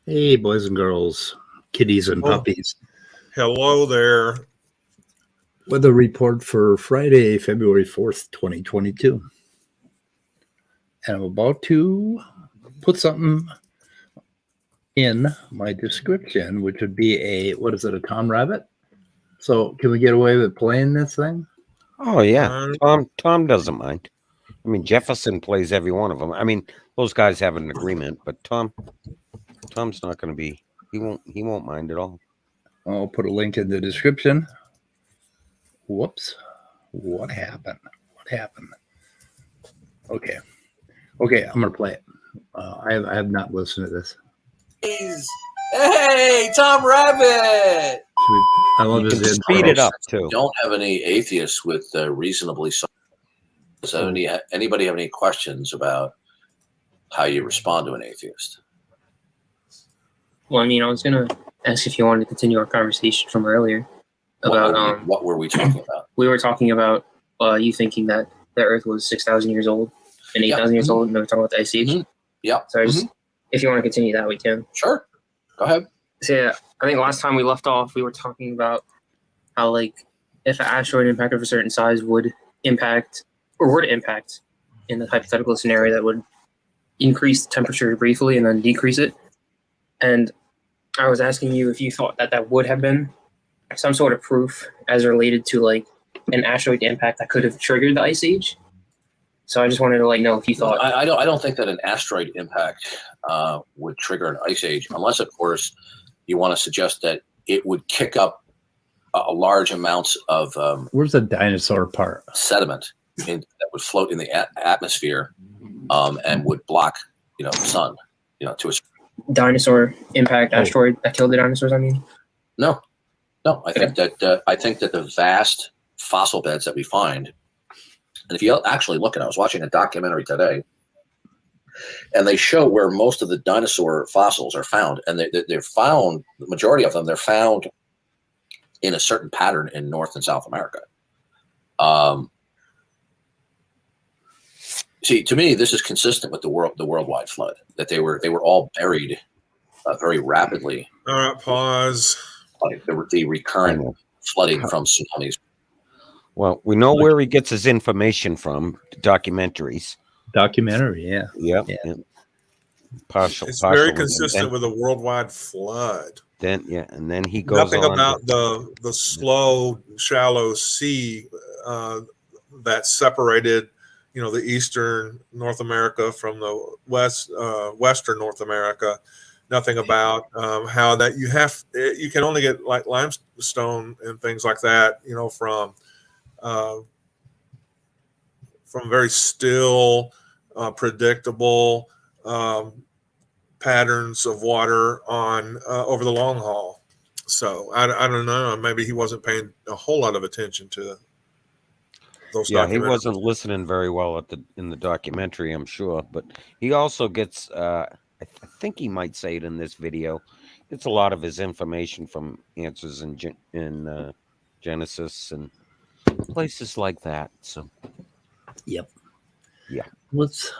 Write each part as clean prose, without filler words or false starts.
Hey, boys and girls, kitties and puppies. Hello there. Weather report for Friday, February 4th, 2022. And I'm about to put something in my description, which would be a Tom Rabbit? So can we get away with playing this thing? Oh, yeah. Tom doesn't mind. I mean, Jefferson plays every one of them. I mean, those guys have an agreement, but Tom's not going to be, he won't mind at all. I'll put a link in the description. Whoops. What happened? Okay, I'm going to play it. I have not listened to this. Hey, Tom Rabbit! I love You his can intro. speed it up, too. Don't have any atheists with reasonably. Does anybody have any questions about how you respond to an atheist? Well, I mean, I was going to ask if you wanted to continue our conversation from earlier about What were we talking about? We were talking about you thinking that the Earth was 6,000 years old and 8,000 years old, and we were talking about the Ice Age. Mm-hmm. Yeah. So if you want to continue that, we can. Sure. Go ahead. So yeah, I think last time we left off, we were talking about how, like, if an asteroid impact of a certain size would impact in the hypothetical scenario that would increase the temperature briefly and then decrease it. And I was asking you if you thought that would have been some sort of proof as related to, like, an asteroid impact that could have triggered the Ice Age. So I just wanted to, like, know if you thought. I don't think that an asteroid impact would trigger an ice age, unless, of course, you want to suggest that it would kick up a large amounts of where's the dinosaur part? Sediment that would float in the atmosphere and would block, the sun, to a dinosaur impact asteroid that killed the dinosaurs. I mean, no. I think that the vast fossil beds that we find. And if you actually look at it, I was watching a documentary today, and they show where most of the dinosaur fossils are found. And they're found, the majority of them, they're found in a certain pattern in North and South America. See, to me, this is consistent with the worldwide flood, that they were all buried very rapidly. All right, pause. Like the recurrent flooding from tsunamis. Well, we know where he gets his information from, documentaries. Documentary, yeah. Yep. Yeah. It's very consistent with a worldwide flood. And then he goes Nothing on about the slow, shallow sea that separated, the eastern North America from the western North America. Nothing about how that you can only get, like, limestone and things like that, from very still, predictable patterns of water on over the long haul. So I don't know. Maybe he wasn't paying a whole lot of attention to those. Yeah, he wasn't listening very well in the documentary, I'm sure. But he also gets, I think he might say it in this video, gets a lot of his information from answers in Genesis and places like that. So, yep. Yeah. Let's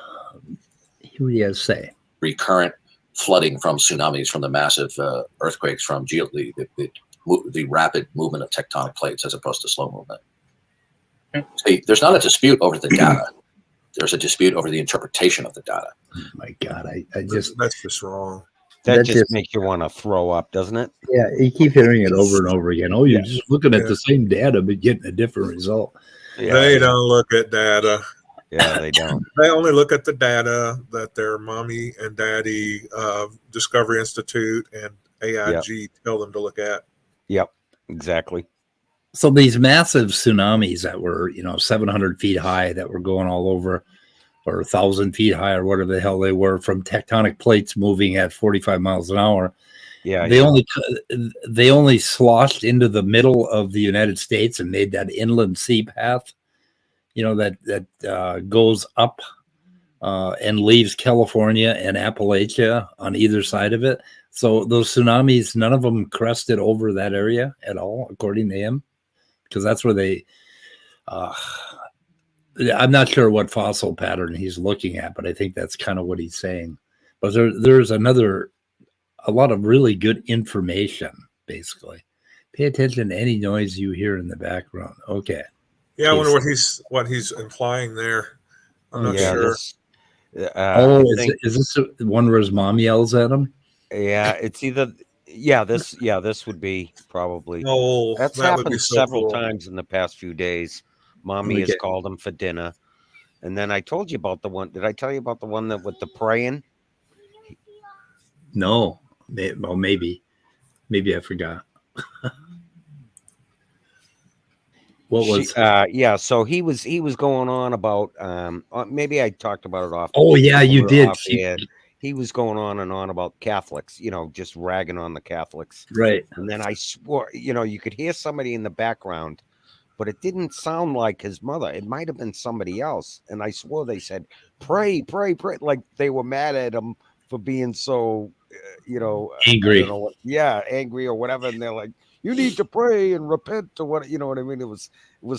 hear what he has to say. Recurrent flooding from tsunamis, from the massive earthquakes, from the rapid movement of tectonic plates as opposed to slow movement. See, there's not a dispute over the data. There's a dispute over the interpretation of the data. Oh my God, that's just wrong. That just makes you want to throw up, doesn't it? Yeah, you keep hearing it over and over again. Oh, you're just looking at the same data, but getting a different result. Yeah, they don't look at data. Yeah, they don't. They only look at the data that their mommy and daddy, Discovery Institute and AIG tell them to look at. Yep, exactly. So these massive tsunamis that were, 700 feet high, that were going all over, or 1,000 feet high, or whatever the hell they were, from tectonic plates moving at 45 miles an hour. Yeah, They only sloshed into the middle of the United States and made that inland sea path, that goes up and leaves California and Appalachia on either side of it. So those tsunamis, none of them crested over that area at all, according to him, because that's where they. I'm not sure what fossil pattern he's looking at, but I think that's kind of what he's saying. But there's a lot of really good information. Basically, pay attention to any noise you hear in the background. Okay. Yeah, I wonder what he's implying there. I'm not sure. Is this the one where his mom yells at him? Yeah, it's either this would be probably. Oh, That's that would happened be so several cool. times in the past few days. Mommy has called him for dinner. And then I told you about the one. Did I tell you about the one that with the praying? No. Well, maybe I forgot. What was? So he was going on about. Maybe I talked about it off. Oh yeah, you did. He was going on and on about Catholics, just ragging on the Catholics. Right. And then I swore, you could hear somebody in the background, but it didn't sound like his mother. It might have been somebody else. And I swore they said, pray, pray, pray. Like they were mad at him for being so, angry. I don't know angry or whatever. And they're like, you need to pray and repent to what, you know what I mean? It was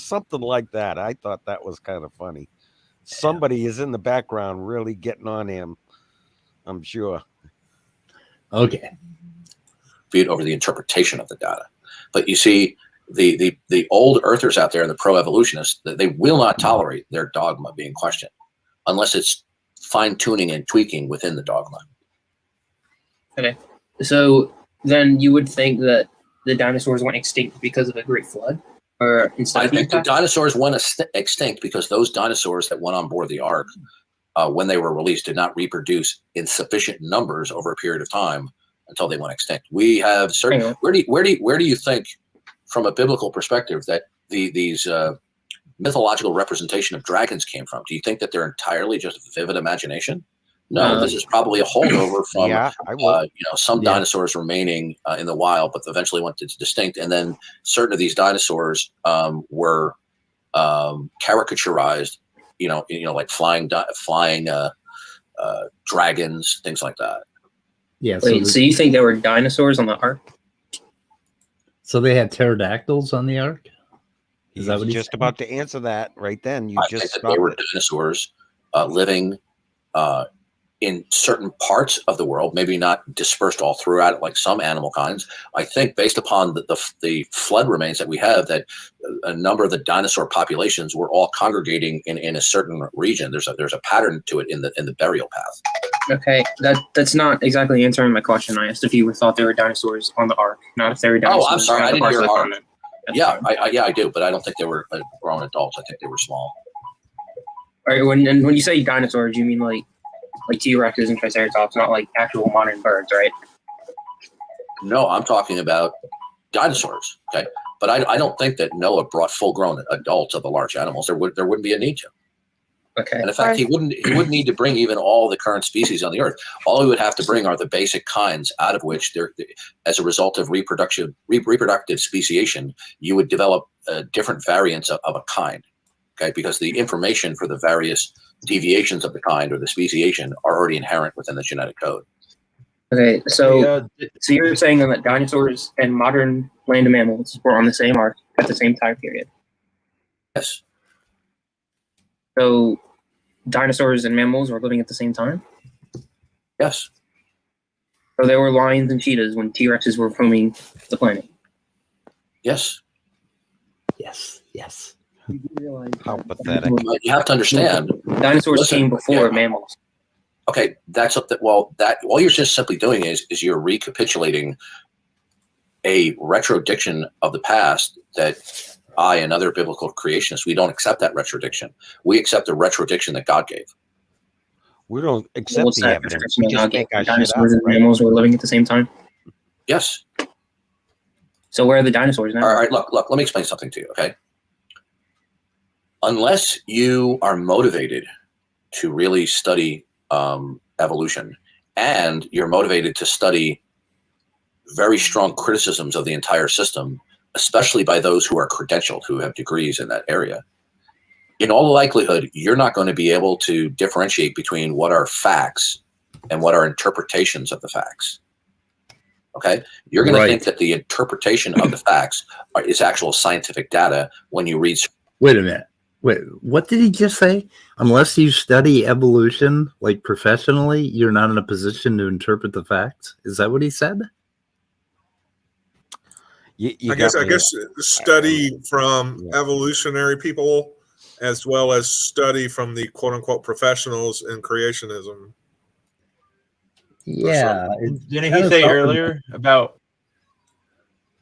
something like that. I thought that was kind of funny. Somebody is in the background really getting on him, I'm sure. Okay. Viewed over the interpretation of the data. But you see, the old earthers out there and the pro-evolutionists, they will not tolerate their dogma being questioned unless it's fine-tuning and tweaking within the dogma. Okay. So then you would think that the dinosaurs went extinct because of a great flood? Or I think the dinosaurs went extinct because those dinosaurs that went on board the Ark, when they were released, did not reproduce in sufficient numbers over a period of time until they went extinct. We have certain. Where do you think, from a biblical perspective, that these mythological representation of dragons came from? Do you think that they're entirely just vivid imagination? No, this is probably a holdover from some dinosaurs remaining in the wild, but eventually went to distinct. And then certain of these dinosaurs were caricaturized, like flying dragons, things like that. Yeah. So you think there were dinosaurs on the Ark? So they had pterodactyls on the Ark? Is that what just about to answer that right then? I think that they were dinosaurs living in certain parts of the world, maybe not dispersed all throughout it like some animal kinds. I think based upon the flood remains that we have, that a number of the dinosaur populations were all congregating in a certain region. There's a pattern to it in the burial path. Okay, that's not exactly answering my question. I asked if you thought there were dinosaurs on the Ark, not if there were dinosaurs. Oh, I'm sorry, I didn't hear Ark. Yeah, I do, but I don't think they were grown adults. I think they were small. All right, when you say dinosaurs, you mean like T-Rexes and Triceratops, not like actual modern birds, right? No, I'm talking about dinosaurs. Okay, but I don't think that Noah brought full-grown adults of the large animals. There wouldn't be a need to. Okay. And in fact, he wouldn't need to bring even all the current species on the earth. All he would have to bring are the basic kinds out of which as a result of reproductive speciation, you would develop different variants of a kind. Okay, because the information for the various deviations of the kind or the speciation are already inherent within the genetic code. Okay, so you're saying that dinosaurs and modern land mammals were on the same Ark at the same time period? Yes. So dinosaurs and mammals were living at the same time? Yes. So there were lions and cheetahs when T-Rexes were roaming the planet? Yes. Yes. How pathetic. You have to understand. Dinosaurs came before mammals. Okay, that all you're just simply doing is you're recapitulating a retrodiction of the past that I and other biblical creationists, we don't accept that retrodiction. We accept the retrodiction that God gave. We don't accept the evidence. We just think dinosaurs and mammals were living at the same time? Yes. So where are the dinosaurs now? All right, look, let me explain something to you, okay? Unless you are motivated to really study evolution, and you're motivated to study very strong criticisms of the entire system, especially by those who are credentialed, who have degrees in that area, in all likelihood, you're not going to be able to differentiate between what are facts and what are interpretations of the facts. Okay? You're going to think that the interpretation of the facts is actual scientific data when you read. Wait a minute. Wait, what did he just say? Unless you study evolution like professionally, you're not in a position to interpret the facts. Is that what he said? You I guess study from evolutionary people as well as study from the quote unquote professionals in creationism. Yeah. Didn't he say earlier about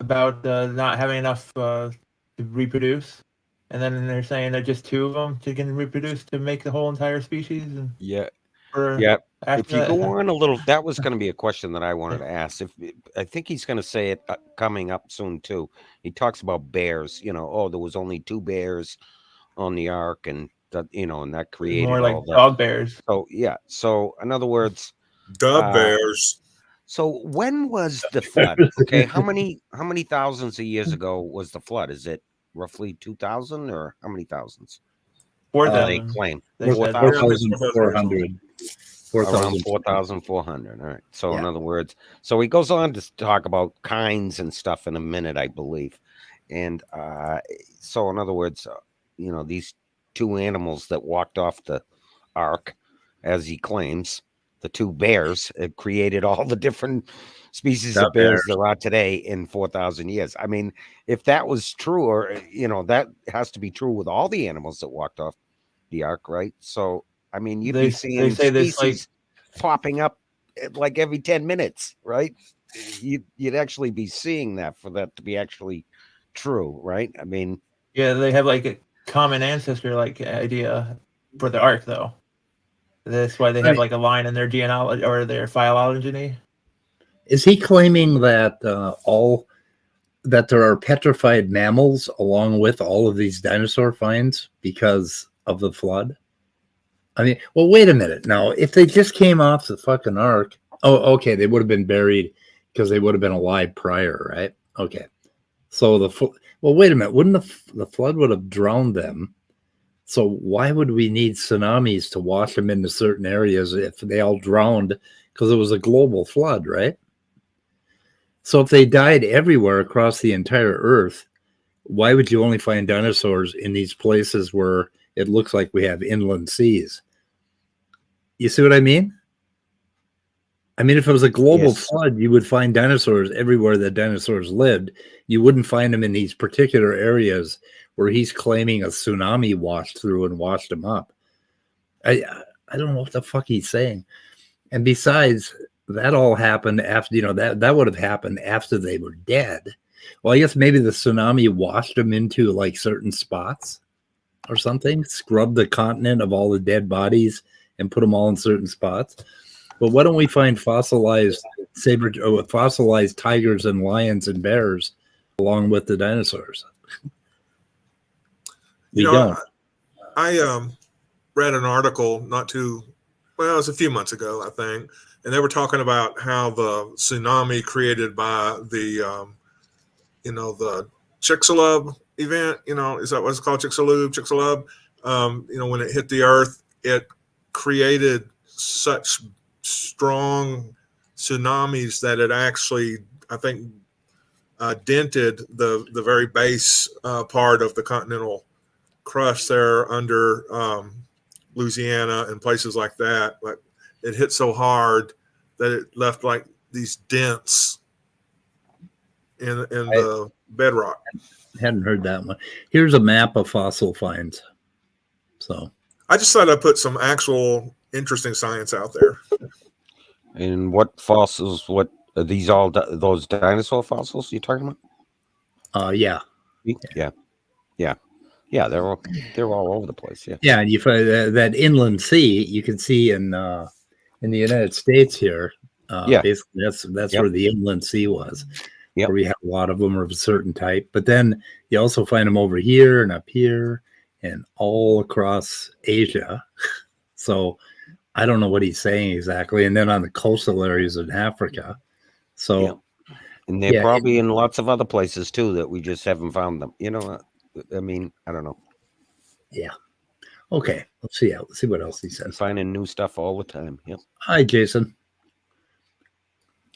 not having enough to reproduce? And then they're saying that just 2 of them can reproduce to make the whole entire species. And If you go on a little, that was going to be a question that I wanted to ask. I think he's going to say it coming up soon too. He talks about bears. There was only 2 bears on the ark, and that and that created more like all that. dog bears. So So in other words, bears. So when was the flood? Okay, how many thousands of years ago was the flood? Is it roughly 2,000 or how many thousands? 4,000. They claim 4,400. Around 4,400. All right. So in other words, so he goes on to talk about kinds and stuff in a minute, I believe. And so in other words, these 2 animals that walked off the ark, as he claims, the 2 bears have created all the different species of bears there are today in 4,000 years. I mean, if that was true, or that has to be true with all the animals that walked off the ark, right? So I mean, you'd be seeing species popping up like every 10 minutes, right? You'd actually be seeing that for that to be actually true, right? I mean, yeah, they have like a common ancestor idea for the ark, though. That's why they have like a line in their genealogy or their phylogeny. Is he claiming that that there are petrified mammals along with all of these dinosaur finds because of the flood? I mean, well, wait a minute. Now, if they just came off the fucking ark, okay, they would have been buried because they would have been alive prior, right? Okay. So wait a minute. Wouldn't the flood would have drowned them? So why would we need tsunamis to wash them into certain areas if they all drowned because it was a global flood, right? So if they died everywhere across the entire earth, why would you only find dinosaurs in these places where it looks like we have inland seas? You see what I mean? I mean, if it was a global flood, you would find dinosaurs everywhere that dinosaurs lived. You wouldn't find them in these particular areas where he's claiming a tsunami washed through and washed them up. I don't know what the fuck he's saying. And besides, that all happened after, that would have happened after they were dead. Well, I guess maybe the tsunami washed them into like certain spots or something, scrubbed the continent of all the dead bodies and put them all in certain spots. But why don't we find fossilized tigers and lions and bears along with the dinosaurs? We don't. I read an article it was a few months ago, I think, and they were talking about how the tsunami created by the Chicxulub event, is that what it's called? Chicxulub. When it hit the earth, it created such strong tsunamis that it actually, I think, dented the very base part of the continental crust there under Louisiana and places like that. But it hit so hard that it left like these dents in the bedrock. Hadn't heard that one. Here's a map of fossil finds. So I just thought I'd put some actual interesting science out there. And what fossils? What are these? All those dinosaur fossils you're talking about? Yeah. They're all over the place. Yeah, and you find that inland sea you can see in the United States here. Basically that's where the inland sea was. Yep. where we have a lot of them of a certain type. But then you also find them over here and up here and all across Asia. So I don't know what he's saying exactly. And then on the coastal areas in Africa. So Yeah. And they're probably in lots of other places too that we just haven't found them. You know, I mean, I don't know. Yeah. Okay. Let's see what else he I'm says. finding new stuff all the time. Yep. Hi, Jason.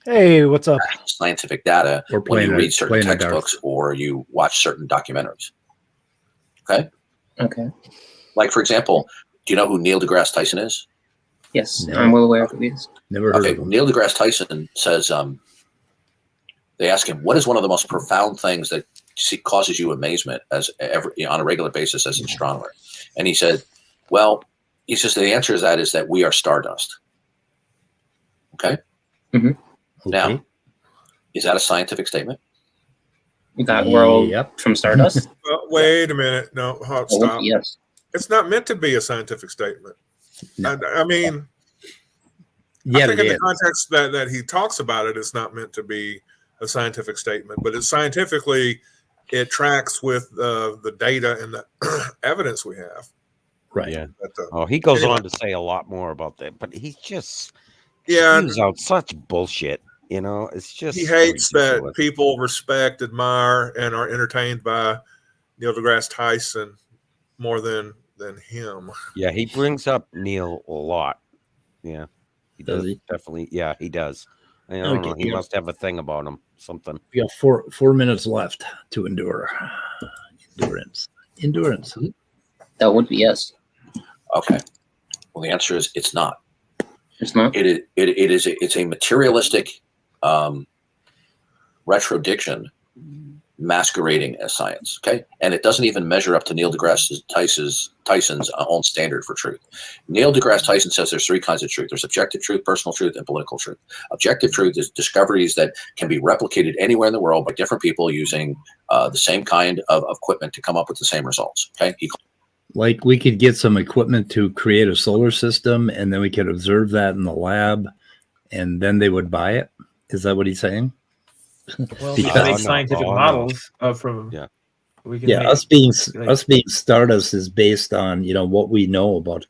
Hey, what's up? Scientific data We're when you playing read certain Darth. textbooks or you watch certain documentaries. Okay? Okay. Like, for example, do you know who Neil deGrasse Tyson is? Yes, No. I'm well aware of it. Never heard Okay, of him. Neil deGrasse Tyson says, they ask him, what is one of the most profound things that causes you amazement on a regular basis as an astronomer? And he said, well, he says the answer to that is that we are stardust. Okay? Mm-hmm. Now, is that a scientific statement? That we're all Yep. from stardust? Wait a minute. No, stop. Yes. It's not meant to be a scientific statement. No. I mean, Yeah, I think in the context that he talks about it, it's not meant to be a scientific statement, but it tracks with the data and the evidence we have. Right. Yeah. But, He goes anyway. on to say a lot more about that, but he's just Yeah, spews out such bullshit. You know, it's just he hates that ridiculous. people respect, admire, and are entertained by Neil deGrasse Tyson more than him. Yeah, he brings up Neil a lot. Yeah, he Does does he? definitely. Yeah, he does. I don't know. Okay, He yeah. must have a thing about him. Something. We got 4 minutes left to endure. Endurance. That would be yes. Okay. Well, the answer is it's not. It's not. It's a materialistic retrodiction masquerading as science. Okay. And it doesn't even measure up to Neil deGrasse Tyson's own standard for truth. Neil deGrasse Tyson says there's 3 kinds of truth. There's objective truth, personal truth, and political truth. Objective truth is discoveries that can be replicated anywhere in the world by different people using the same kind of equipment to come up with the same results. Okay. Like we could get some equipment to create a solar system and then we could observe that in the lab and then they would buy it. Is that what he's saying? Well, Because- we can make scientific models from. Yeah. We can Yeah, make, us being like- stardust is based on what we know about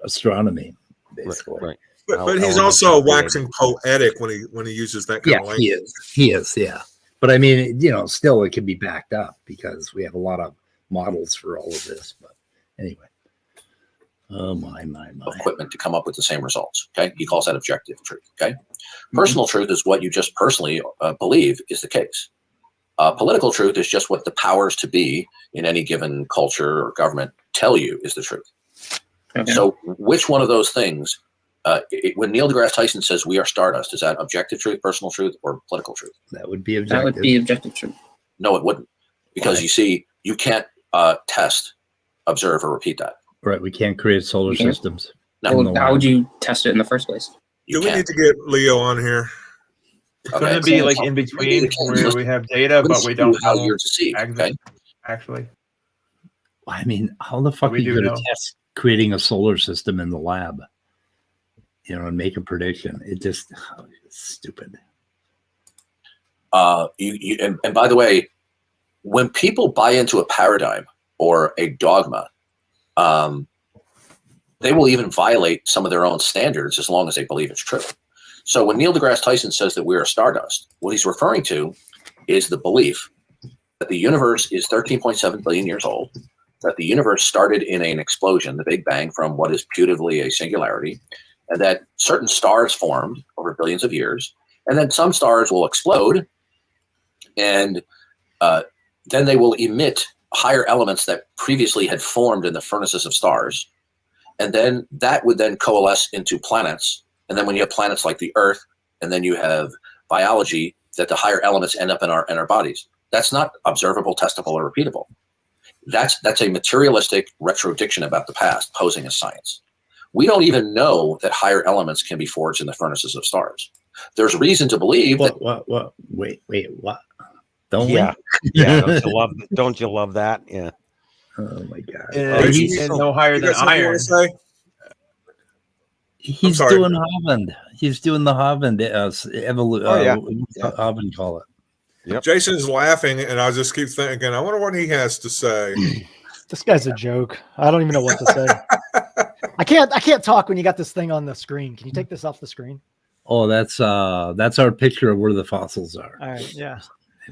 astronomy, basically. Right. But he's also waxing poetic when he uses that kind Yeah, of language. he is. Yeah, but I mean, still it can be backed up because we have a lot of models for all of this. But anyway, oh my. Equipment to come up with the same results. Okay. He calls that objective truth. Okay. Personal truth is what you just personally believe is the case. Political truth is just what the powers to be in any given culture or government tell you is the truth. Okay. So which one of those things, when Neil deGrasse Tyson says we are stardust, is that objective truth, personal truth, or political truth? That would be objective. That would be objective truth. No, it wouldn't. Because you see, you can't test, observe, or repeat that. Right. We can't create solar You can't? systems. No. Well, how would you test it in the first place? Do we need to get Leo on here? It's going to be like in between where we have data, but we don't how know you're deceived. Okay. actually. I mean, how the fuck are We you do going to know. test creating a solar system in the lab? And make a prediction. It's stupid. And by the way, when people buy into a paradigm or a dogma, they will even violate some of their own standards as long as they believe it's true. So when Neil deGrasse Tyson says that we are stardust, what he's referring to is the belief that the universe is 13.7 billion years old, that the universe started in an explosion, the Big Bang, from what is putatively a singularity, and that certain stars formed over billions of years, and then some stars will explode, and then they will emit higher elements that previously had formed in the furnaces of stars, and then that would then coalesce into planets, and then when you have planets like the Earth, and then you have biology, that the higher elements end up in our bodies. That's not observable, testable, or repeatable. That's a materialistic retrodiction about the past, posing as science. We don't even know that higher elements can be forged in the furnaces of stars. There's reason to believe that. What? Wait, what? Don't Yeah. Yeah. Don't you love that? Yeah. we? Oh my god. And no higher You than got something you iron. want to say? He's sorry. doing Hovind. He's doing the Hovind Hovind call it. Yep. Jason's laughing, and I just keep thinking, I wonder what he has to say. This guy's a joke. I don't even know what to say. I can't talk when you got this thing on the screen. Can you take this off the screen? Oh, that's our picture of where the fossils are. All right. Yeah.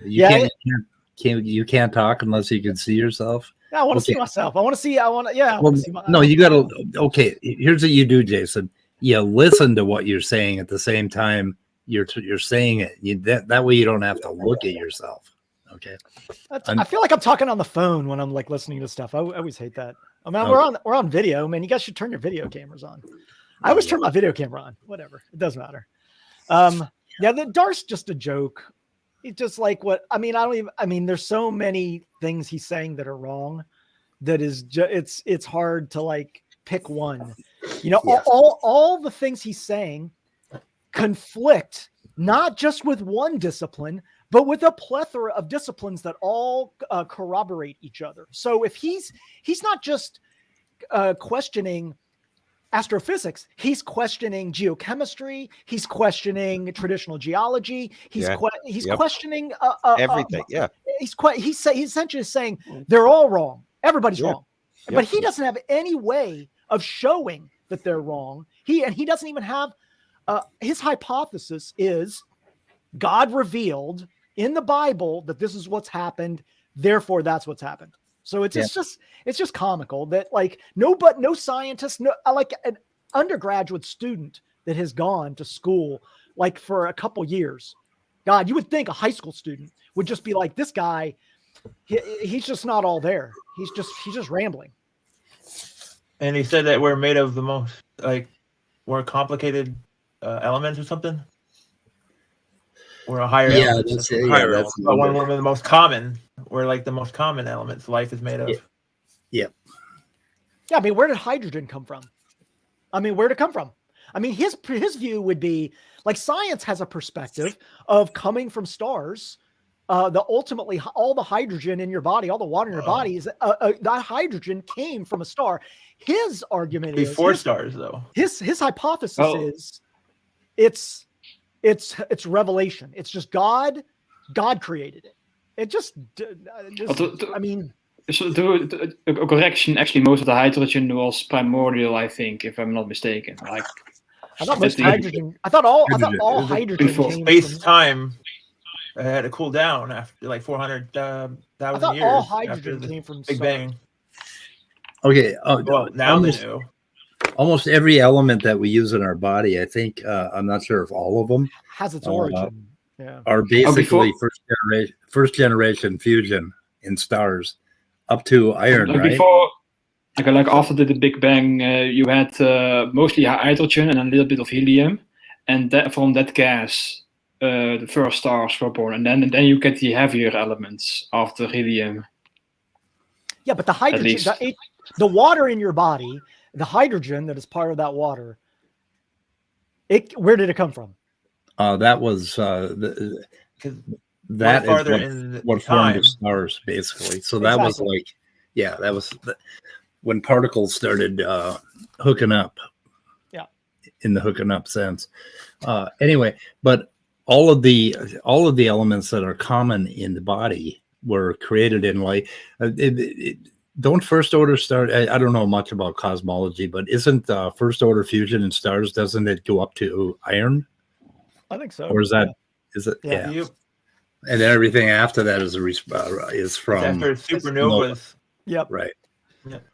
You can't talk unless you can see yourself. Yeah, I want to see myself. I want to see. I want to see no, you got to. Okay, here's what you do, Jason. You listen to what you're saying at the same time you're saying it. That way you don't have to look at yourself. Okay. I feel like I'm talking on the phone when I'm like listening to stuff. I always hate that. I mean, we're on video, man. You guys should turn your video cameras on. I always turn my video camera on. Whatever, it doesn't matter. Yeah, the Darth's just a joke. It's just like what I mean. I mean, there's so many things he's saying that are wrong. That is, it's hard to like pick one. You know, all the things he's saying conflict not just with one discipline, but with a plethora of disciplines that all corroborate each other. So if he's not just questioning astrophysics, he's questioning geochemistry, he's questioning traditional geology, he's questioning everything. He's essentially saying they're all wrong. Everybody's wrong. But he doesn't have any way of showing that they're wrong. He doesn't even have his hypothesis is God revealed in the Bible that this is what's happened, therefore that's what's happened. So it's just comical that like no scientist, like an undergraduate student that has gone to school like for a couple years. God, you would think a high school student would just be like, this guy, he's just not all there. He's just rambling. And he said that we're made of the most like more complicated elements or something. We're a higher element. That's one of the most common. We're like the most common elements life is made of. Yeah. Yeah. I mean, where did hydrogen come from? I mean, where'd it come from? I mean, his view would be like science has a perspective of coming from stars. Ultimately all the hydrogen in your body, all the water in your body is that hydrogen came from a star. His argument is before stars, though. His hypothesis is it's revelation. It's just God created it. It just I mean. So a correction. Actually, most of the hydrogen was primordial, I think, if I'm not mistaken. Like I thought most hydrogen. I thought all hydrogen before came space time. I had to cool down after like 400,000 years. All hydrogen came from Big Bang. Okay. Well, now they do. Almost every element that we use in our body, I think, I'm not sure if all of them has its origin. Are basically first generation fusion in stars, up to iron, right? Before, like after the Big Bang, you had mostly hydrogen and a little bit of helium, and from that gas. The first stars were born, and then you get the heavier elements after helium. Yeah, but the hydrogen, the water in your body, the hydrogen that is part of that water, where did it come from? That was that is what formed the stars, basically. So that was like, that was when particles started hooking up. Yeah, in the hooking up sense. Anyway, but. All of the elements that are common in the body were created in light. Don't first order stars? I don't know much about cosmology, but isn't first order fusion in stars? Doesn't it go up to iron? I think so. Or is it? Yeah. Yep. And then everything after that is from after supernovas. Yep. Right. Yep.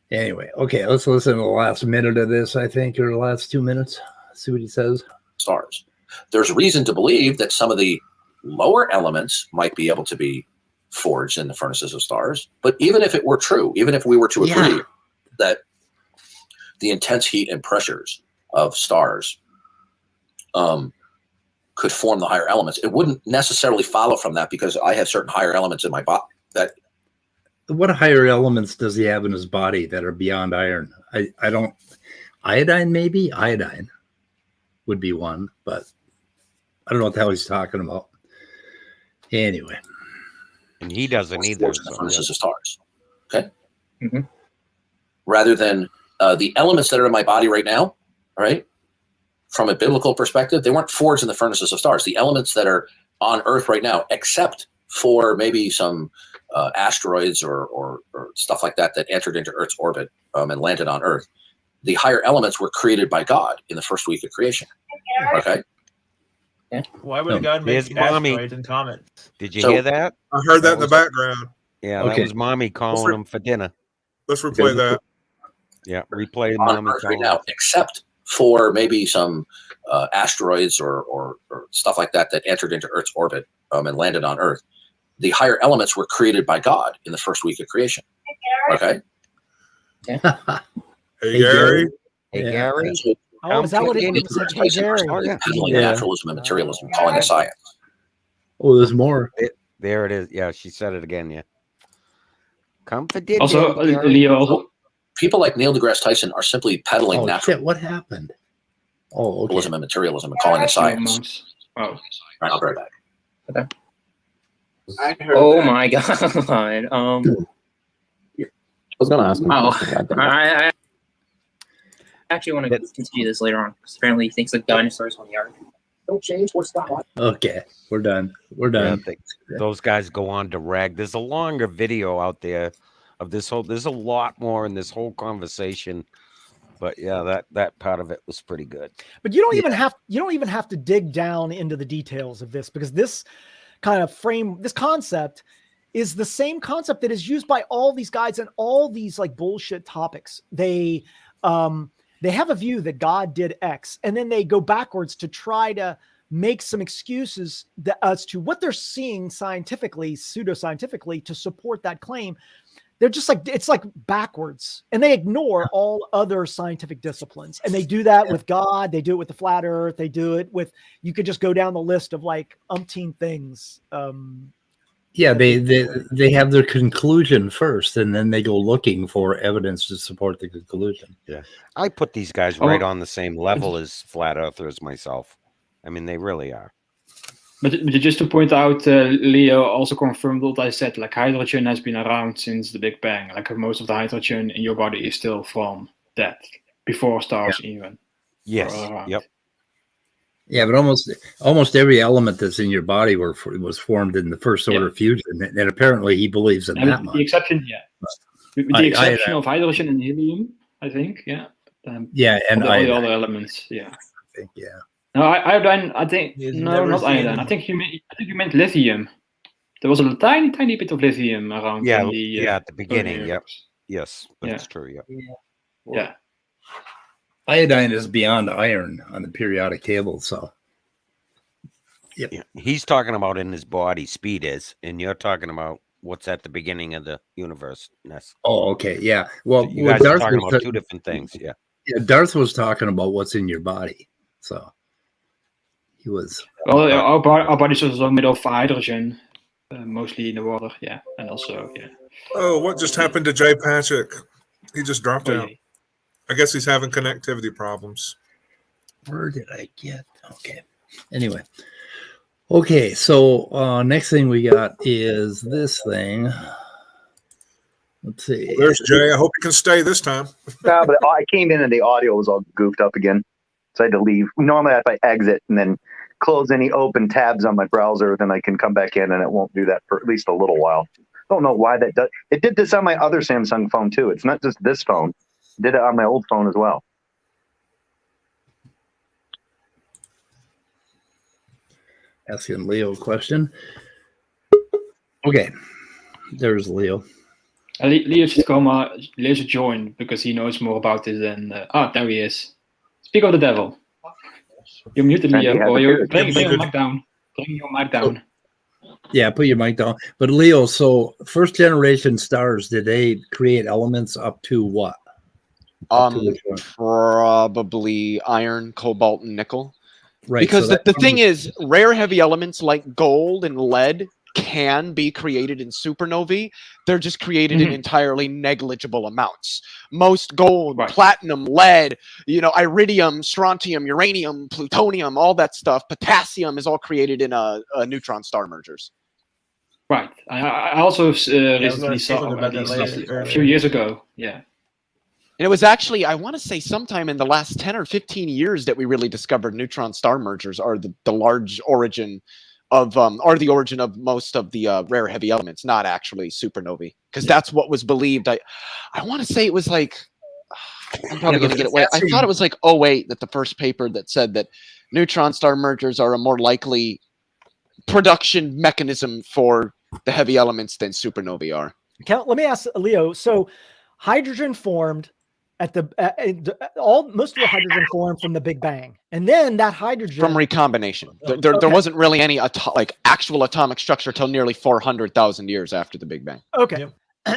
Anyway, okay, let's listen to the last minute of this. I think, or the last 2 minutes. See what he says. Stars. There's reason to believe that some of the lower elements might be able to be forged in the furnaces of stars. But even if it were true, even if we were to agree that the intense heat and pressures of stars could form the higher elements, it wouldn't necessarily follow from that because I have certain higher elements in my body that. What higher elements does he have in his body that are beyond iron? I don't. Iodine, maybe? Iodine would be one, but I don't know what the hell he's talking about. Anyway. And he doesn't either. Furnaces of stars. Okay? Mm-hmm. Rather than the elements that are in my body right now, right? From a biblical perspective, they weren't forged in the furnaces of stars. The elements that are on Earth right now, except for maybe some asteroids or stuff like that entered into Earth's orbit and landed on Earth, the higher elements were created by God in the first week of creation. Okay. Why would God Here's make mommy. asteroids and comets? Did you So- hear that? I heard that in the was- background. Yeah, Okay. that was mommy calling them for dinner. Let's replay that. Yeah, replay On mommy Earth right calling. now, except for maybe some asteroids or stuff like that entered into Earth's orbit and landed on Earth. The higher elements were created by God in the first week of creation. Okay. Hey, Hey, Gary. Hey, Yeah. Gary. So Oh, is that what it Neil was? deGrasse Hey, Tyson Gary. started peddling Yeah. naturalism and materialism, calling it science. Oh, there's more. There it is. Yeah, she said it again. Yeah. Come for dinner. Also, Gary. Leo, People like Neil deGrasse Tyson are simply peddling Oh naturalism shit! What happened? Oh, okay. and materialism and calling it science. months. Oh, All right, I'll be right back. Oh my god. I was going to ask him. a Oh, question about that. I actually want to continue this later on because apparently he thinks the dinosaurs on the ark. Don't change what's that one. Okay, we're done. We're Yeah, done. those guys go on to rag. There's a longer video out there of this whole. There's a lot more in this whole conversation, but yeah, that part of it was pretty good. But you don't even have to dig down into the details of this, because this kind of this concept is the same concept that is used by all these guys and all these like bullshit topics. They have a view that God did X, and then they go backwards to try to make some excuses as to what they're seeing scientifically, pseudoscientifically, to support that claim. They're just like, it's like backwards, and they ignore all other scientific disciplines. And they do that with God. They do it with the flat earth. They do it with, you could just go down the list of like umpteen things. Yeah, they have their conclusion first, and then they go looking for evidence to support the conclusion. I put these guys right on the same level as flat earthers myself. I mean, they really are. but just to point out, Leo also confirmed what I said. Like, hydrogen has been around since the Big Bang. Like, most of the hydrogen in your body is still from that, before stars even. Yes. Around. Yep. Yeah, but almost every element that's in your body was formed in the first order fusion, and apparently he believes in And that with much. the exception, with the exception of hydrogen and helium, I think, Yeah, and all the iodine, other elements, I think, yeah. No, iodine. I think He's no, never not seen- iodine. I think you meant lithium. There was a tiny bit of lithium around. Yeah. in the, At the beginning. early Yep. years. Yes. Yeah. That's true. Yep. Yeah. Iodine is beyond iron on the periodic table, so Yeah. He's talking about in his body, speed is, and you're talking about what's at the beginning of the universe. Ness. oh, okay, yeah. Well, You guys are Darth talking was about ta- two different things. Yeah. yeah, Darth was talking about what's in your body, so he was. Well, our bodies are also made of hydrogen, mostly in the water. Yeah, and also Oh, what just happened to Jay Patrick? He just dropped Oh, out. I guess he's having connectivity problems. Where did I get? Okay. Anyway. Okay, so next thing we got is this thing. Let's see. There's Jay. I hope he can stay this time. No, but I came in and the audio was all goofed up again. So I had to leave. Normally, if I exit and then close any open tabs on my browser, then I can come back in and it won't do that for at least a little while. I don't know why that does. It did this on my other Samsung phone too. It's not just this phone. It did it on my old phone as well. Asking Leo a question. Okay. There's Leo. Leo should join because he knows more about this than. There he is. Speak of the devil. You're muted, Leo. Or you're bring your mic down. Bring your mic down. Yeah, put your mic down. But Leo, so first generation stars, did they create elements up to what? Up to which one? Probably iron, cobalt, and nickel. Right. Because so the thing is, rare heavy elements like gold and lead can be created in supernovae. They're just created in entirely negligible amounts. Most gold, platinum, lead, iridium, strontium, uranium, plutonium, all that stuff, potassium is all created in a neutron star mergers. Right. I also recently talking saw about that a earlier. few years ago. Yeah. And it was actually, I want to say, sometime in the last 10 or 15 years that we really discovered neutron star mergers are the large origin of, are the origin of most of the rare heavy elements, not actually supernovae. Because that's what was believed. I want to say it was like, I'm probably going to get it away. I thought it was like 08 that the first paper that said that neutron star mergers are a more likely production mechanism for the heavy elements than supernovae are. Let me ask Leo. So hydrogen formed at most of the hydrogen formed from the Big Bang, and then that hydrogen from recombination. There wasn't really any actual atomic structure till nearly 400,000 years after the Big Bang. Okay,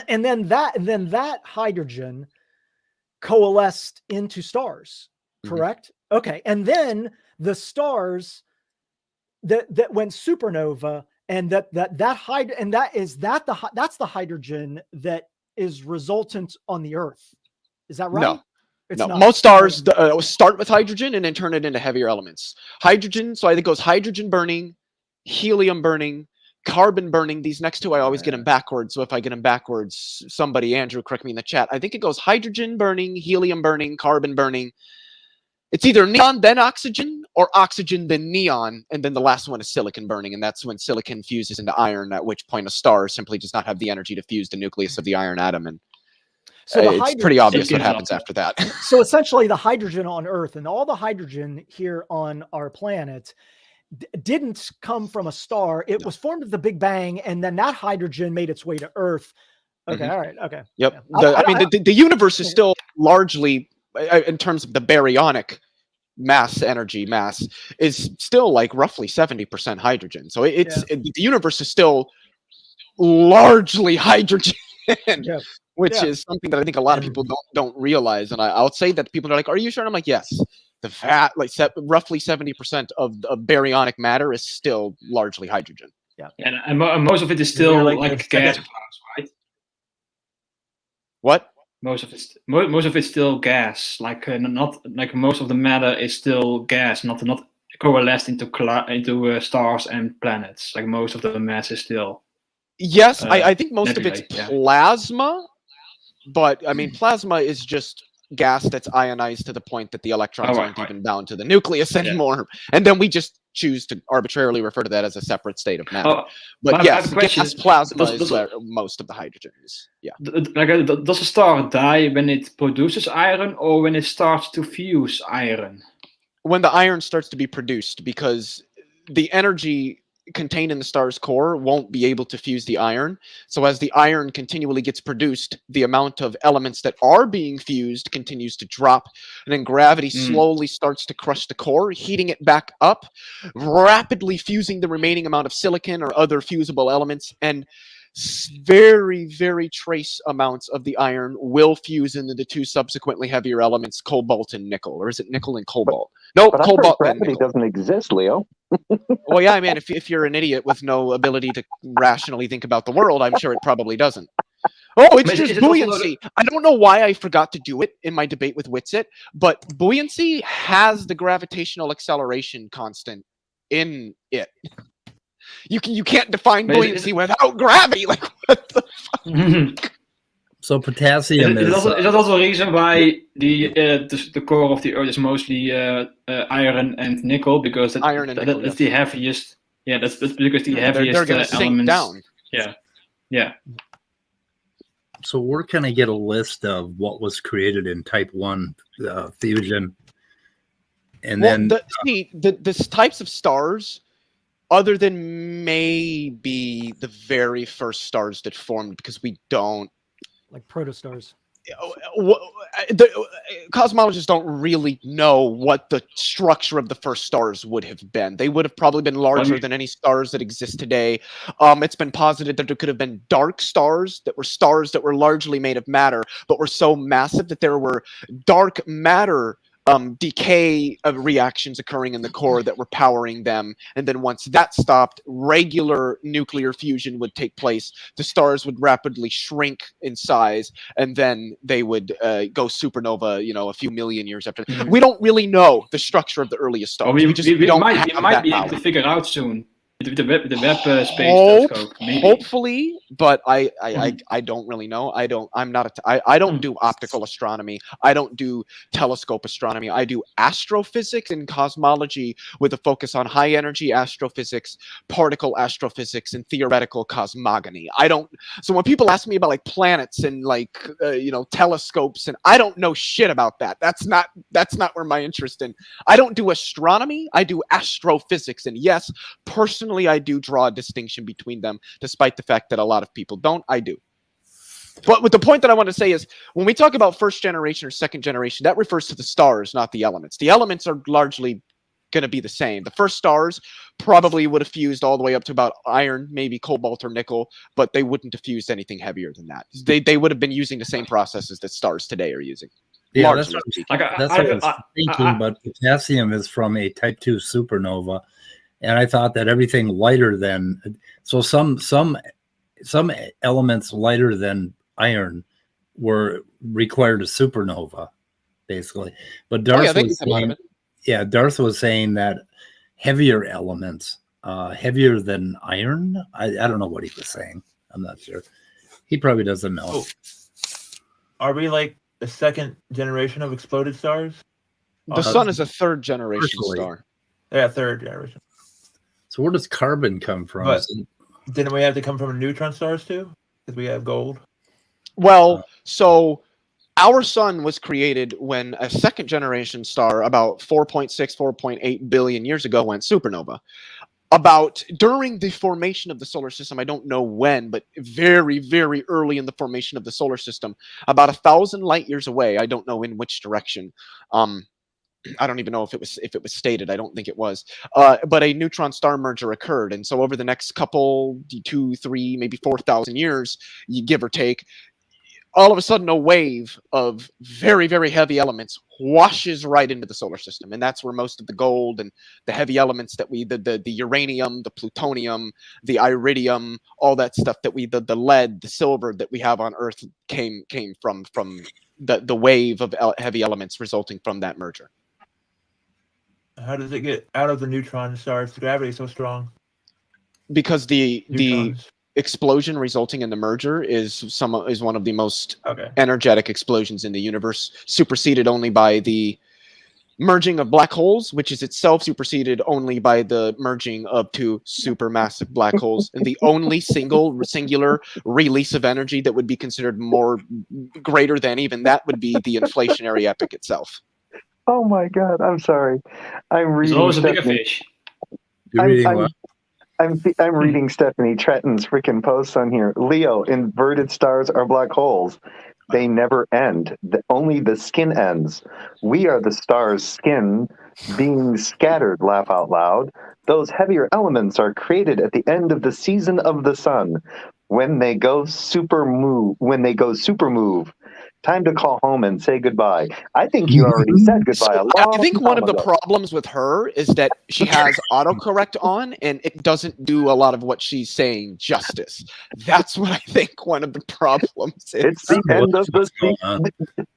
and then that hydrogen coalesced into stars, correct? Okay, and then the stars that went supernova, and that's the hydrogen that is resultant on the Earth. Is that right? No. It's no, not. Most stars start with hydrogen and then turn it into heavier elements. Hydrogen, so I think it goes hydrogen burning, helium burning, carbon burning. These next two, I always get them backwards. So if I get them backwards, somebody, Andrew, correct me in the chat. I think it goes hydrogen burning, helium burning, carbon burning. It's either neon, then oxygen, or oxygen, then neon. And then the last one is silicon burning. And that's when silicon fuses into iron, at which point a star simply does not have the energy to fuse the nucleus of the iron atom. And so it's pretty obvious what happens after that. So essentially the hydrogen on Earth and all the hydrogen here on our planet didn't come from a star. It was formed of the Big Bang, and then that hydrogen made its way to Earth. Okay, all right, okay. Yep. Yeah. The universe is still largely, in terms of the baryonic mass is still like roughly 70% hydrogen. So the universe is still largely hydrogen. Which is something that I think a lot of people don't realize. And I'll say that people are like, "Are you sure?" And I'm like, "Yes." Roughly 70% of baryonic matter is still largely hydrogen. Yeah, and most of it is still like gas, right? What? Most of it's still gas. Like not like most of the matter is still gas, not coalesced into stars and planets. Like most of the mass is still. Yes, I think most of it's plasma. But I mean, plasma is just gas that's ionized to the point that the electrons aren't even bound to the nucleus anymore. And then we just choose to arbitrarily refer to that as a separate state of matter. But yes, gas plasma is where most of the hydrogen is. Yeah. Does a star die when it produces iron or when it starts to fuse iron? When the iron starts to be produced, because the energy contained in the star's core won't be able to fuse the iron. So as the iron continually gets produced, the amount of elements that are being fused continues to drop, and then gravity slowly starts to crush the core, heating it back up, rapidly fusing the remaining amount of silicon or other fusible elements, and very, very trace amounts of the iron will fuse into the two subsequently heavier elements, cobalt and nickel. Or is it nickel and cobalt? No, cobalt and gravity nickel. Doesn't exist, Leo. Well, yeah, I mean, if you're an idiot with no ability to rationally think about the world, I'm sure it probably doesn't. Oh, it's just buoyancy. I don't know why I forgot to do it in my debate with Witsit, but buoyancy has the gravitational acceleration constant in it. You can't define buoyancy without gravity. Like, what the fuck? So potassium is that also a reason why the core of the Earth is mostly iron and nickel, because that's the heaviest. Yeah, that's because the heaviest they're going to sink down. Yeah. So we're going to get a list of what was created in Type 1 fusion, and then the types of stars, other than maybe the very first stars that formed, because we don't. Like protostars. Cosmologists don't really know what the structure of the first stars would have been. They would have probably been larger than any stars that exist today. It's been posited that there could have been dark stars that were largely made of matter, but were so massive that there were dark matter decay of reactions occurring in the core that were powering them. And then once that stopped, regular nuclear fusion would take place. The stars would rapidly shrink in size, and then they would go supernova, a few million years after. We don't really know the structure of the earliest stars. We might be able to figure out soon. The web space telescope, maybe. Hopefully, but I don't really know. I don't do optical astronomy. I don't do telescope astronomy. I do astrophysics and cosmology with a focus on high energy astrophysics, particle astrophysics, and theoretical cosmogony. So when people ask me about like planets and like telescopes, and I don't know shit about that. That's not where my interest in. I don't do astronomy. I do astrophysics, and yes, personally, I do draw a distinction between them, despite the fact that a lot of people don't. I do. But with the point that I want to say is, when we talk about first generation or second generation, that refers to the stars, not the elements. The elements are largely going to be the same. The first stars probably would have fused all the way up to about iron, maybe cobalt or nickel, but they wouldn't have fused anything heavier than that. They would have been using the same processes that stars today are using. Yeah, that's what I was thinking, but potassium is from a type 2 supernova. And I thought that everything lighter than, so some elements lighter than iron were required a supernova, basically. But Darth Darth was saying that heavier elements, heavier than iron. I don't know what he was saying. I'm not sure. He probably doesn't know. Oh. Are we like the second generation of exploded stars? The sun is a third generation star. Yeah, third generation. So where does carbon come from? But didn't we have to come from neutron stars too? Because we have gold. Well, so our sun was created when a second generation star about 4.6, 4.8 billion years ago went supernova. During the formation of the solar system, I don't know when, but very, very early in the formation of the solar system, about 1,000 light years away, I don't know in which direction. I don't even know if it was stated. I don't think it was. But a neutron star merger occurred, and so over the next couple, 2, 3, maybe 4,000 years, you give or take, all of a sudden a wave of very, very heavy elements washes right into the solar system, and that's where most of the gold and the heavy elements that the uranium, the plutonium, the iridium, all that stuff that the lead, the silver that we have on Earth came from the wave of heavy elements resulting from that merger. How does it get out of the neutron stars? The gravity is so strong. Because the explosion resulting in the merger is one of the most energetic explosions in the universe, superseded only by the merging of black holes, which is itself superseded only by the merging of two supermassive black holes. And the only singular release of energy that would be considered more greater than even that would be the inflationary epoch itself. Oh my God! I'm sorry. I'm reading. There's always a bigger fish. You're reading what? I'm reading Stephanie Tretton's freaking posts on here. Leo, inverted stars are black holes. They never end. Only the skin ends. We are the star's skin being scattered. Laugh out loud. Those heavier elements are created at the end of the season of the sun, when they go super move. Time to call home and say goodbye. I think you already said goodbye. I think one of the problems with her is that she has autocorrect on, and it doesn't do a lot of what she's saying justice. That's what I think one of the problems is. It's the end of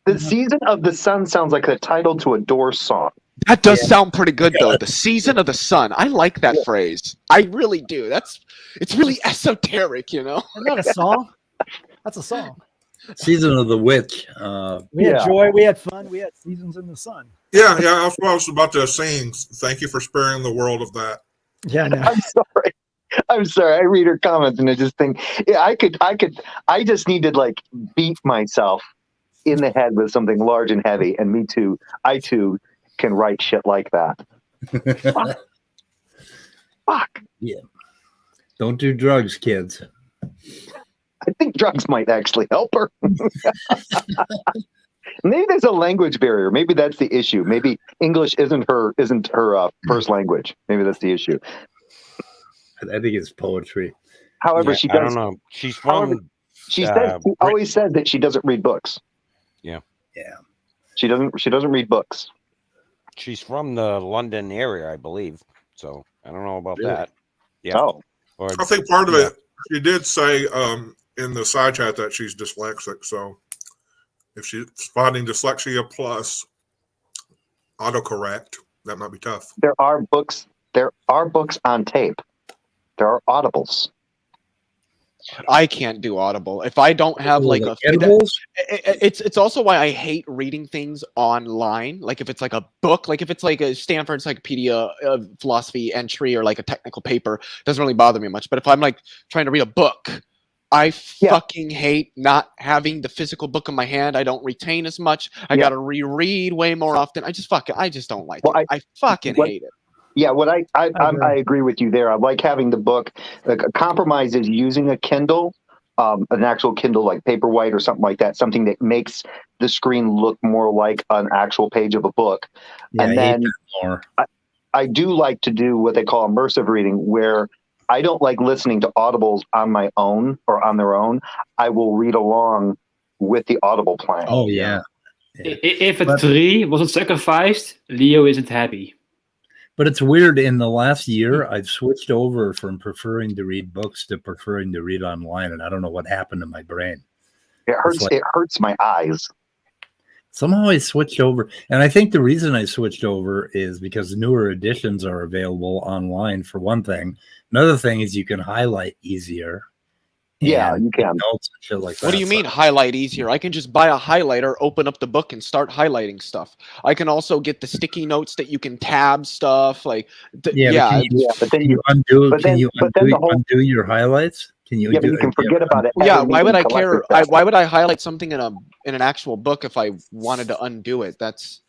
the season of the sun sounds like the title to a Doors song. That does sound pretty good, though. The season of the sun. I like that phrase. I really do. It's really esoteric, you know? Isn't that a song? That's a song. Season of the Witch. We had joy, we had fun, we had seasons in the sun. Yeah, that's what I was about to sing. Thank you for sparing the world of that. Yeah, no. I'm sorry. I read her comments and I just think, I just need to like beat myself in the head with something large and heavy, and me too. I too can write shit like that. Fuck. Yeah. Don't do drugs, kids. I think drugs might actually help her. Maybe there's a language barrier. Maybe that's the issue. Maybe English isn't her first language. Maybe that's the issue. I think it's poetry. However, she does. I don't know. She's from. She always said that she doesn't read books. Yeah. Yeah. She doesn't read books. She's from the London area, I believe. So I don't know about that. Yeah. Oh. I think part of it. She did say in the side chat that she's dyslexic. So if she's spotting dyslexia plus autocorrect, that might be tough. There are books on tape. There are audibles. I can't do Audible if I don't have like a. It's also why I hate reading things online. Like if it's like a book, like if it's like a Stanford Encyclopedia of Philosophy entry or like a technical paper, doesn't really bother me much. But if I'm like trying to read a book, I fucking hate not having the physical book in my hand. I don't retain as much. I got to reread way more often. I just don't like it. I fucking hate it. Yeah, what I agree with you there. I like having the book. Like, a compromise is using a Kindle, an actual Kindle like Paperwhite or something like that, something that makes the screen look more like an actual page of a book. Yeah, and then I do like to do what they call immersive reading, where I don't like listening to audibles on my own or on their own. I will read along with the Audible plan. Oh yeah. If a tree wasn't sacrificed, Leo isn't happy. But it's weird. In the last year, I've switched over from preferring to read books to preferring to read online, and I don't know what happened to my brain. It hurts. It hurts my eyes. Somehow I switched over, and I think the reason I switched over is because newer editions are available online. For one thing, another thing is you can highlight easier. Yeah, you can. Notes and shit like that. What do you mean highlight easier? I can just buy a highlighter, open up the book, and start highlighting stuff. I can also get the sticky notes that you can tab stuff. Like, but then you undo. Can you undo your highlights? Can you? Yeah, but you can forget about it. Yeah, why would I care? Why would I highlight something in an actual book if I wanted to undo it? That's.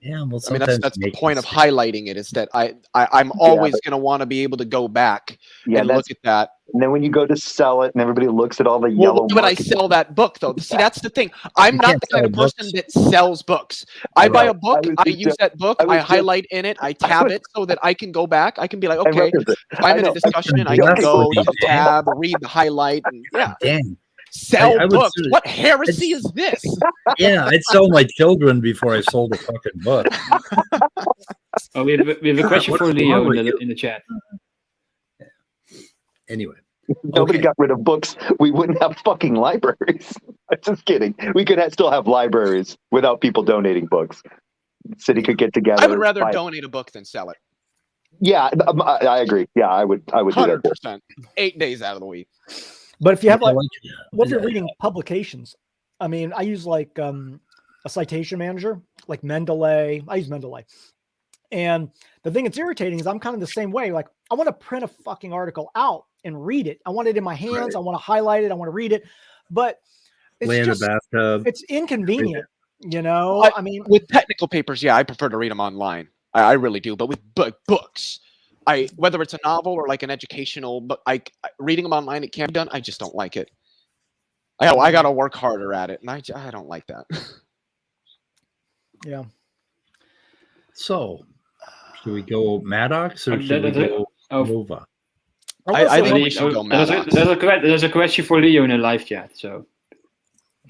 Yeah, well, I mean that's the point of highlighting it, is that I'm always going to want to be able to go back and look at that. And then when you go to sell it and everybody looks at all the yellow. Why would I sell that book though? See, that's the thing. I'm not the kind of person that sells books. I buy a book, I use that book, I highlight in it, I tab it so that I can go back. I can be like, okay, if I'm in a discussion and I can go to the tab, read the highlight, and Dang. Sell books. What heresy is this? Yeah, I'd sell my children before I sold a fucking book. Oh, we have a question for Leo in the chat. Anyway, if nobody got rid of books, we wouldn't have fucking libraries. I'm just kidding. We could still have libraries without people donating books. The city could get together. I would rather donate a book than sell it. Yeah, I agree. Yeah, I would do that. 100%. 8 days out of the week. But if you have what if you're reading publications? I mean, I use like a citation manager, like Mendeley. I use Mendeley. And the thing that's irritating is I'm kind of the same way. Like, I want to print a fucking article out and read it. I want it in my hands. Right. I want to highlight it. I want to read it. But it's lay in a bathtub. It's inconvenient, you know? I mean, with technical papers, yeah, I prefer to read them online. I really do. But with books, whether it's a novel or like an educational book, reading them online, it can be done. I just don't like it. I got to work harder at it, and I don't like that. Yeah. So, should we go Maddox or should we go Nova? I think we should go Maddox. There's a question for Leo in the live chat. So,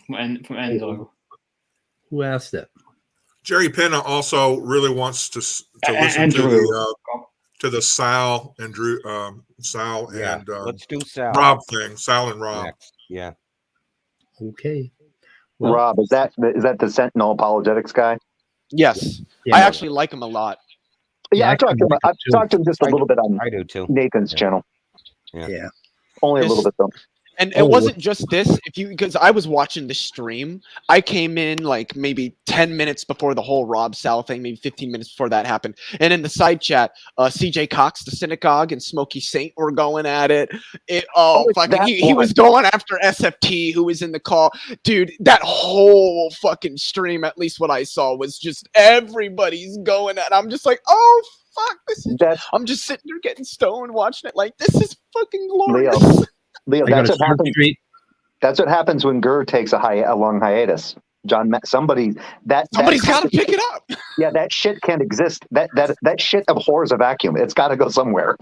from Andrew. Who asked it? Jerry Penna also really wants to listen to the Sal and Drew, Sal and let's do Sal. Rob thing. Sal and Rob. Yeah. Okay. Well, Rob, is that the Sentinel apologetics guy? Yes, I actually like him a lot. Yeah, I've talked to him just a little bit on I do too. Nathan's channel. Yeah. Only a little bit though. And it wasn't just this. Because I was watching the stream, I came in like maybe 10 minutes before the whole Rob Sal thing, maybe 15 minutes before that happened. And in the side chat, CJ Cox, the Synagogue, and Smokey Saint were going at it. He was going after SFT, who was in the call. Dude, that whole fucking stream, at least what I saw, was just everybody's going at it. I'm just like, oh, fuck. I'm just sitting there getting stoned watching it like, this is fucking glorious. Leo, that's what happens. That's what happens when Gurr takes a long hiatus. John, somebody's got to pick it up. Yeah, that shit can't exist. That shit abhors a vacuum. It's got to go somewhere.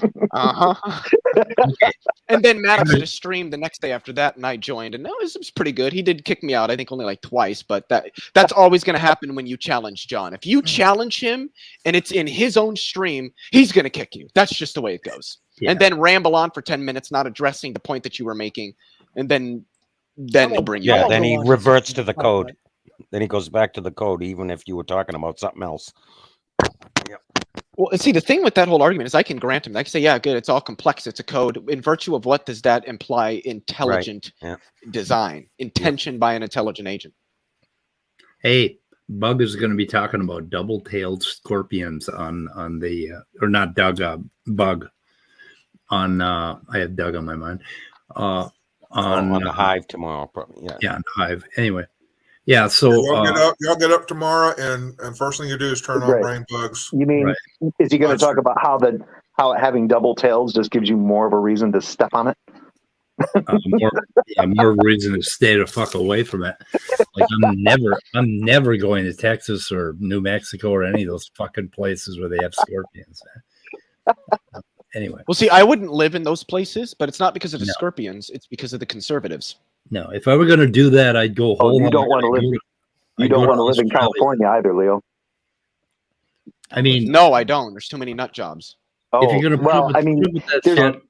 And then Maddox did a stream the next day after that, and I joined, and it was pretty good. He did kick me out, I think only like twice, but that's always going to happen when you challenge John. If you challenge him and it's in his own stream, he's going to kick you. That's just the way it goes. Yeah. And then ramble on for 10 minutes, not addressing the point that you were making, and then he'll bring you. Yeah, then he reverts to the code. Then he goes back to the code, even if you were talking about something else. Yep. Well, see, the thing with that whole argument is I can grant him. I can say, yeah, good, it's all complex, it's a code. In virtue of what does that imply? Intelligent design, intention by an intelligent agent. Hey, Bug is going to be talking about double-tailed scorpions on the or not Doug, Bug on. I have Doug on my mind. On the Hive tomorrow, probably. Yeah, on the Hive. Anyway, yeah. So y'all get up tomorrow, and first thing you do is turn on Brain Bugs. You mean is he going to talk about how having double tails just gives you more of a reason to step on it? more reason to stay the fuck away from it. Like I'm never going to Texas or New Mexico or any of those fucking places where they have scorpions. Anyway, well, see, I wouldn't live in those places, but it's not because of the scorpions; it's because of the conservatives. No, if I were going to do that, I'd go home. You don't want to live. You don't want to live in California either, Leo. I mean, no, I don't. There's too many nut jobs. Oh, if you're going to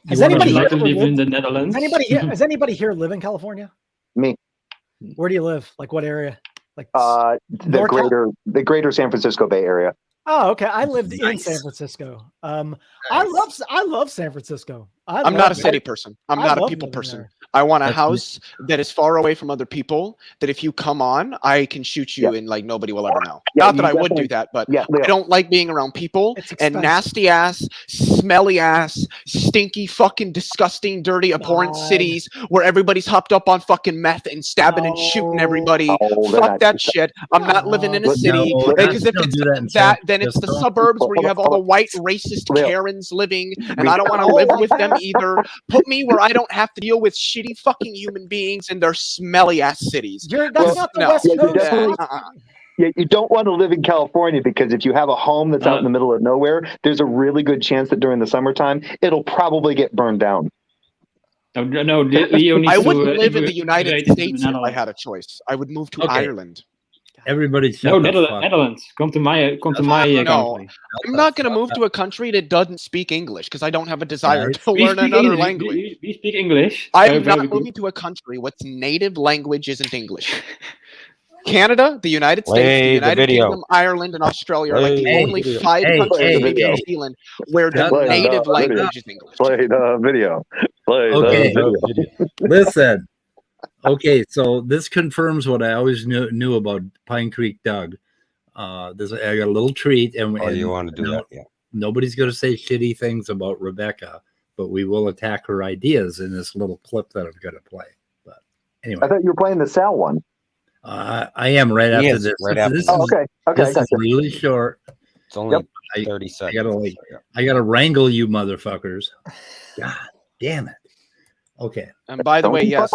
has anybody here live in the Netherlands? Has anybody here live in California? Me. Where do you live? Like what area? Like the greater San Francisco Bay Area. Oh, okay. I lived in San Francisco. I love San Francisco. I'm not a city person. I'm not a people person. I want a house that is far away from other people, that if you come on, I can shoot you and like nobody will ever know. Not that I would do that, but I don't like being around people and nasty ass, smelly ass, stinky, fucking disgusting, dirty, abhorrent cities where everybody's hopped up on fucking meth and stabbing and shooting everybody. Fuck that shit. I'm not living in a city because if it's that, then it's the suburbs where you have all the white racist Karens living, and I don't want to live with them either. Put me where I don't have to deal with shitty fucking human beings in their smelly ass cities. That's not the West Coast. Yeah, you don't want to live in California because if you have a home that's out in the middle of nowhere, there's a really good chance that during the summertime it'll probably get burned down. No, Leo I wouldn't live in the United States if I had a choice. I would move to Ireland. Everybody, Netherlands. Come to my country. I'm not going to move to a country that doesn't speak English because I don't have a desire to learn another language. We speak English. I'm not moving to a country whose native language isn't English. Canada, the United States, the United Kingdom, Ireland, and Australia are like the only 5 countries, maybe New Zealand, where the native language is English. Play the video. The video. Listen. Okay, so this confirms what I always knew about Pine Creek Doug. I got a little treat, and you want to do that? Yeah. Nobody's going to say shitty things about Rebekah, but we will attack her ideas in this little clip that I'm going to play. But anyway, I thought you were playing the Sal one. I am right after this. Right after this. Okay. This is really short. It's only 30 seconds. I gotta wrangle you, motherfuckers. God damn it. Okay. And by the way, yes,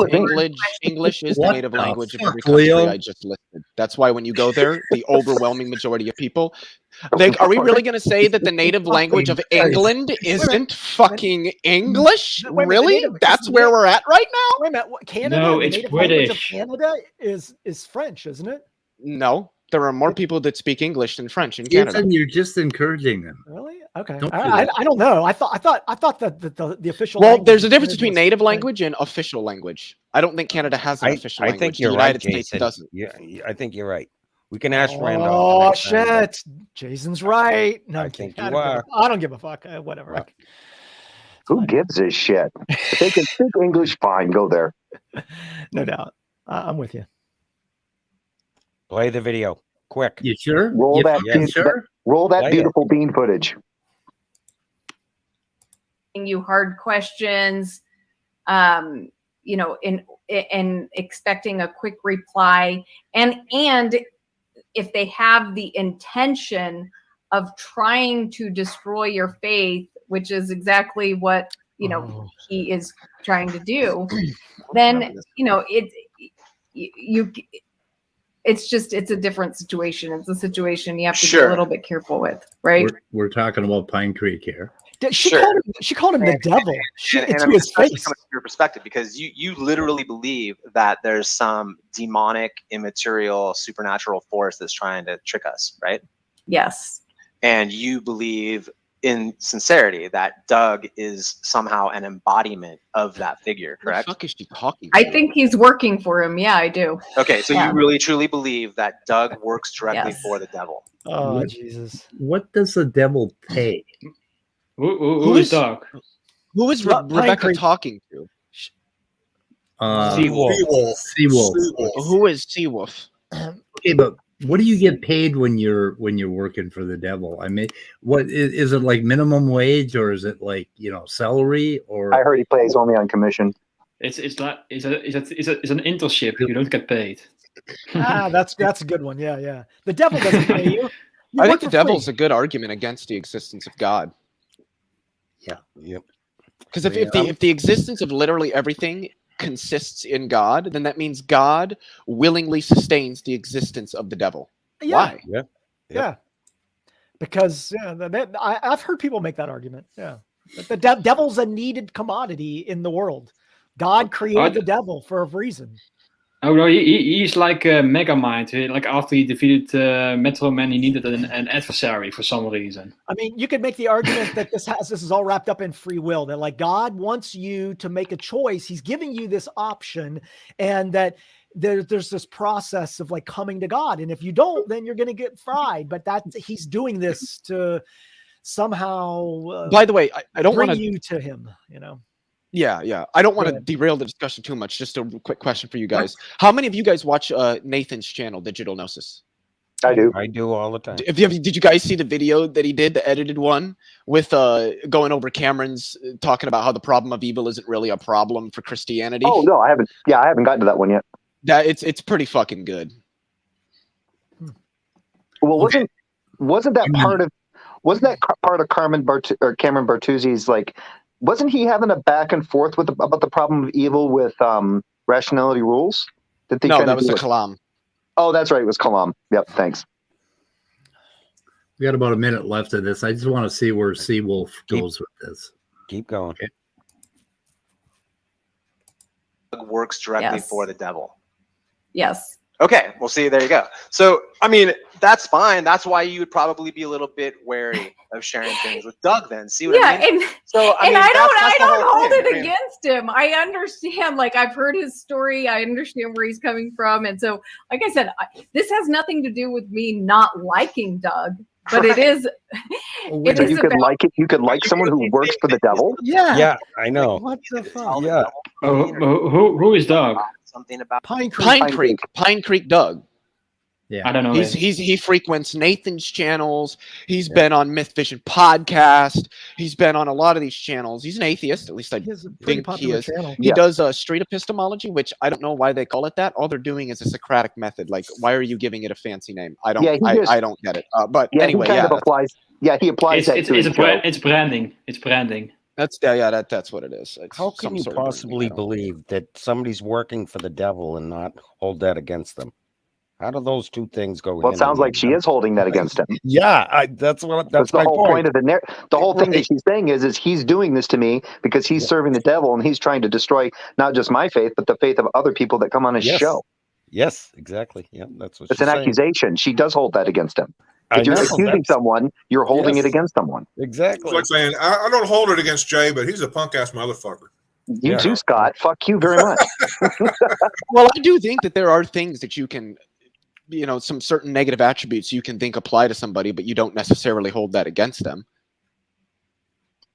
English is the native language of every country I just listed. That's why when you go there, the overwhelming majority of people, are we really going to say that the native language of England isn't fucking English? Really? That's where we're at right now? Wait a minute. Canada? No, it's British. Of Canada is French, isn't it? No. There are more people that speak English than French in Canada. Yes, you're just encouraging them. Really? Okay. I don't know. I thought that the official. Well, there's a difference between native language and official language. I don't think Canada has an official language. I think you're the right, United States doesn't. Yeah, I think you're right. We can ask Randolph. Oh shit! Jason's right. No, I think you are. I don't give a fuck. Whatever. Well, who gives a shit? If they can speak English, fine. Go there. No doubt. I'm with you. Play the video. Quick. You sure? Roll that beautiful bean footage. You hard questions, in expecting a quick reply, and if they have the intention of trying to destroy your faith, which is exactly what he is trying to do, then it's a different situation. It's a situation you have to be a little bit careful with, right? We're talking about Pine Creek here. She called him the devil. And his face. From your perspective, because you literally believe that there's some demonic, immaterial, supernatural force that's trying to trick us, right? Yes. And you believe in sincerity that Doug is somehow an embodiment of that figure, correct? What the fuck is she talking I to? think he's working for him. Yeah, I do. Okay, so Yeah. you really truly believe that Doug works directly Yes. for the devil? Oh, What- Jesus. What does the devil pay? Who is Doug? Who is Pine Rebekah Creek. talking to? Seawolf. Seawolf. Seawolf. Seawolf. Who is Seawolf? Okay, but what do you get paid when you're working for the devil? I mean, what is it like minimum wage, or is it like salary, or I heard he plays only on commission. It's an internship. You don't get paid. That's a good one. Yeah, yeah. The devil doesn't pay you. You I work think the for devil's free. a good argument against the existence of God. Yeah. Yep. Because if the existence of literally everything consists in God, then that means God willingly sustains the existence of the devil. Yeah. Why? Yeah. Yeah. Because I've heard people make that argument. Yeah. But the devil's a needed commodity in the world. God created the devil for a reason. Oh no, he's like a Megamind. Like after he defeated Metro Man, he needed an adversary for some reason. I mean, you could make the argument that this is all wrapped up in free will. That like God wants you to make a choice. He's giving you this option, and that there's this process of like coming to God. And if you don't, then you're going to get fried. But he's doing this to somehow. By the way, I don't bring want you to him. Yeah. I don't want to ahead. derail the discussion too much. Just a quick question for you guys. How many of you guys watch Nathan's channel, Digital Gnosis? I do. I do all the time. Did you guys see the video that he did, the edited one, with going over Cameron's talking about how the problem of evil isn't really a problem for Christianity? Oh no, I haven't. Yeah, I haven't gotten to that one yet. It's pretty fucking good. Well, wasn't that part of Cameron Bartuzzi's like? Wasn't he having a back and forth about the problem of evil with rationality rules? No, that was the Kalam. Oh, that's right. It was Kalam. Yep. Thanks. We got about a minute left of this. I just want to see where Seawolf goes with this. Keep going. Okay. Doug works directly Yes. for the devil. Yes. Okay, well, see, there you go. So, I mean, that's fine. That's why you would probably be a little bit wary of sharing things with Doug. Then, see what I mean? And So, I mean, I that's the don't whole hold thing. it I mean, against him. I understand. Like I've heard his story. I understand where he's coming from. And so, like I said, this has nothing to do with me not liking Doug, but it is. So you could like it. You could like someone who works for the devil. Yeah. Yeah, I know. What the fuck? all the Yeah. devil. Who is Doug? Something about Pine Creek. Pine Creek Doug. Yeah. I don't know. He frequents Nathan's channels. He's been on Myth Vision podcast. He's been on a lot of these channels. He's an atheist, at least I He has a pretty think he popular is. channel. He does street epistemology, which I don't know why they call it that. All they're doing is a Socratic method. Like, why are you giving it a fancy name? I don't. Yeah, I don't get it. But Yeah, anyway, he kind yeah, of applies. Yeah, he applies that to his show. It's branding. It's branding. that's what it is. It's How can some you sort of branding. possibly I don't- believe that somebody's working for the devil and not hold that against them? How do those two things go? Well, it sounds like she is holding that against him. Yeah, that's That's the my whole point point. of the whole thing that Right. she's saying is he's doing this to me because he's serving the devil and he's trying to destroy not just my faith but the faith of other people that come on his Yes. show. Yes, exactly. Yeah, that's what It's she's an saying. accusation. She does hold that against him. I If you're know, accusing that's- someone, you're holding Yes. it against someone. it's Exactly. like saying, I don't hold it against Jay, but he's a punk ass motherfucker. You Yeah. too, Scott. Fuck you very much. Well, I do think that there are things that you can, some certain negative attributes you can think apply to somebody, but you don't necessarily hold that against them.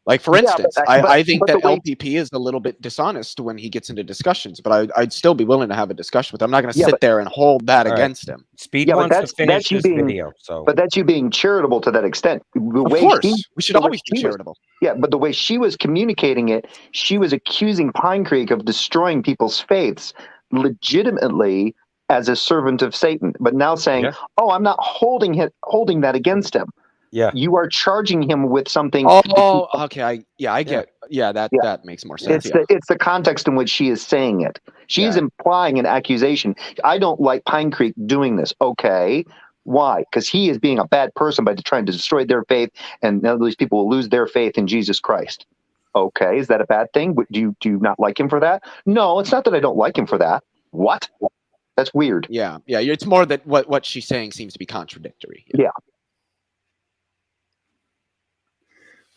Like, for Yeah, but instance, that- I think but that the way- LPP is a little bit dishonest when he gets into discussions, but I'd still be willing to have a discussion with him. I'm not going to Yeah, sit but- there and hold that All right. against him. Speed Yeah, but wants to that's finish you this being- video, so But that's you being charitable to that extent. The Of way course, she- we should the way always be she was- charitable. Yeah, but the way she was communicating it, she was accusing Pine Creek of destroying people's faiths legitimately as a servant of Satan, but now saying, Yeah. "Oh, I'm not holding that against him." yeah. You are charging him with something. Oh, okay. I get. Yeah, that Yeah. that makes more sense. It's the context in which she is saying it. She's Yeah. implying an accusation. I don't like Pine Creek doing this. Okay. Why? Because he is being a bad person by trying to destroy their faith, and now these people will lose their faith in Jesus Christ. Okay, is that a bad thing? Do you not like him for that? No, it's not that I don't like him for that. What? That's weird. Yeah. It's more that what she's saying seems to be contradictory. Yeah.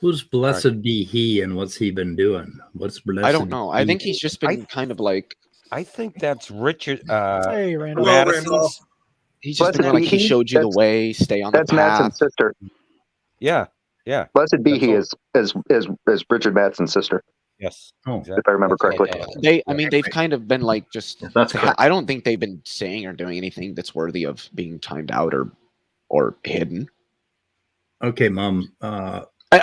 Who's blessed be he, and what's he been doing? What's blessed? I don't know. I be think he? he's just been kind of like. I think that's Richard. Hey, Randall. Hello, Madison's. Randolph. He's just Blessed been like be he he. showed you the That's way. Stay on the that's path. Madsen's sister. Yeah, yeah. Blessed be That's he all. is Richard Madsen's sister, Yes. Oh. exactly. if I remember That's correctly. all. I mean, they've kind of been like just. Yeah, that's correct. I don't think they've been saying or doing anything that's worthy of being timed out or hidden. Okay, Mom.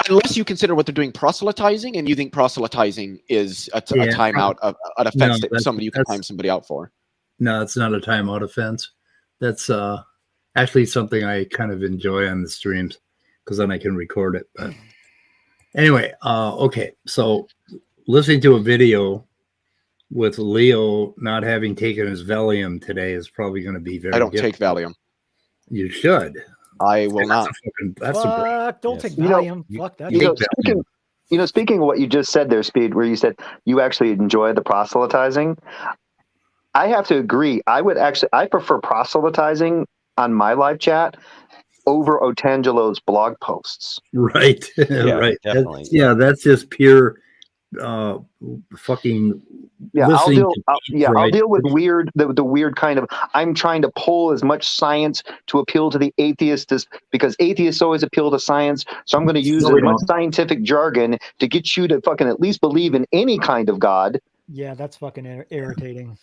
Unless you consider what they're doing proselytizing, and you think proselytizing is a timeout, an offense that somebody you can time somebody out for. No, it's not a timeout offense. That's actually something I kind of enjoy on the streams because then I can record it. But anyway, okay. So listening to a video with Leo not having taken his Valium today is probably going to be very. I don't take Valium. You should. I will not. Fuck, don't take You know- Valium. Fuck that. Speaking of what you just said there, Speed, where you said you actually enjoy the proselytizing, I have to agree. I prefer proselytizing on my live chat over Otangelo's blog posts. Right. Yeah, right. definitely. That's just pure fucking. Yeah, I'll listening deal. to I'll right? deal with the weird kind of. I'm trying to pull as much science to appeal to the atheist because atheists always appeal to science. So I'm going to use as much scientific jargon to get you to fucking at least believe in any kind of God. Yeah, that's fucking irritating.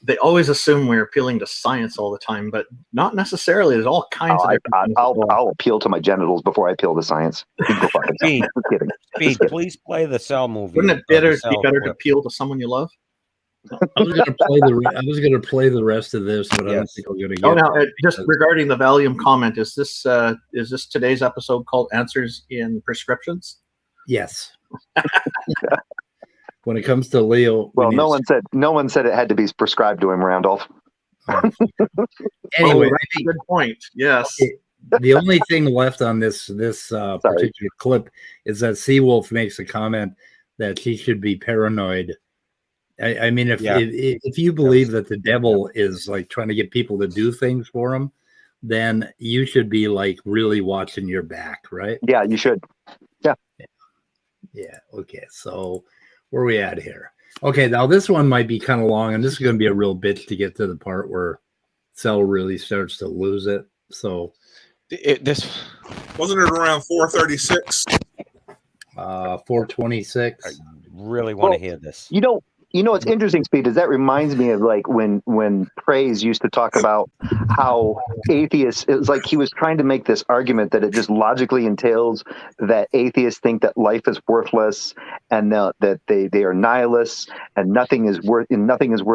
They always assume we're appealing to science all the time, but not necessarily. There's all kinds of different things. I'll appeal to my genitals before I appeal to science. You can go fuck yourself. Speed, Just kidding. Speed, please play the Cell movie. Wouldn't it or the be Cell better to clip. appeal to someone you love? I was going to play the rest of this, but I don't think we're going to get. Oh, now just regarding the Valium comment, is this today's episode called "Answers in Prescriptions"? Yes. When it comes to Leo, Well, no one said it had to be prescribed to him, Randolph. Anyway, that's a good point. Yes. The only thing left on this particular clip is that Seawolf makes a comment that he should be paranoid. I mean, if you believe that the devil is like trying to get people to do things for him, then you should be like really watching your back, right? Yeah, you should. Yeah. Yeah. Okay. So where are we at here? Okay. Now this one might be kind of long, and this is going to be a real bitch to get to the part where Cell really starts to lose it. So this wasn't it around 436? 426. I really want to hear this. You know what's interesting, Speed, is that reminds me of like when Praise used to talk about how atheists, it was like he was trying to make this argument that it just logically entails that atheists think that life is worthless and that they are nihilists and nothing is worth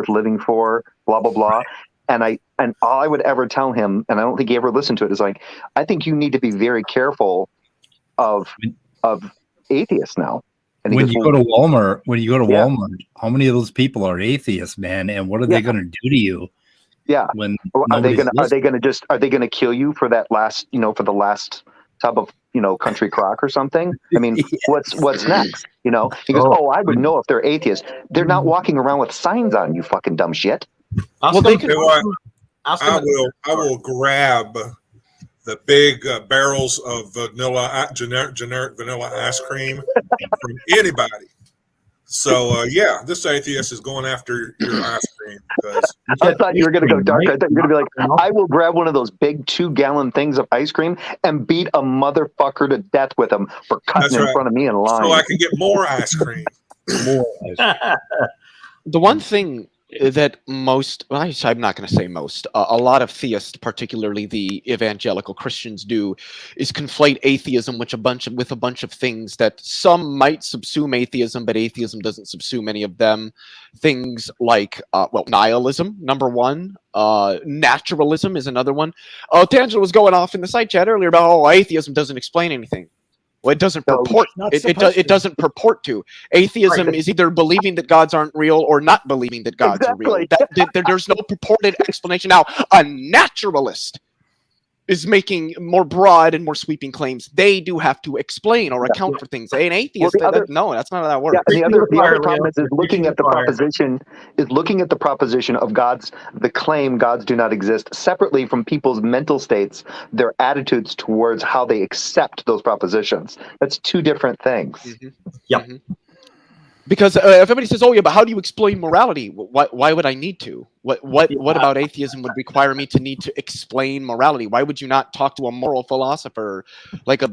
living for, blah blah blah. And all I would ever tell him, and I don't think he ever listened to it, is like, I think you need to be very careful of atheists now. And When you go to Walmart, how many of those people are atheists, man? And what are they going to do to you? Yeah. When are they going to kill you for that last, for the last tub of, country crock or something? I mean, Yes. what's next? He goes, I would know if they're atheists. They're not walking around with signs on, you fucking dumb shit. I will grab the big barrels of generic vanilla ice cream from anybody. So this atheist is going after your ice cream. I thought you were going to go dark. I thought you were going to be like, I will grab one of those big 2-gallon things of ice cream and beat a motherfucker to death with them for cutting in front of me in line. So I can get more ice cream. The one thing that I'm not going to say most, a lot of theists, particularly the evangelical Christians, do is conflate atheism with a bunch of things that some might subsume atheism, but atheism doesn't subsume any of them. Things like, nihilism, number one. Naturalism is another one. Tangela was going off in the side chat earlier about, atheism doesn't explain anything. Well, it doesn't purport. It doesn't purport to. Atheism is either believing that gods aren't real or not believing that gods are real. There's no purported explanation. Now, a naturalist is making more broad and more sweeping claims, they do have to explain or account for things. An atheist, no, that's not how that works. Yeah, and the other problem is looking at the proposition of the claim gods do not exist separately from people's mental states, their attitudes towards how they accept those propositions. That's two different things. Yep. Because if everybody says, "Oh yeah, but how do you explain morality?" Why would I need to? What about atheism would require me to need to explain morality? Why would you not talk to a moral philosopher, like a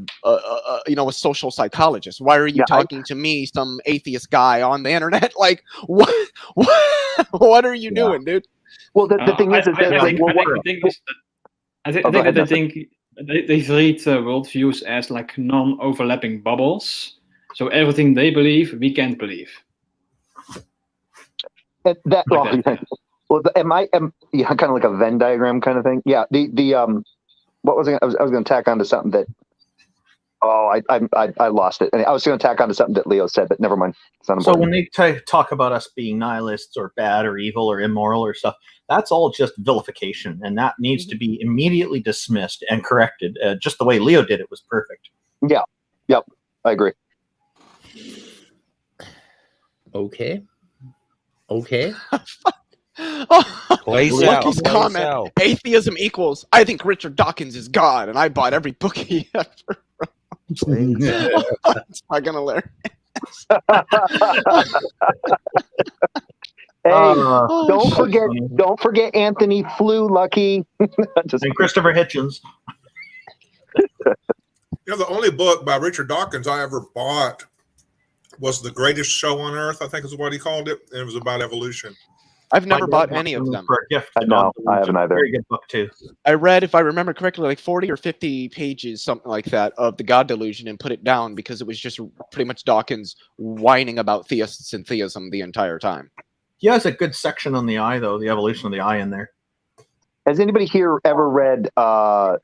social psychologist? Why are you talking to me, some atheist guy on the internet? Like, what are you doing, dude? Well, the thing is, I think they read worldviews as like non-overlapping bubbles. So everything they believe, we can't believe. Well, kind of like a Venn diagram kind of thing. Yeah. What was I was going to tack onto something that. Oh, I lost it. I was going to tack onto something that Leo said, but never mind. It's not important. So when they talk about us being nihilists or bad or evil or immoral or stuff, that's all just vilification, and that needs to be immediately dismissed and corrected. Just the way Leo did it was perfect. Yeah. Yep. I agree. Okay. Lucky's comment. Atheism equals, I think Richard Dawkins is God, and I bought every book he ever wrote. It's fucking hilarious. Hey, don't forget Anthony Flew, Lucky. And Christopher Hitchens. The only book by Richard Dawkins I ever bought was The Greatest Show on Earth, I think is what he called it, and it was about evolution. I've never bought any of them. For a gift. No, I haven't either. Very good book too. I read, if I remember correctly, like 40 or 50 pages, something like that, of the God Delusion, and put it down because it was just pretty much Dawkins whining about theists and theism the entire time. He has a good section on the eye, though, the evolution of the eye in there. Has anybody here ever read the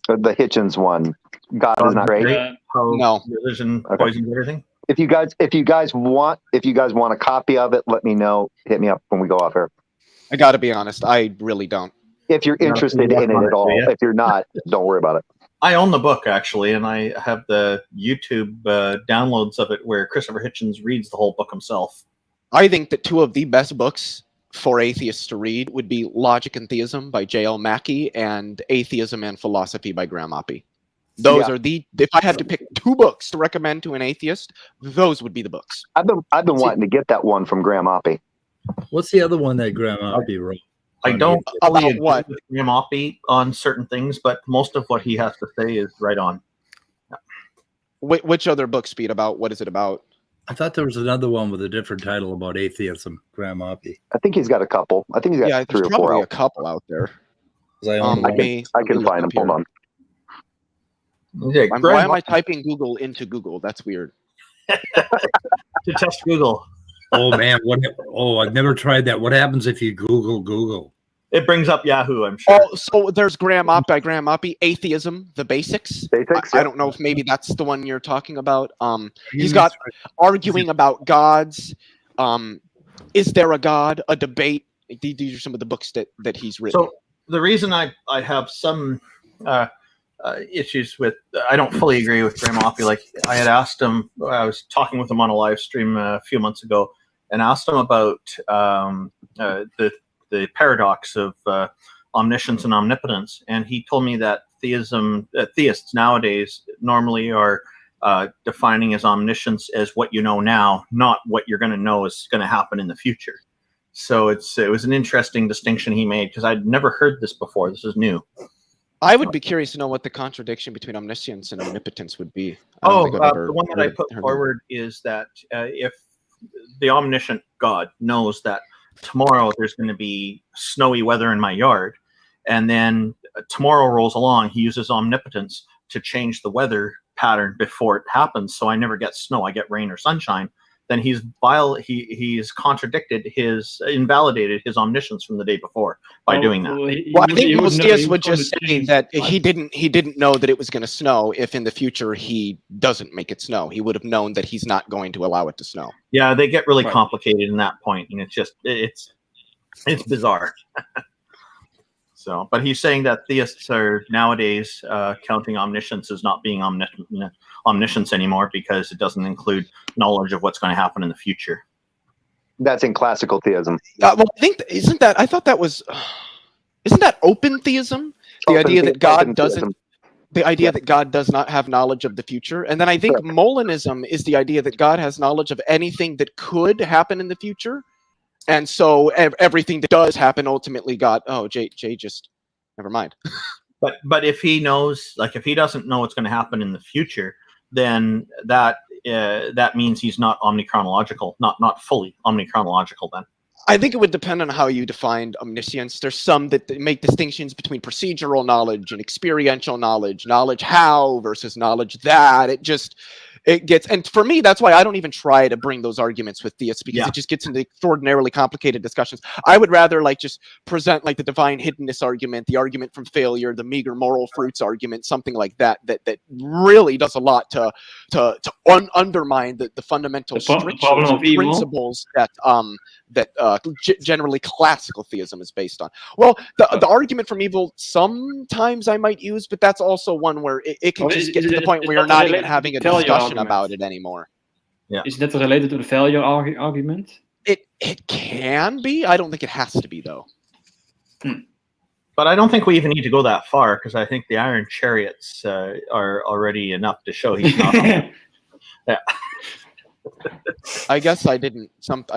Hitchens one? God is not great. No. Religion poisons everything. If you guys want a copy of it, let me know. Hit me up when we go off here. I got to be honest, I really don't. If you're interested in it at all, if you're not, don't worry about it. I own the book actually, and I have the YouTube downloads of it where Christopher Hitchens reads the whole book himself. I think that two of the best books for atheists to read would be Logic and Theism by J.L. Mackie and Atheism and Philosophy by Graham Oppie. Those are if I had to pick two books to recommend to an atheist, those would be the books. I've been wanting to get that one from Graham Oppie. What's the other one that Graham Oppie wrote? I don't about agree what with Graham Oppie on certain things, but most of what he has to say is right on. Which other book, Speed? About what is it about? I thought there was another one with a different title about atheism. Graham Oppie. I think he's got a couple. I think he's got 3 or 4. Probably a couple out there. I can find them. Hold on. Yeah, why am I typing Google into Google? That's weird. To test Google. Oh man, I've never tried that. What happens if you Google? It brings up Yahoo, I'm sure. Oh, so there's Graham Oppie, Atheism, the Basics. I don't know if maybe that's the one you're talking about. He's got arguing about gods. Is there a God? A debate. These are some of the books that he's written. So the reason I have some issues with, I don't fully agree with Graham Oppie. Like I had asked him, I was talking with him on a live stream a few months ago, and asked him about the paradox of omniscience and omnipotence, and he told me that theists nowadays normally are defining as omniscience as what you know now, not what you're going to know is going to happen in the future. So it was an interesting distinction he made because I'd never heard this before. This is new. I would be curious to know what the contradiction between omniscience and omnipotence would be. The one that I put forward is that if the omniscient God knows that tomorrow there's going to be snowy weather in my yard, and then tomorrow rolls along, he uses omnipotence to change the weather pattern before it happens, so I never get snow, I get rain or sunshine, then he's invalidated his omniscience from the day before by doing that. Well, I think most theists would just say that he didn't know that it was going to snow if in the future he doesn't make it snow. He would have known that he's not going to allow it to snow. Yeah, they get really complicated in that point, and it's bizarre. So, but he's saying that theists are nowadays counting omniscience as not being omniscience anymore because it doesn't include knowledge of what's going to happen in the future. That's in classical theism. Well, I think isn't that open theism? The idea that God doesn't. The idea that God does not have knowledge of the future. And then I think Molinism is the idea that God has knowledge of anything that could happen in the future. And so everything that does happen ultimately Jay just never mind. But if he knows, like if he doesn't know what's going to happen in the future, then that means he's not omnichronological, not fully omnichronological then. I think it would depend on how you defined omniscience. There's some that make distinctions between procedural knowledge and experiential knowledge how versus knowledge that. It gets, and for me, that's why I don't even try to bring those arguments with theists, because it just gets into extraordinarily complicated discussions. I would rather just present the divine hiddenness argument, the argument from failure, the meager moral fruits argument, something like that really does a lot to undermine the fundamental strictures and principles that generally classical theism is based on. Well, the argument from evil sometimes I might use, but that's also one where it can just get to the point where you're not even having a discussion about it anymore. Yeah. Is that related to the failure argument? It can be. I don't think it has to be, though. But I don't think we even need to go that far, because I think the Iron Chariots are already enough to show he's not. Yeah. I guess I didn't.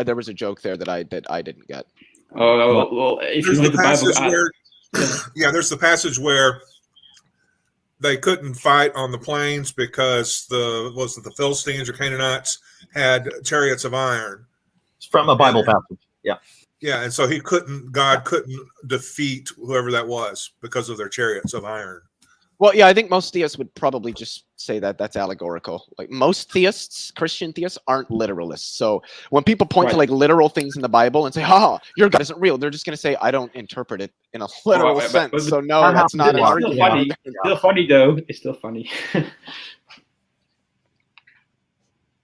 There was a joke there that I didn't get. Oh well, if you read the Bible, there's the passage where they couldn't fight on the plains because the Philistines or Canaanites had chariots of iron. It's from a Bible passage. Yeah. Yeah, and so God couldn't defeat whoever that was because of their chariots of iron. Well, yeah, I think most theists would probably just say that that's allegorical. Like most theists, Christian theists, aren't literalists. So when people point to literal things in the Bible and say, your God isn't real, they're just going to say, I don't interpret it in a literal sense. So no, that's not an argument. It's still funny, though. It's still funny.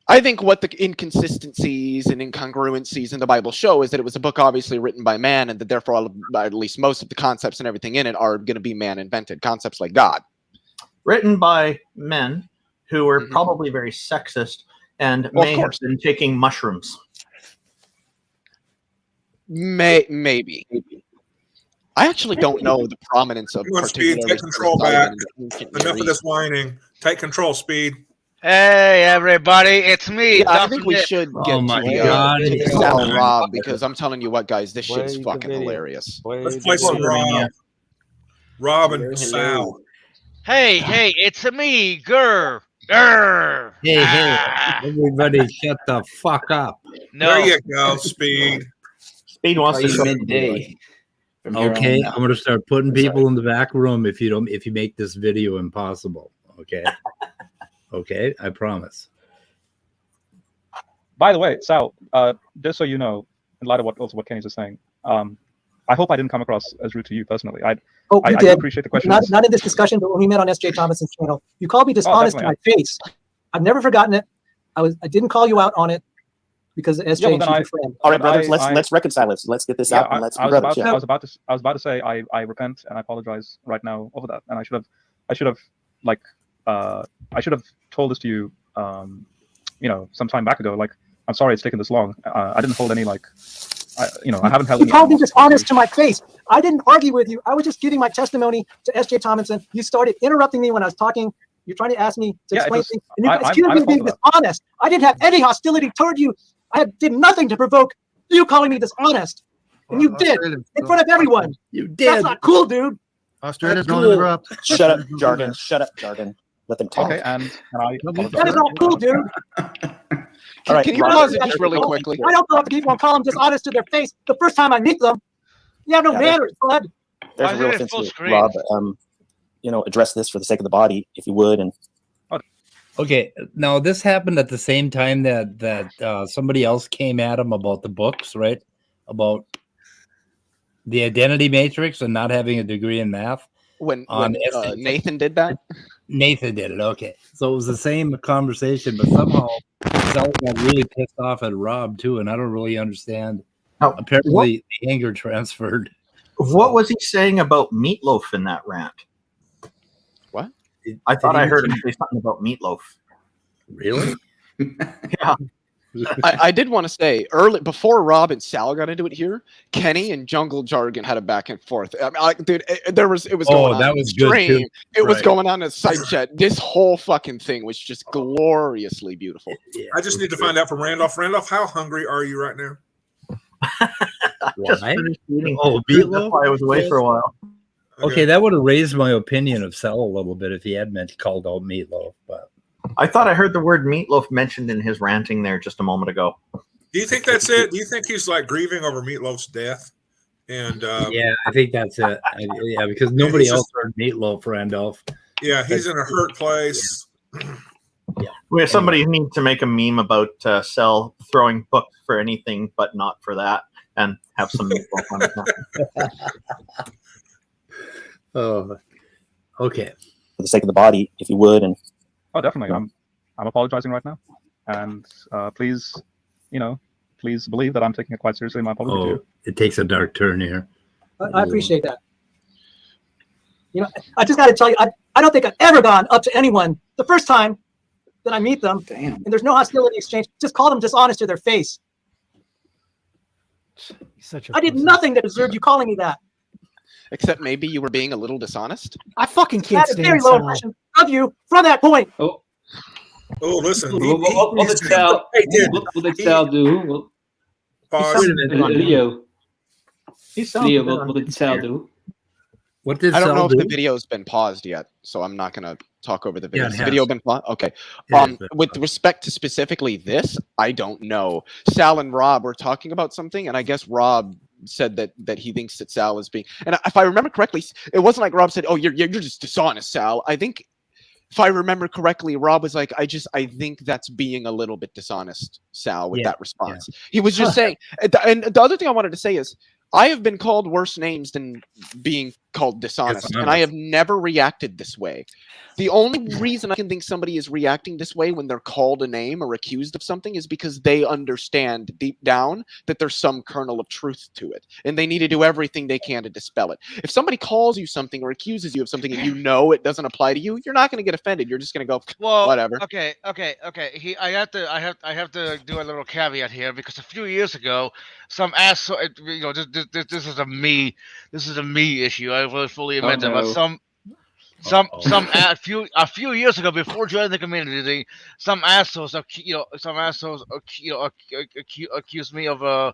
I think what the inconsistencies and incongruencies in the Bible show is that it was a book obviously written by man, and that therefore at least most of the concepts and everything in it are going to be man-invented, concepts like God. Written by men who were probably very sexist and may have been taking mushrooms. Maybe. I actually don't know the prominence of Speed, take control back. Enough of this whining. Take control, Speed. Hey everybody, it's me. Yeah, I think we should get to Sal Rob, because I'm telling you what, guys, this shit's fucking hilarious. Let's play some Rob. Rob and Sal. Hey, it's me, Grr. Grr. Hey, everybody shut the fuck up. No. There you go, Speed. Speed wants to show midday. Okay, I'm gonna start putting people in the back room if you make this video impossible. Okay. Okay, I promise. By the way, Sal, just so you know, in light of what Kenny's just saying, I hope I didn't come across as rude to you personally. I did. appreciate the question. Not in this discussion, but when we met on S.J. Thomason's channel, you called me dishonest to my face. I've never forgotten it. I didn't call you out on it because S.J. is your friend. All right, brothers, let's reconcile this. Let's get this out and let's be brothers. I was about to say I repent and I apologize right now over that, and I should have told this to you, some time back ago. Like, I'm sorry it's taken this long. I didn't hold any I haven't held. You called me dishonest to my face. I didn't argue with you. I was just giving my testimony to S.J. Thomason. You started interrupting me when I was talking. You're trying to ask me to explain things, and you accused me of being dishonest. I didn't have any hostility toward you. I did nothing to provoke you calling me dishonest, and you did in front of everyone. You did. That's not cool, dude. Australia's don't interrupt. Shut up, jargon. Shut up, jargon. Let them talk. Okay, and I that is not cool, dude. All right, can you pause it just really quickly? I don't go up to people and call them dishonest to their face the first time I meet them. You have no manners, bud. There's a real sense to it, Rob. Address this for the sake of the body, if you would. And okay, now this happened at the same time that somebody else came at him about the books, right? About the identity matrix and not having a degree in math. When Nathan did that? Nathan did it. Okay. So it was the same conversation, but somehow Sal got really pissed off at Rob too, and I don't really understand. Apparently the anger transferred. What was he saying about Meatloaf in that rant? What? I thought I heard him say something about Meatloaf. Really? Yeah. I did want to say early before Rob and Sal got into it here, Kenny and Jungle Jargon had a back and forth. I mean, dude, it was going on. That was good stream. too. It was Right. going on a side chat. This whole fucking thing was just gloriously beautiful. I just need to find out from Randolph. Randolph, how hungry are you right now? Just finished eating. Oh, That's meatloaf? why I was away for a while. Okay, that would have raised my opinion of Sal a little bit if he had called out Meatloaf, but I thought I heard the word meatloaf mentioned in his ranting there just a moment ago. Do you think that's it? Do you think he's like grieving over Meatloaf's death? And yeah, I think that's it. Yeah, because nobody he's else just- heard Meatloaf, Randolph. yeah, he's in a hurt place. We have somebody needs to make a meme about Sal throwing books for anything but not for that, and have some meatloaf on it. Oh, okay. For the sake of the body, if you would, and Oh, definitely. I'm apologizing right now, and please, please believe that I'm taking it quite seriously in my apology to Oh, you. it takes a dark turn here. I appreciate that. I just got to tell you, I don't think I've ever gone up to anyone the first time that I meet them, and there's no hostility exchange. Just call them dishonest to their face. I did nothing that deserved you calling me that. Except maybe you were being a little dishonest. I fucking I can't had a very stand low Sal. impression of you from that point. Oh, listen. What did Sal? What did Sal do? Pause. Leo. He sounds Leo, a bit what did Sal do? What did I don't Sal know if do? the video's been paused yet, so I'm not going to talk over the video. Yeah, it Has the has. video been paused? Okay. It has been With respect to specifically this, I don't know. Sal and Rob were talking about something, and I guess Rob said that he thinks that Sal is being, and if I remember correctly, it wasn't like Rob said, "Oh, you're just dishonest, Sal." I think, if I remember correctly, Rob was like, I think that's being a little bit dishonest, Sal, with that response. He was just saying, and the other thing I wanted to say is, I have been called worse names than being called dishonest, and I have never reacted this way. The only reason I can think somebody is reacting this way when they're called a name or accused of something is because they understand deep down that there's some kernel of truth to it, and they need to do everything they can to dispel it. If somebody calls you something or accuses you of something and you know it doesn't apply to you, you're not going to get offended. You're just going to go, Well, whatever. Okay. I have to do a little caveat here because a few years ago, some asshole. This is a me issue. I will fully admit that. But a few years ago, before joining the community, some assholes accused me of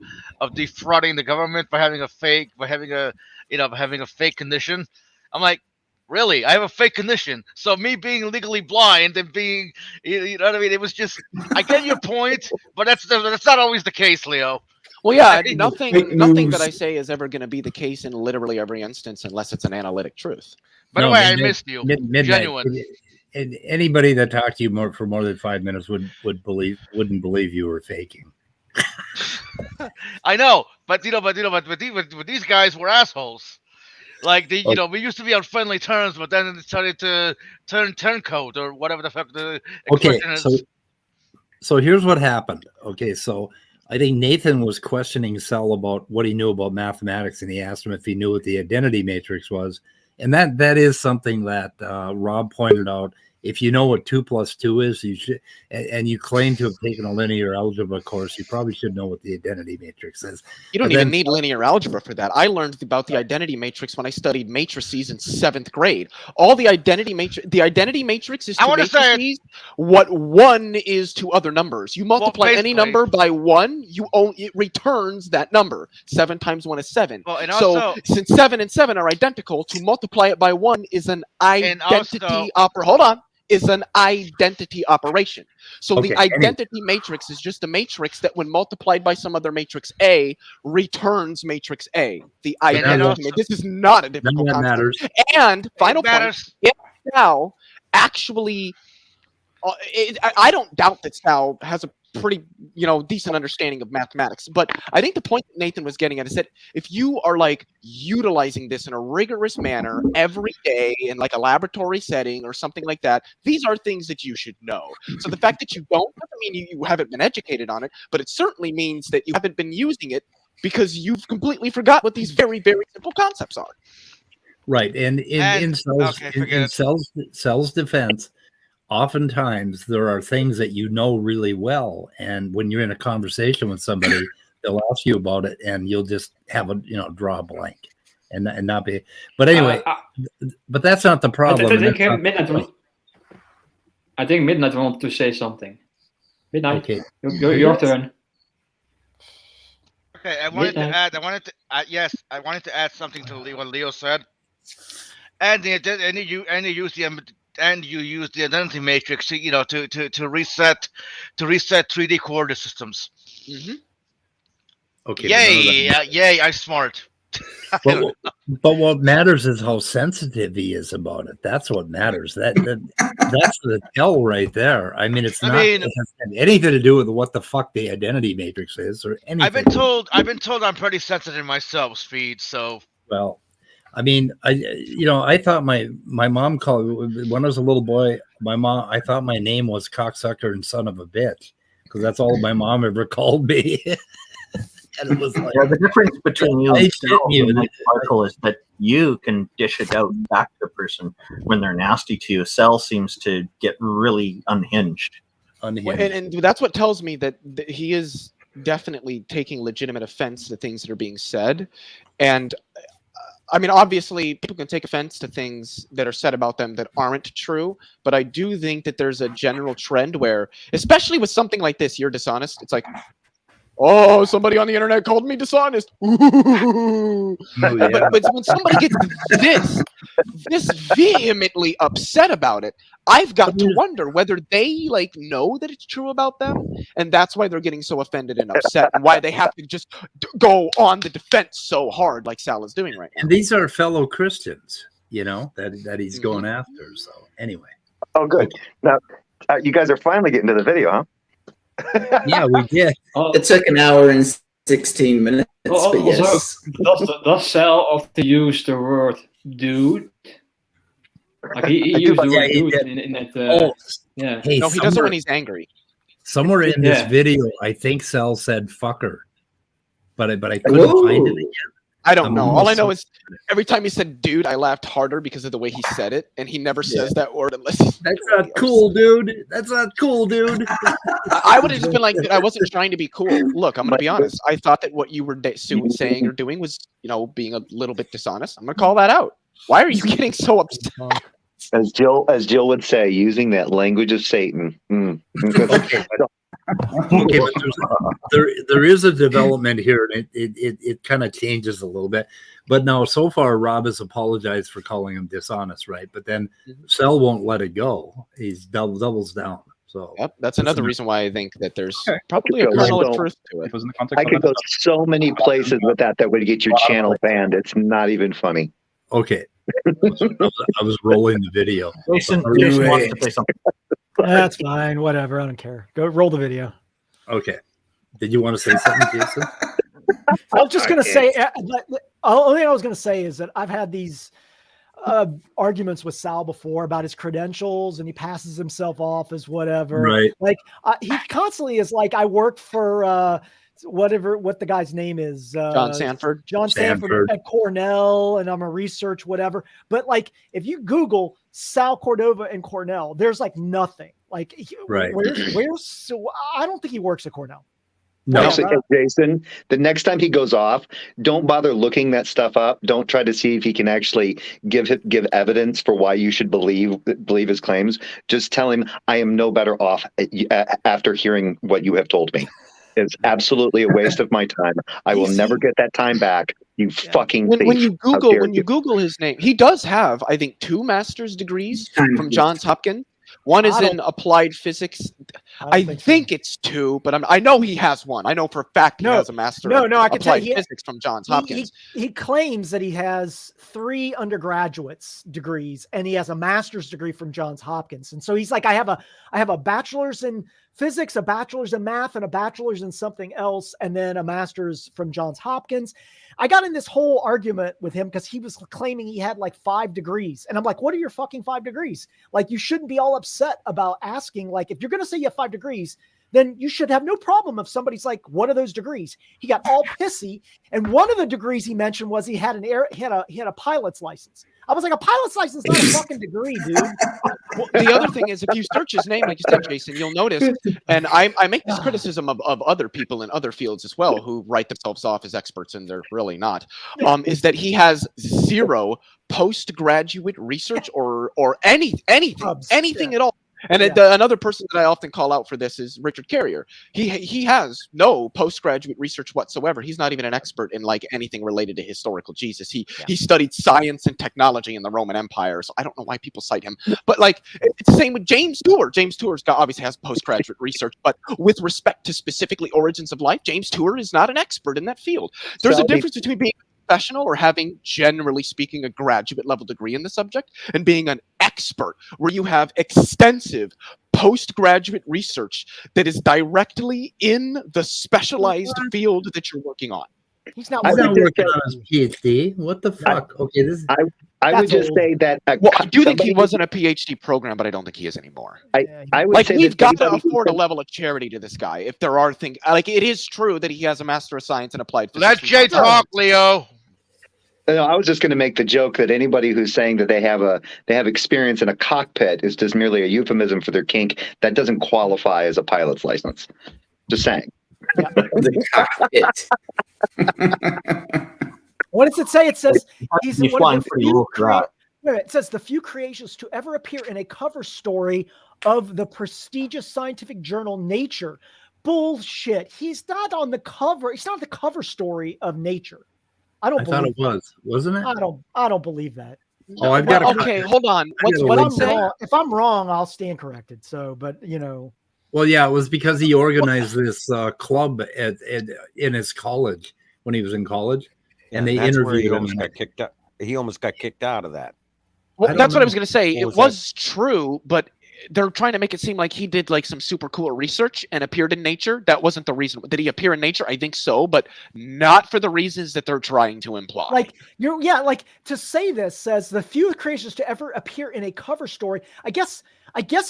defrauding the government by having a fake condition. I'm like, really? I have a fake condition. So me being legally blind and being, you know what I mean? It was just, I get your point, but that's not always the case, Leo. Well, yeah, nothing that I say is ever going to be the case in literally every instance unless it's an analytic truth. By the way, I missed you. Midnight. Genuine. And anybody that talked to you for more than 5 minutes wouldn't believe you were faking. I know, but these guys were assholes. Like we used to be on friendly terms, but then it started to turncoat or whatever the fuck the expression is. So here's what happened. Okay, so I think Nathan was questioning Sal about what he knew about mathematics, and he asked him if he knew what the identity matrix was. And that is something that Rob pointed out. If you know what 2 + 2 is, you should, and you claim to have taken a linear algebra course, you probably should know what the identity matrix is. You don't even need linear algebra for that. I learned about the identity matrix when I studied matrices in 7th grade. All the identity matrix is to matrices what 1 is to other numbers. You multiply any number by 1, it returns that number. 7 times 1 is 7. Well, and so also, since 7 and 7 are identical, to multiply it by 1 is an identity is an identity operation. So the identity matrix is just a matrix that when multiplied by some other matrix A returns matrix A. The identity. This is not a difficult concept. And final point, if Sal actually, I don't doubt that Sal has a pretty decent understanding of mathematics, but I think the point that Nathan was getting at is that if you are like utilizing this in a rigorous manner every day in like a laboratory setting or something like that, these are things that you should know. So the fact that you don't doesn't mean you haven't been educated on it, but it certainly means that you haven't been using it because you've completely forgot what these very, very simple concepts are. Right, and in Cell's defense, oftentimes there are things that you know really well, and when you're in a conversation with somebody, they'll ask you about it, and you'll just have a draw a blank, and not be. But anyway, but that's not the problem. I think Midnight wanted to say something. Midnight, okay, your turn. Okay, I wanted to add something to what Leo said. And you use the identity matrix, to reset 3D coordinate systems. Mm-hmm. Okay. Yay! I'm smart. But what matters is how sensitive he is about it. That's what matters. That's the tell right there. I mean, it doesn't have anything to do with what the fuck the identity matrix is or anything. I've been told I'm pretty sensitive myself, Speed. So well. I mean, I thought my mom called when I was a little boy. I thought my name was cocksucker and son of a bitch because that's all my mom ever called me. And it was like, the difference between you and Sparkle is that you can dish it out back to the person when they're nasty to you. Cell seems to get really unhinged. And that's what tells me that he is definitely taking legitimate offense to things that are being said, and. I mean, obviously, people can take offense to things that are said about them that aren't true, but I do think that there's a general trend where, especially with something like this, you're dishonest. It's like, oh, somebody on the internet called me dishonest. Ooh. But when somebody gets this vehemently upset about it, I've got to wonder whether they know that it's true about them, and that's why they're getting so offended and upset, and why they have to just go on the defense so hard, like Sal is doing right now. And these are fellow Christians, that he's going after. So anyway. Oh, good. Now you guys are finally getting to the video, huh? Yeah, we did. It took an hour and 16 minutes, but yes. Does Sal often use the word dude? Like he used the word dude in that. Yeah. Hey, no, he doesn't when he's angry. Somewhere in this video, I think Sal said "fucker," but I couldn't find it again. I don't know. All I know is every time he said "dude," I laughed harder because of the way he said it, and he never says that word unless. That's not cool, dude. That's not cool, dude. I would have just been like, I wasn't trying to be cool. Look, I'm going to be honest. I thought that what you were saying or doing was, being a little bit dishonest. I'm going to call that out. Why are you getting so upset? As Jill would say, using that language of Satan. Okay, but there is a development here, and it kind of changes a little bit. But no, so far Rob has apologized for calling him dishonest, right? But then Cell won't let it go. He's doubles down. So that's another reason why I think that there's probably a kernel of truth to it. I could go so many places with that would get your channel banned. It's not even funny. Okay. I was rolling the video. Jason wants to say something. That's fine. Whatever. I don't care. Go roll the video. Okay. Did you want to say something, Jason? I was just going to say, the only thing I was going to say is that I've had these arguments with Sal before about his credentials, and he passes himself off as whatever. Right. Like he constantly is like, I work for what the guy's name is. John Sanford at Cornell, and I'm a research whatever. But like, if you Google Sal Cordova and Cornell, there's like nothing. Like, right. Where's so I don't think he works at Cornell. No, Jason, the next time he goes off, don't bother looking that stuff up. Don't try to see if he can actually give evidence for why you should believe his claims. Just tell him, I am no better off after hearing what you have told me. It's absolutely a waste of my time. I will never get that time back. You fucking thief. When you Google his name, he does have, I think, 2 master's degrees from Johns Hopkins. One is in applied physics. I think it's 2, but I know he has one. I know for a fact he has a master. I can tell you, physics from Johns Hopkins. He claims that he has 3 undergraduate's degrees and he has a master's degree from Johns Hopkins. And so he's like, I have a bachelor's in physics, a bachelor's in math, and a bachelor's in something else, and then a master's from Johns Hopkins. I got in this whole argument with him because he was claiming he had like 5 degrees. And I'm like, what are your fucking 5 degrees? Like, you shouldn't be all upset about asking. Like, if you're going to say you have 5 degrees, then you should have no problem if somebody's like, what are those degrees? He got all pissy. And one of the degrees he mentioned was he had he had a pilot's license. I was like, a pilot's license is not a fucking degree, dude. Well, the other thing is, if you search his name, like you said, Jason, you'll notice, and I make this criticism of other people in other fields as well who write themselves off as experts and they're really not, is that he has zero postgraduate research or anything at all. And another person that I often call out for this is Richard Carrier. He has no postgraduate research whatsoever. He's not even an expert in like anything related to historical Jesus. He studied science and technology in the Roman Empire. So I don't know why people cite him. But like it's the same with James Tour. James Tour obviously has postgraduate research, but with respect to specifically origins of life, James Tour is not an expert in that field. There's a difference between being professional or having, generally speaking, a graduate level degree in the subject and being an expert where you have extensive postgraduate research that is directly in the specialized field that you're working on. He's not working on his PhD. What the fuck? Okay, this is. I would just say that. I do think he was in a PhD program, but I don't think he is anymore. I would like say we've that got to afford a level of charity to this guy. If there are things like it is true that he has a Master of Science in Applied Physics. Let Jay talk, Leo. No, I was just going to make the joke that anybody who's saying that they have experience in a cockpit is just merely a euphemism for their kink. That doesn't qualify as a pilot's license. Just saying. Yeah. The cockpit. What does it say? It says he's He's one flying of the pretty few low for that. Wait a minute, it says the few creations to ever appear in a cover story of the prestigious scientific journal Nature. Bullshit. He's not on the cover. He's not the cover story of Nature. I thought it was, wasn't it? I don't believe that. Oh, I've got okay, hold on. If I'm wrong, I'll stand corrected. So, but you know. Well, yeah, it was because he organized this club in his college when he was in college, and they that's where interviewed he him. almost got kicked out. He almost got kicked out of that. Well, that's what I was going to say. What It was was true, but they're trying to make it seem like he did like some super cool research and appeared in Nature. That wasn't the reason. Did he appear in Nature? I think so, but not for the reasons that they're trying to imply. Like like to say this says the few creations to ever appear in a cover story. I guess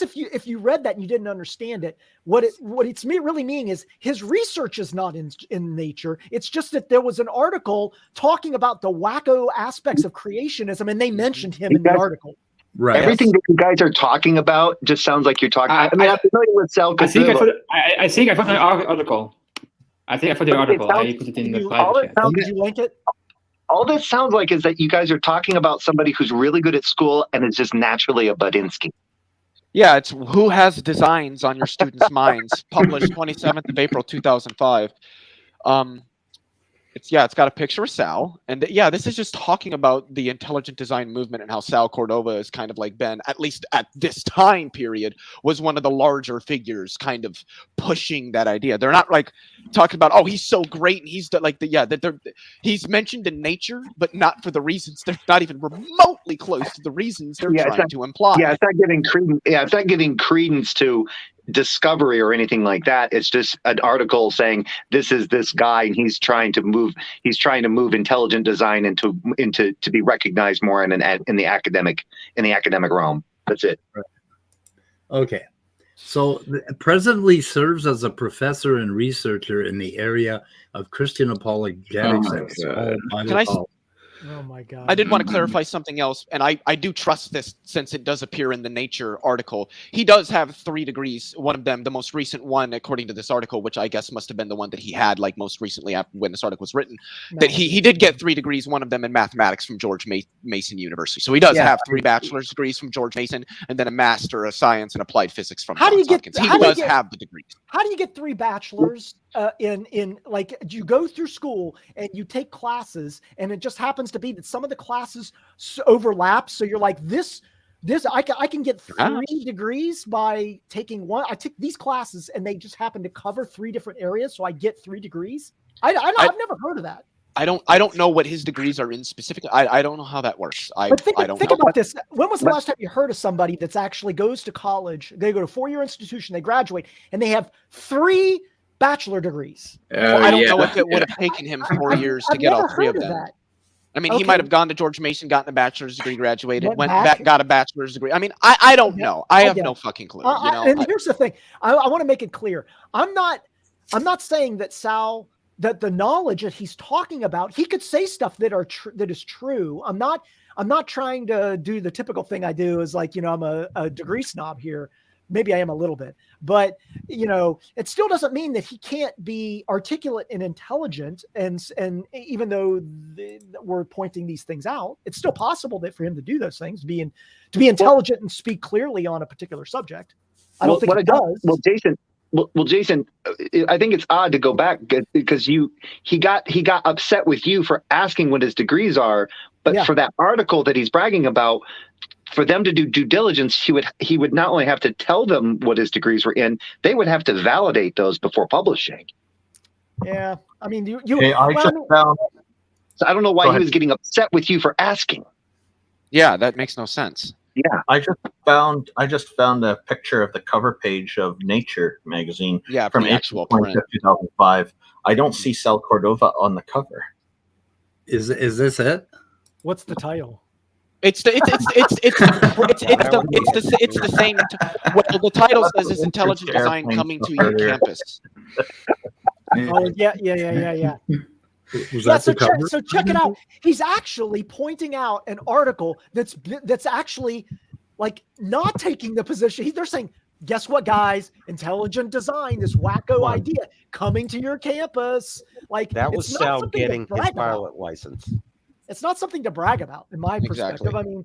if you read that and you didn't understand it, what it's really meaning is his research is not in Nature. It's just that there was an article talking about the wacko aspects of creationism, and they mentioned him in the article. Right. Everything that you guys are talking about just sounds like you're talking. I'm familiar with Sal. I think I found the article. I put the article. I put it in the private chat. Did you link it? All this sounds like is that you guys are talking about somebody who's really good at school and is just naturally a Budinsky. Yeah, it's Who Has Designs on Your Students' Minds, published 27th of April 2005. It's got a picture of Sal, and this is just talking about the intelligent design movement and how Sal Cordova has kind of like been, at least at this time period, was one of the larger figures kind of pushing that idea. They're not like talking about, oh, he's so great and he's he's mentioned in Nature, but not for the reasons. They're not even remotely close to the reasons they're trying to imply. Yeah, it's not giving credence. Yeah, it's not giving credence to discovery or anything like that. It's just an article saying this is this guy and he's trying to move intelligent design into to be recognized more in the academic realm. That's it. Okay. So presently serves as a professor and researcher in the area of Christian apologetics at Small Bible College. Oh my God. I did want to clarify something else, and I do trust this since it does appear in the Nature article. He does have 3 degrees, one of them, the most recent one, according to this article, which I guess must have been the one that he had like most recently after when this article was written, that he did get 3 degrees, one of them in mathematics from George Mason University. So he does have 3 bachelor's degrees from George Mason and then a Master of Science in Applied Physics from Johns Hopkins. He does have the degrees. How do you get 3 bachelors in like, you go through school and you take classes and it just happens to be that some of the classes overlap, so you're like this I can get 3 degrees by taking one. I took these classes and they just happen to cover 3 different areas, so I get 3 degrees. I've never heard of that. I don't know what his degrees are in specifically. I don't know how that works. Think about this. When was the last time you heard of somebody that's actually goes to college? They go to a 4-year institution, they graduate, and they have 3 bachelor degrees. I don't know if it would have taken him 4 years to get all 3 of them. I mean, he Okay. might have gone to George Mason, gotten a bachelor's degree, graduated, Went went back. back, got a bachelor's degree. I mean, I don't know. I have get no it. fucking clue. And here's the thing. I want to make it clear. I'm not saying that Sal, that the knowledge that he's talking about, he could say stuff that that is true. I'm not trying to do the typical thing I do is like, I'm a degree snob here. Maybe I am a little bit, but it still doesn't mean that he can't be articulate and intelligent. And even though we're pointing these things out, it's still possible that for him to do those things, to be intelligent and speak clearly on a particular subject. I don't think he does. Well, Jason, I think it's odd to go back because he got upset with you for asking what his degrees are, but for that article that he's bragging about, for them to do due diligence, he would not only have to tell them what his degrees were in, they would have to validate those before publishing. Yeah, I mean, so I don't know why he was getting upset with you for asking. Yeah, that makes no sense. Yeah, I just found a picture of the cover page of Nature magazine. Yeah, from the actual April print. 2005. I don't see Sal Cordova on the cover. Is this it? What's the title? It's the same. Well, the title says "Is Intelligent Design Coming to Your Campus?" Oh yeah. So check it out. He's actually pointing out an article that's actually like not taking the position. They're saying, guess what, guys? Intelligent design, this wacko idea coming to your campus. Like That was it's not Sal something to getting his brag about. pilot license. It's not something to brag about, in my perspective. Exactly. I mean,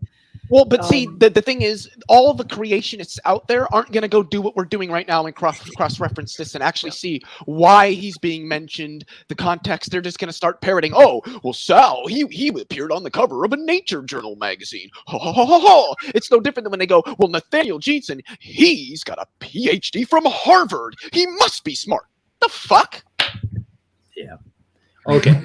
well, but see, the thing is, all of the creationists out there aren't going to go do what we're doing right now and cross-reference this and actually see why he's being mentioned, the context. They're just going to start parroting, oh, well, Sal, he appeared on the cover of a Nature Journal magazine. Ho, ho, ho, ho, ho. It's no different than when they go, well, Nathaniel Jeanson, he's got a PhD from Harvard. He must be smart. The fuck? Yeah. Okay.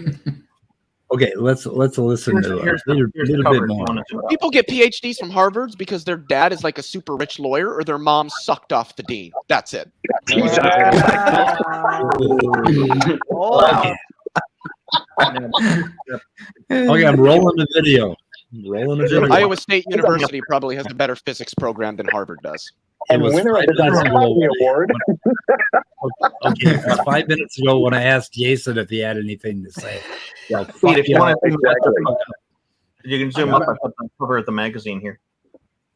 Okay, let's listen to a little bit more. People get PhDs from Harvard because their dad is like a super rich lawyer or their mom sucked off the dean. That's it. Okay, I'm rolling the video. Iowa State University probably has a better physics program than Harvard does. And winner of the Academy Award. Okay, it was 5 minutes ago when I asked Jason if he had anything to say. Yeah, Pete, if you want to, exactly. You can zoom up. I put the cover of the magazine here.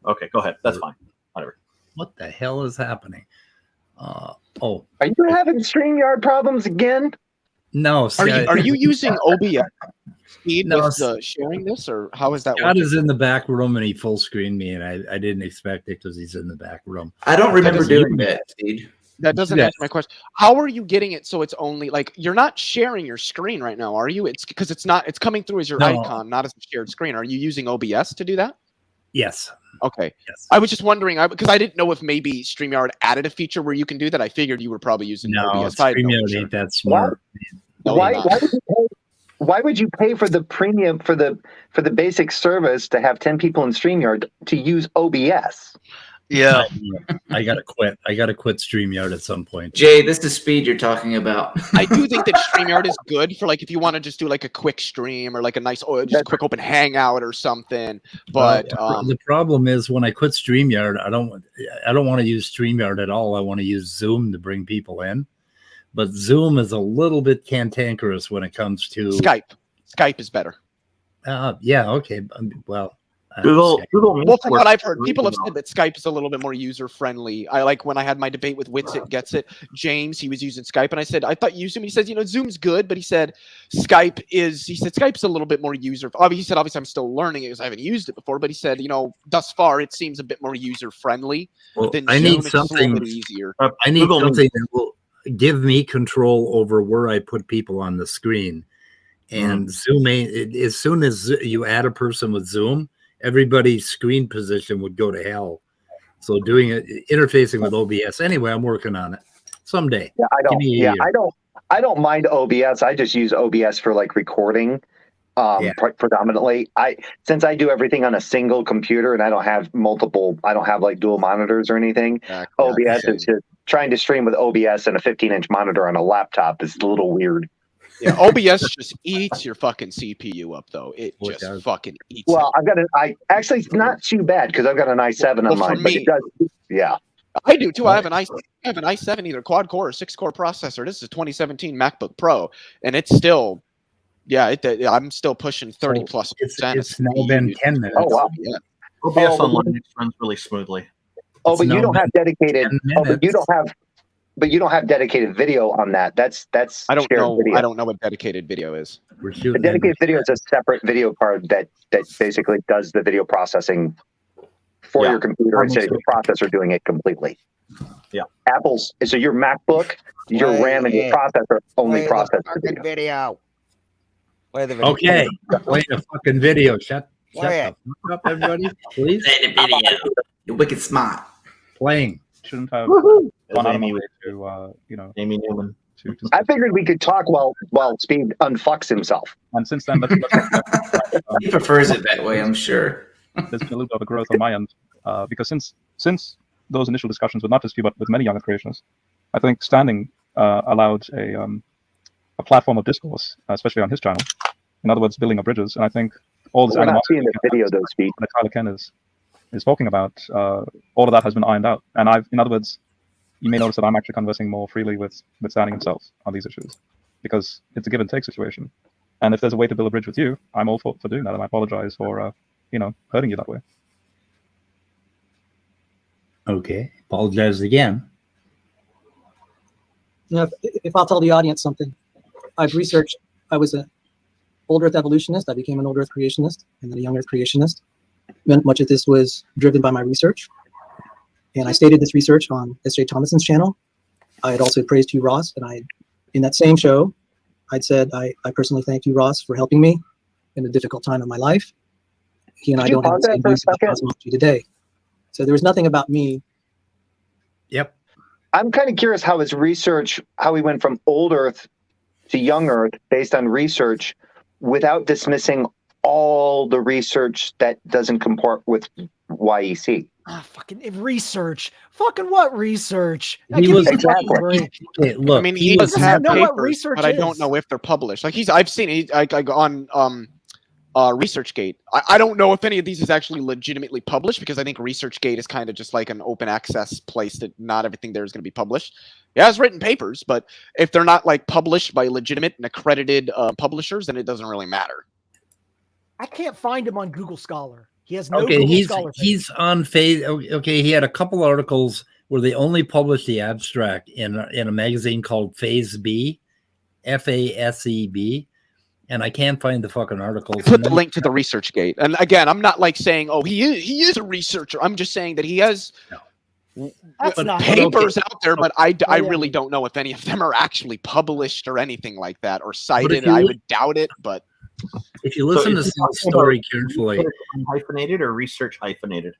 Okay, go ahead. That's fine. Whatever. What the hell is happening? Are you having StreamYard problems again? No. Are you using OBS speed with sharing this, or how is that Scott working? is in the back room and he full screened me, and I didn't expect it because he's in the back room. I don't remember doing that, Steve. That doesn't answer my question. How are you getting it so it's only like you're not sharing your screen right now, are you? It's because it's coming through as your icon, not as a shared screen. Are you using OBS to do that? Yes. Okay. Yes. I was just wondering because I didn't know if maybe StreamYard added a feature where you can do that. I figured you were probably using OBS. StreamYard ain't that smart. Why would you pay for the premium for the basic service to have 10 people in StreamYard to use OBS? Yeah. I gotta quit. I gotta quit StreamYard at some point. Jay, this is speed you're talking about. I do think that StreamYard is good for like if you want to just do like a quick stream or like a nice just a quick open hangout or something. But the problem is when I quit StreamYard, I don't want to use StreamYard at all. I want to use Zoom to bring people in. But Zoom is a little bit cantankerous when it comes to Skype. Skype is better. Yeah. Okay. Well. Google Well, from what I've heard, people have said that Skype is a little bit more user friendly. I like when I had my debate with Witsit Gets It, James, he was using Skype, and I said, I thought you used Zoom. He says, Zoom's good, but he said Skype's a little bit more user. He said, obviously, I'm still learning it because I haven't used it before, but he said, thus far it seems a bit more user friendly. Well, than I Zoom. need It's just a something little bit easier. I need something that will give me control over where I put people on the screen. And Zoom as soon as you add a person with Zoom, everybody's screen position would go to hell. So interfacing with OBS. Anyway, I'm working on it someday. Yeah, I don't mind OBS. I just use OBS for like recording predominantly. Since I do everything on a single computer and I don't have like dual monitors or anything. OBS is just trying to stream with OBS and a 15-inch monitor on a laptop is a little weird. Yeah, OBS just eats your fucking CPU up, though. It just fucking eats. Well, I actually it's not too bad because I've got an i7 on mine, but it does. Yeah, I do too. I have an i7, either quad core or 6-core processor. This is a 2017 MacBook Pro, and it's still, I'm still pushing 30 plus. It's now been 10 minutes. Oh wow. Yeah. OBS Online runs really smoothly. Oh, but you don't have dedicated. Oh, but you don't have. But you don't have dedicated video on that. That's I don't shared know. video. I don't know what dedicated video is. A dedicated video is a separate video card that basically does the video processing for your computer instead of your processor doing it completely. Yeah. Apple's so your MacBook, your RAM, and your processor only process the video. Play the video. Okay, play the fucking video. Shut the fuck up, everybody, please. Play the video. You're wicked smart. Playing. Shouldn't have Woohoo! gone out of Amy my way to, Amy Newman. I figured we could talk while Speed unfucks himself. And since then, He prefers it that way, I'm sure. There's been a little bit of a growth on my end because since those initial discussions with not just you but with many younger creationists, I think Standing allowed a platform of discourse, especially on his channel. In other words, building of bridges. And I think all this We're not animosity seeing the video, though, Speed. that Tyler Ken is talking about, all of that has been ironed out. And in other words, you may notice that I'm actually conversing more freely with Standing himself on these issues because it's a give and take situation. And if there's a way to build a bridge with you, I'm all for doing that. And I apologize for, hurting you that way. Okay, apologize again. If I'll tell the audience something, I've researched. I was an old Earth evolutionist. I became an old Earth creationist and then a young Earth creationist. Much of this was driven by my research. And I stated this research on S.J. Thomason's channel. I had also praised you, Ross, and in that same show, I'd said I personally thank you, Ross, for helping me in a difficult time of my life. He and I don't have the same views about cosmology today. So there was nothing about me. Yep. I'm kind of curious how his research, how he went from old Earth to young Earth based on research without dismissing all the research that doesn't comport with YEC. Fucking research. Fucking what research? He was exactly. Okay, look, I mean, he does have papers, research but I don't know if they're published. Like I've seen it on ResearchGate. I don't know if any of these is actually legitimately published because I think ResearchGate is kind of just like an open access place that not everything there is going to be published. Yeah, it's written papers, but if they're not like published by legitimate and accredited publishers, then it doesn't really matter. I can't find him on Google Scholar. He has no okay, Google Scholar page. he's on Phase. Okay, he had a couple articles where they only published the abstract in a magazine called Phase B, FASEB, and I can't find the fucking articles. Put the link to the ResearchGate. And again, I'm not like saying, oh, he is a researcher. I'm just saying that he has papers out there, but I really don't know if any of them are actually published or anything like that or cited. I would doubt it, but if you listen to Cell's story carefully, hyphenated or research hyphenated.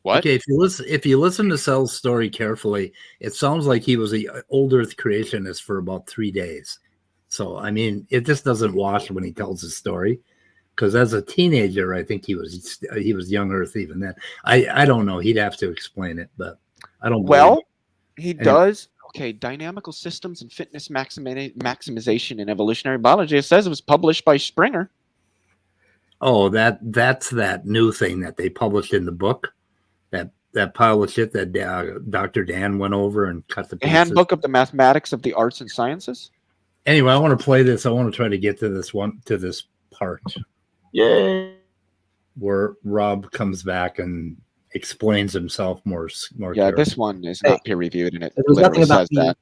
What? Okay, if you listen to Cell's story carefully, it sounds like he was an old Earth creationist for about 3 days. So I mean, it just doesn't wash when he tells his story. Because as a teenager, I think he was young Earth even then. I don't know. He'd have to explain it, but I don't. Well, he does. Okay, Dynamical Systems and Fitness Maximization in Evolutionary Biology. It says it was published by Springer. Oh, that's that new thing that they published in the book. That pile of shit that Dr. Dan went over and cut the pieces. Handbook of the Mathematics of the Arts and Sciences. Anyway, I want to play this. I want to try to get to this part. Yay! Where Rob comes back and explains himself more. Yeah, clearly. this one is not peer reviewed, and it There was nothing literally about says me that.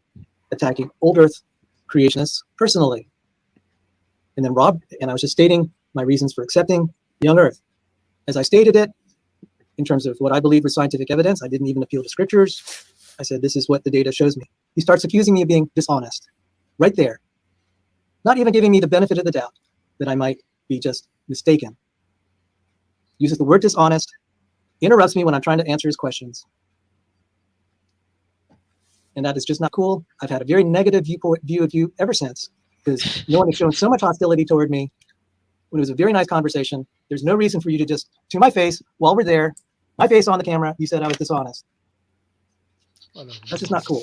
attacking old Earth creationists personally. And then Rob, and I was just stating my reasons for accepting young Earth. As I stated it, in terms of what I believe was scientific evidence, I didn't even appeal to scriptures. I said, this is what the data shows me. He starts accusing me of being dishonest. Right there. Not even giving me the benefit of the doubt that I might be just mistaken. Uses the word dishonest, interrupts me when I'm trying to answer his questions. And that is just not cool. I've had a very negative view of you ever since, because no one has shown so much hostility toward me when it was a very nice conversation. There's no reason for you to just, to my face, while we're there, my face on the camera, you said I was dishonest. That's just not cool.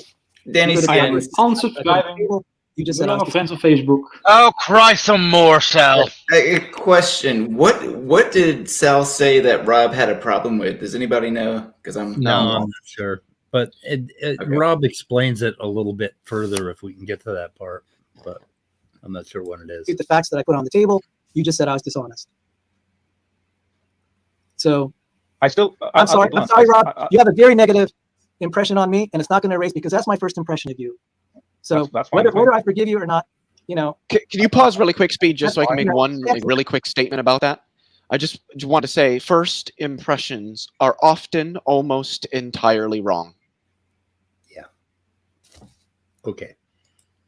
Danny You go to Scan, Congress, unsubscribing. You just We're said I all was friends on Facebook. Oh, cry some more, Sal. A question: What did Sal say that Rob had a problem with? Does anybody know? Because I'm I'm not sure. But Rob explains it a little bit further if we can get to that part. But I'm not sure what it is. the facts that I put on the table. You just said I was dishonest. So I'm sorry, Rob. You have a very negative impression on me, and it's not going to erase because that's my first impression of you. So that's fine whether I forgive you or not, you know. Can you pause really quick, Speed, just so I can make one really quick statement about that? I just want to say, first impressions are often almost entirely wrong. Okay.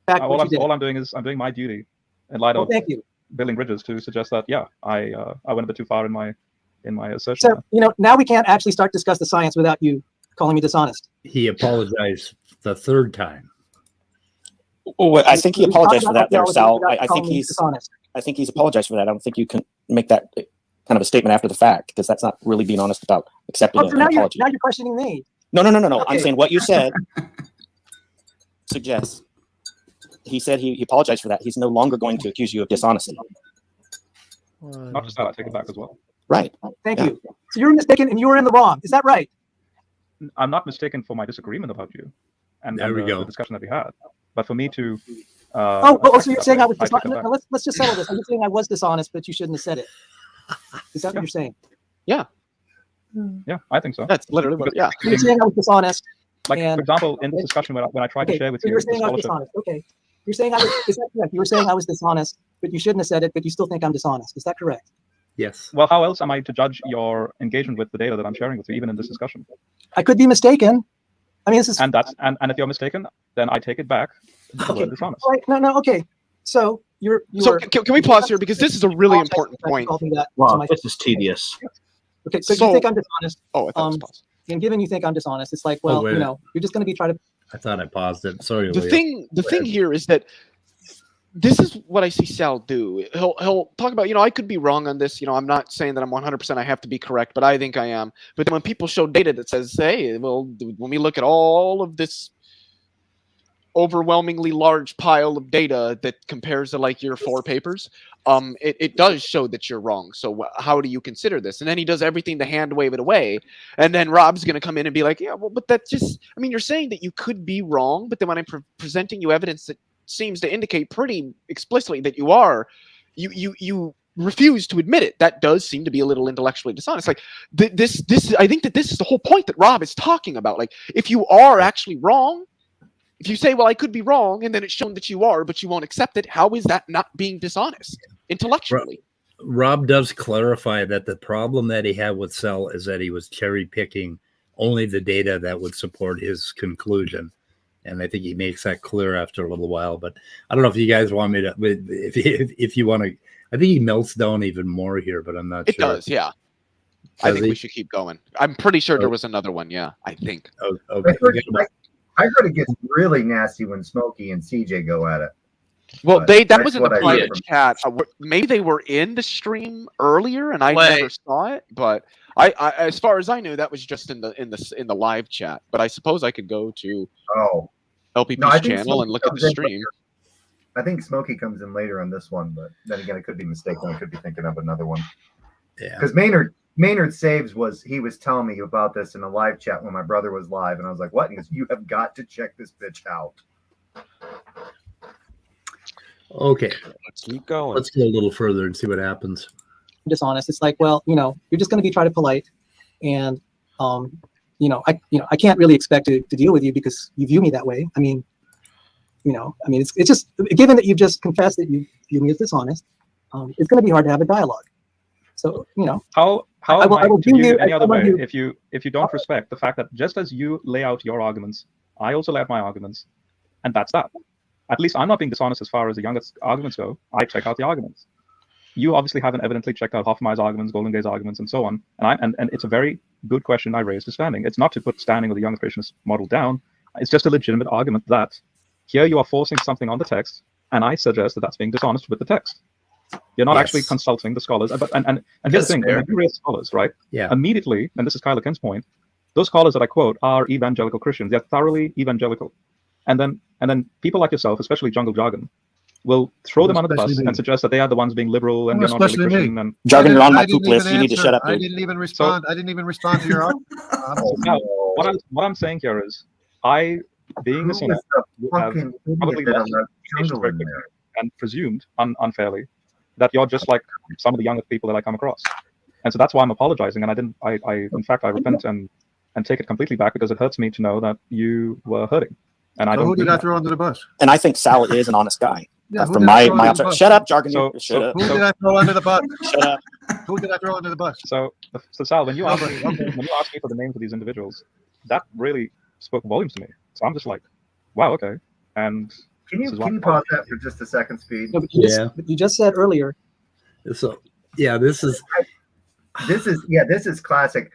All I'm doing is I'm doing my duty in light of thank you. building bridges to suggest that I went a bit too far in my assertion. So now we can't actually start discuss the science without you calling me dishonest. He apologized the third time. Oh, I think he apologized for that there, Sal. I think he's dishonest. I think he's apologized for that. I don't think you can make that kind of a statement after the fact because that's not really being honest about accepting Oh, so an now apology. you're questioning me. No. Okay. I'm saying what you said suggests he said he apologized for that. He's no longer going to accuse you of dishonesty. Not just that, I take it back as well. Right. Thank you. So you're mistaken and you were in the wrong. Is that right? I'm not mistaken for my disagreement about you and There we go. the discussion that we had. But for me to so you're saying I was I take dishonest. that back. Let's just settle this. Are you saying I was dishonest, but you shouldn't have said it? Is that what you're saying? Yeah. Yeah, I think so. That's literally what. Yeah. You're saying I was dishonest. Like for example, in the discussion when I tried to share with so you you're the saying I was scholarship. dishonest. Okay. You're saying is that correct? You were saying I was dishonest, but you shouldn't have said it, but you still think I'm dishonest. Is that correct? Yes. Well, how else am I to judge your engagement with the data that I'm sharing with you, even in this discussion? I could be mistaken. I mean, this is and if you're mistaken, then I take it back. okay. Dishonest. Right. No. Okay. So you're. So can we pause here because this is a really important point. Wow, this is tedious. Okay, so you think I'm dishonest? Oh, I thought it was paused. And given you think I'm dishonest, it's like, well, wait. you're just going to be trying to. I thought I paused it. Sorry. The thing here is that this is what I see Sal do. He'll talk about, I could be wrong on this. I'm not saying that I'm 100% I have to be correct, but I think I am. But then when people show data that says, hey, well, when we look at all of this overwhelmingly large pile of data that compares to like your 4 papers, it does show that you're wrong. So how do you consider this? And then he does everything to hand wave it away. And then Rob's going to come in and be like, yeah, well, but that just, you're saying that you could be wrong, but then when I'm presenting you evidence that seems to indicate pretty explicitly that you are, you refuse to admit it. That does seem to be a little intellectually dishonest. Like this, I think that this is the whole point that Rob is talking about. Like if you are actually wrong, if you say, well, I could be wrong, and then it's shown that you are, but you won't accept it, how is that not being dishonest intellectually? Rob does clarify that the problem that he had with Sell is that he was cherry picking only the data that would support his conclusion. And I think he makes that clear after a little while. But I don't know if you guys want me to, if you want to, I think he melts down even more here, but I'm not sure. It does, yeah. I think we should keep going. I'm pretty sure there was another one, yeah, I think. Okay. I heard it gets really nasty when Smokey and CJ go at it. Well, But that was in the that's what I private read from- chat. Maybe they were in the stream earlier, and I never saw it. But I, as far as I knew, that was just in the live chat. But I suppose I could go to LPP's channel and look at the stream. I think Smokey comes in later on this one, but then again, I could be mistaken. I could be thinking of another one. Yeah. Because Maynard Saves he was telling me about this in a live chat when my brother was live, and I was like, "What?" And he goes, "You have got to check this bitch out." Okay. Let's keep going. Let's go a little further and see what happens. Dishonest. It's like, well, you're just going to be trying to polite, and I can't really expect to deal with you because you view me that way. It's just given that you've just confessed that you view me as dishonest, it's going to be hard to have a dialogue. So how I will am I to do view you any other someone way who- if you don't respect the fact that just as you lay out your arguments, I also lay out my arguments, and that's that. At least I'm not being dishonest as far as the youngest arguments go. I check out the arguments. You obviously haven't evidently checked out Hofmeier's arguments, Golden Gay's arguments, and so on. And it's a very good question I raised to Standing. It's not to put Standing or the young creationist model down. It's just a legitimate argument that here you are forcing something on the text, and I suggest that that's being dishonest with the text. You're not actually consulting the scholars. And here's the thing, when you raise scholars, right? Yeah. Immediately, and this is Kyla Kin's point, those scholars that I quote are evangelical Christians. They're thoroughly evangelical. And then people like yourself, especially Jungle Jargon, will throw them under the bus and suggest that they are the ones being liberal and they're not really Christian. And Jargon, you're on my poop list. You need to shut up, dude. I didn't even respond. I didn't even respond to your so now, what I'm saying here is, being a sinner, would have probably left and presumed unfairly that you're just like some of the younger people that I come across. And so that's why I'm apologizing. And in fact, I repent and take it completely back, because it hurts me to know that you were hurting. And I don't. Who did I throw under the bus? And I think Sal is an honest guy. Yeah, From my observation. Shut up, Jargon. Shut up. Who did I throw under the bus? Shut up. Who did I throw under the bus? So Sal, when you asked me for the names of these individuals, that really spoke volumes to me. So I'm just like, wow, okay. And can you pause that for just a second, Speed? No, but you just said earlier. So this is classic.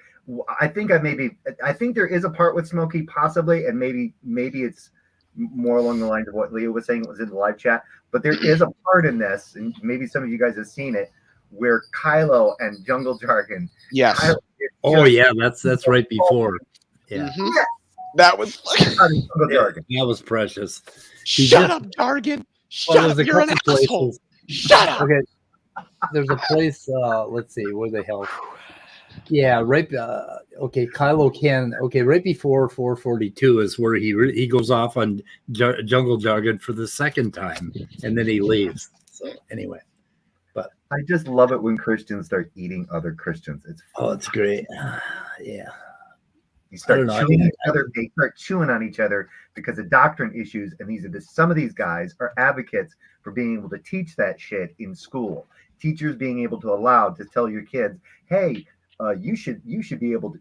I think there is a part with Smokey possibly, and maybe it's more along the lines of what Leo was saying. It was in the live chat, but there is a part in this, and maybe some of you guys have seen it, where Kylo and Jungle Jargon. Yes. That's right before. Yeah. Mm-hmm. That was that was precious. Shut up, Jargon. Shut up. You're an asshole. Shut up. Okay. There's a place. Let's see, where the hell? Yeah, right. Okay, Kylo Ken. Okay, right before 442 is where he goes off on Jungle Jargon for the second time, and then he leaves. So anyway, but I just love it when Christians start eating other Christians. It's great. Yeah. You start chewing each other. They start chewing on each other because of doctrine issues, and some of these guys are advocates for being able to teach that shit in school. Teachers being able to allow to tell your kids, hey, you should be able to,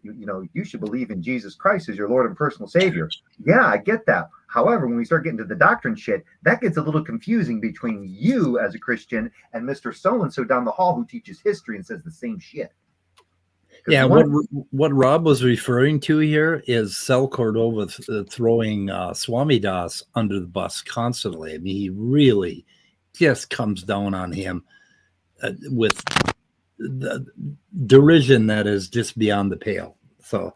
you should believe in Jesus Christ as your Lord and personal Savior. Yeah, I get that. However, when we start getting to the doctrine shit, that gets a little confusing between you as a Christian and Mr. So-and-so down the hall who teaches history and says the same shit. Yeah, what Rob was referring to here is Cel Cordova throwing Swami Das under the bus constantly. I mean, he really just comes down on him with the derision that is just beyond the pale. So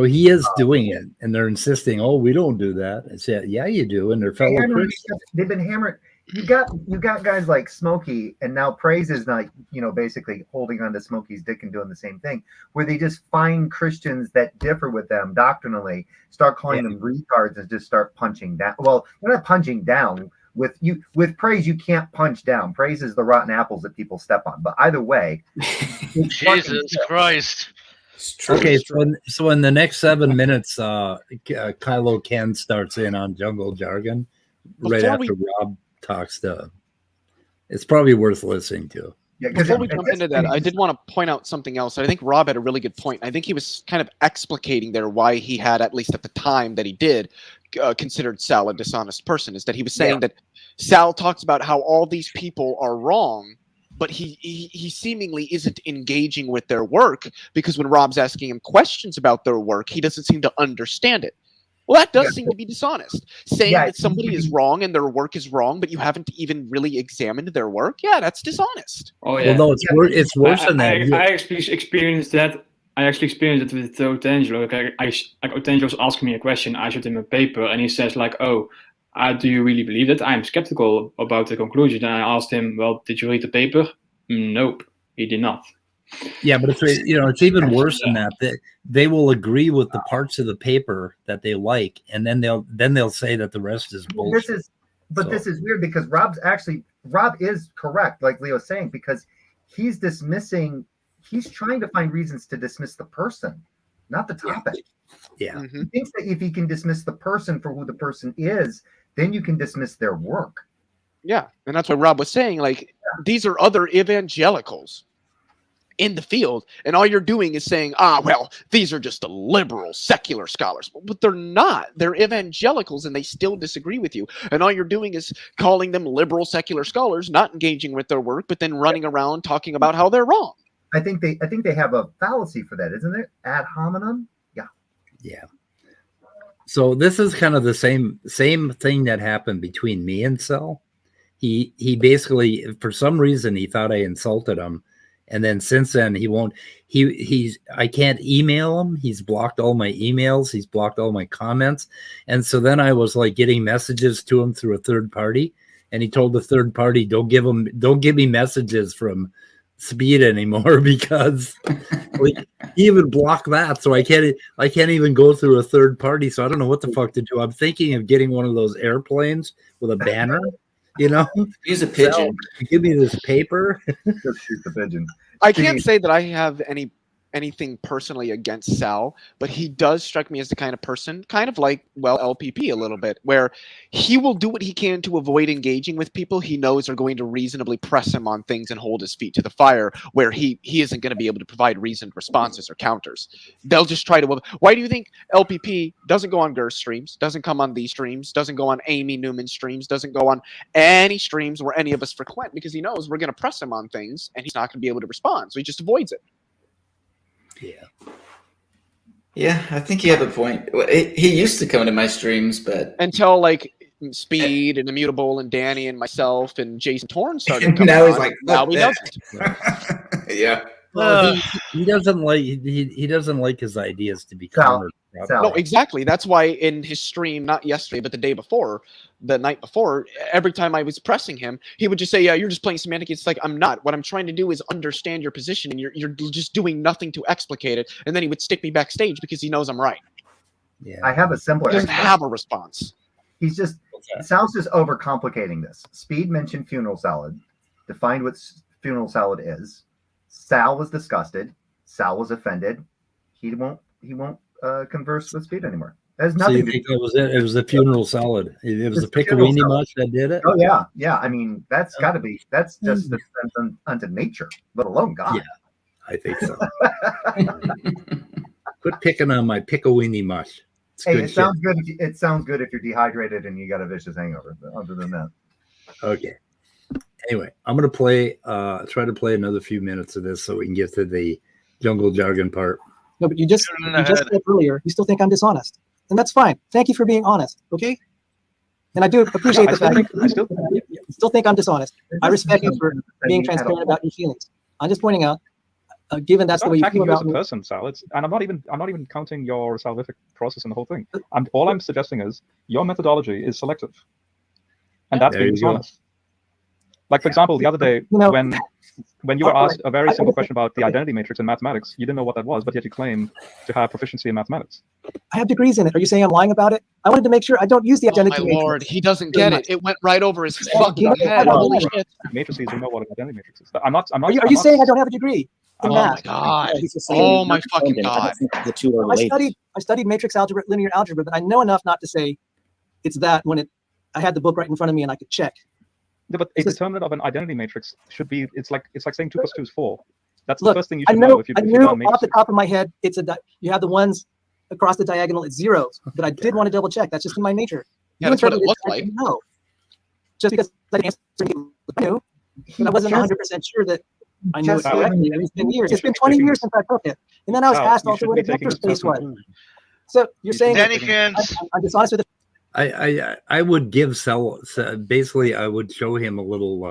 he is doing it, and they're insisting, "Oh, we don't do that." I said, "Yeah, you do," and they're fellow Christians. They've been hammered. You got guys like Smokey, and now Praise is like, basically holding on to Smokey's dick and doing the same thing, where they just find Christians that differ with them doctrinally, start calling them retards, and just start punching down. Well, they're not punching down. With Praise, you can't punch down. Praise is the rotten apples that people step on. But either way, Jesus Christ. Okay, so in the next 7 minutes, Kylo Ken starts in on Jungle Jargon right after Rob talks to. It's probably worth listening to. Yeah, before we jump into that, I did want to point out something else. I think Rob had a really good point. I think he was kind of explicating there why he had, at least at the time that he did, considered Sal a dishonest person. Is that he was saying that Sal talks about how all these people are wrong, but he seemingly isn't engaging with their work, because when Rob's asking him questions about their work, he doesn't seem to understand it. Well, that does seem to be dishonest. Saying that somebody is wrong and their work is wrong, but you haven't even really examined their work. Yeah, that's dishonest. Oh yeah. Well, no, it's worse than that. I actually experienced that. I actually experienced it with Otangelo. Like Otangelo's asking me a question. I showed him a paper, and he says like, "Oh, do you really believe that?" I'm skeptical about the conclusion. And I asked him, "Well, did you read the paper?" Nope, he did not. Yeah, but it's even worse than that. They will agree with the parts of the paper that they like, and then they'll say that the rest is bullshit. This is weird, because Rob is correct, like Leo's saying, because he's trying to find reasons to dismiss the person, not the topic. Yeah. He thinks that if he can dismiss the person for who the person is, then you can dismiss their work. Yeah, and that's what Rob was saying. Like, these are other evangelicals in the field, and all you're doing is saying, well, these are just the liberal secular scholars. But they're not. They're evangelicals, and they still disagree with you. And all you're doing is calling them liberal secular scholars, not engaging with their work, but then running around talking about how they're wrong. I think they have a fallacy for that, isn't it? Ad hominem. Yeah. So this is kind of the same thing that happened between me and Cel. He basically, for some reason, he thought I insulted him, And then since then, he won't. I can't email him. He's blocked all my emails. He's blocked all my comments. And so then I was like getting messages to him through a third party. And he told the third party, don't give me messages from Speed anymore because he even blocked that. So I can't even go through a third party. So I don't know what the fuck to do. I'm thinking of getting one of those airplanes with a banner, Use a pigeon. So, give me this paper. Go shoot the pigeon. I can't say that I have anything personally against Sal, but he does strike me as the kind of person, kind of like, well, lilPP a little bit, where he will do what he can to avoid engaging with people he knows are going to reasonably press him on things and hold his feet to the fire, where he isn't going to be able to provide reasoned responses or counters. They'll just try to. Why do you think lilPP doesn't go on Ger's streams, doesn't come on these streams, doesn't go on Amy Newman's streams, doesn't go on any streams where any of us frequent? Because he knows we're going to press him on things and he's not going to be able to respond, so he just avoids it. Yeah, I think you have a point. He used to come to my streams, but until like Speed and Immutable and Danny and myself and Jason Torn started coming now he's on. like, now he that. doesn't. Yeah. Well, he doesn't like he doesn't like his ideas to be countered. No, exactly. That's why in his stream, not yesterday, but the night before, every time I was pressing him, he would just say, "Yeah, you're just playing semantic." It's like, I'm not. What I'm trying to do is understand your position, and you're just doing nothing to explicate it. And then he would stick me backstage because he knows I'm right. Yeah, I have a simpler. He doesn't have a response. He's just Sal's just overcomplicating this. Speed mentioned funeral salad, defined what funeral salad is. Sal was disgusted. Sal was offended. He won't converse with Speed anymore. That has nothing so you to think do. it was it? It was the funeral salad. It was the funeral piccolini salad. much that did it. Oh yeah. I mean, that's got to be. That's just unto nature, let alone God. Yeah, I think so. Quit picking on my piccolini mush. It's Hey, good it shit. sounds good. It sounds good if you're dehydrated and you got a vicious hangover. But other than that, Okay. Anyway, I'm gonna try to play another few minutes of this so we can get to the jungle jargon part. No, but you just said earlier, you still think I'm dishonest. And that's fine. Thank you for being honest. Okay. And I do appreciate the fact you still think I'm dishonest. I respect you for being transparent about your feelings. I'm just pointing out, given that's the way you attacking feel you as about a me. person, Sal. And I'm not even counting your salvific process in the whole thing. All I'm suggesting is your methodology is selective, and that's There being you go. dishonest. Like, for example, the other day when you were asked a very simple question about the identity matrix in mathematics, you didn't know what that was, but yet you claim to have proficiency in mathematics. I have degrees in it. Are you saying I'm lying about it? I wanted to make sure I don't use the identity Oh my matrix. lord, he doesn't get it. It went right over his Yeah, fucking head. Holy shit. Matrices, you know what an identity matrix is. I'm not. Are you saying I don't have a degree in Oh math? my god. Oh my fucking god. The two are related. I studied matrix algebra, linear algebra, but I know enough not to say it's that when I had the book right in front of me and I could check. Yeah, but a determinant of an identity matrix should be. It's like saying 2 + 2 is 4. That's Look, the first thing you I should know, know if you. I if knew you've done off the matrices. top of my head, you have the ones across the diagonal, it's zeros, but I did want to double check. That's just in my nature. Yeah, that's what it interpreted looked I like. didn't know. Just because I answered I knew, but I wasn't 100% sure that I knew it Just- correctly. It's been years. It's been 20 years since I took it. And then I was Sal, asked you also should what be a vector taking this space was. assessment. So you're saying that Dannykins. I'm dishonest with it? I would give basically I would show him a little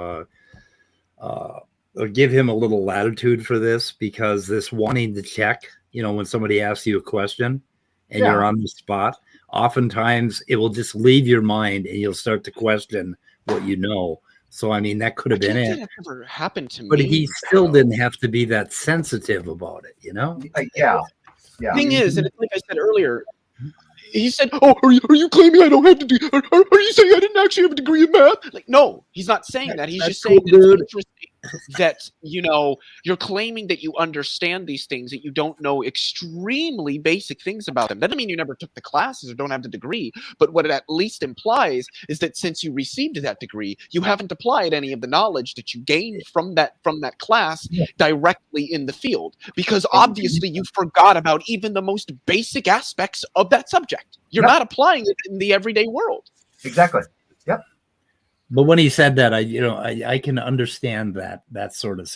or give him a little latitude for this, because this wanting to check, when somebody asks you a question and you're on the spot, oftentimes it will just leave your mind and you'll start to question what you know. So I mean, that could have been it. That never happened to But me. he still didn't have to be that sensitive about it, Yeah. Thing is, and it's like I said earlier, he said, "Oh, are you claiming I don't have to do? Are you saying I didn't actually have a degree in math?" Like, no, he's not saying that. He's just saying that it's interesting that you're claiming that you understand these things, that you don't know extremely basic things about them. That doesn't mean you never took the classes or don't have the degree. But what it at least implies is that since you received that degree, you haven't applied any of the knowledge that you gained from that class directly in the field, because obviously you forgot about even the most basic aspects of that subject. You're not applying it in the everyday world. Exactly. Yep. But when he said that, I can understand that sort of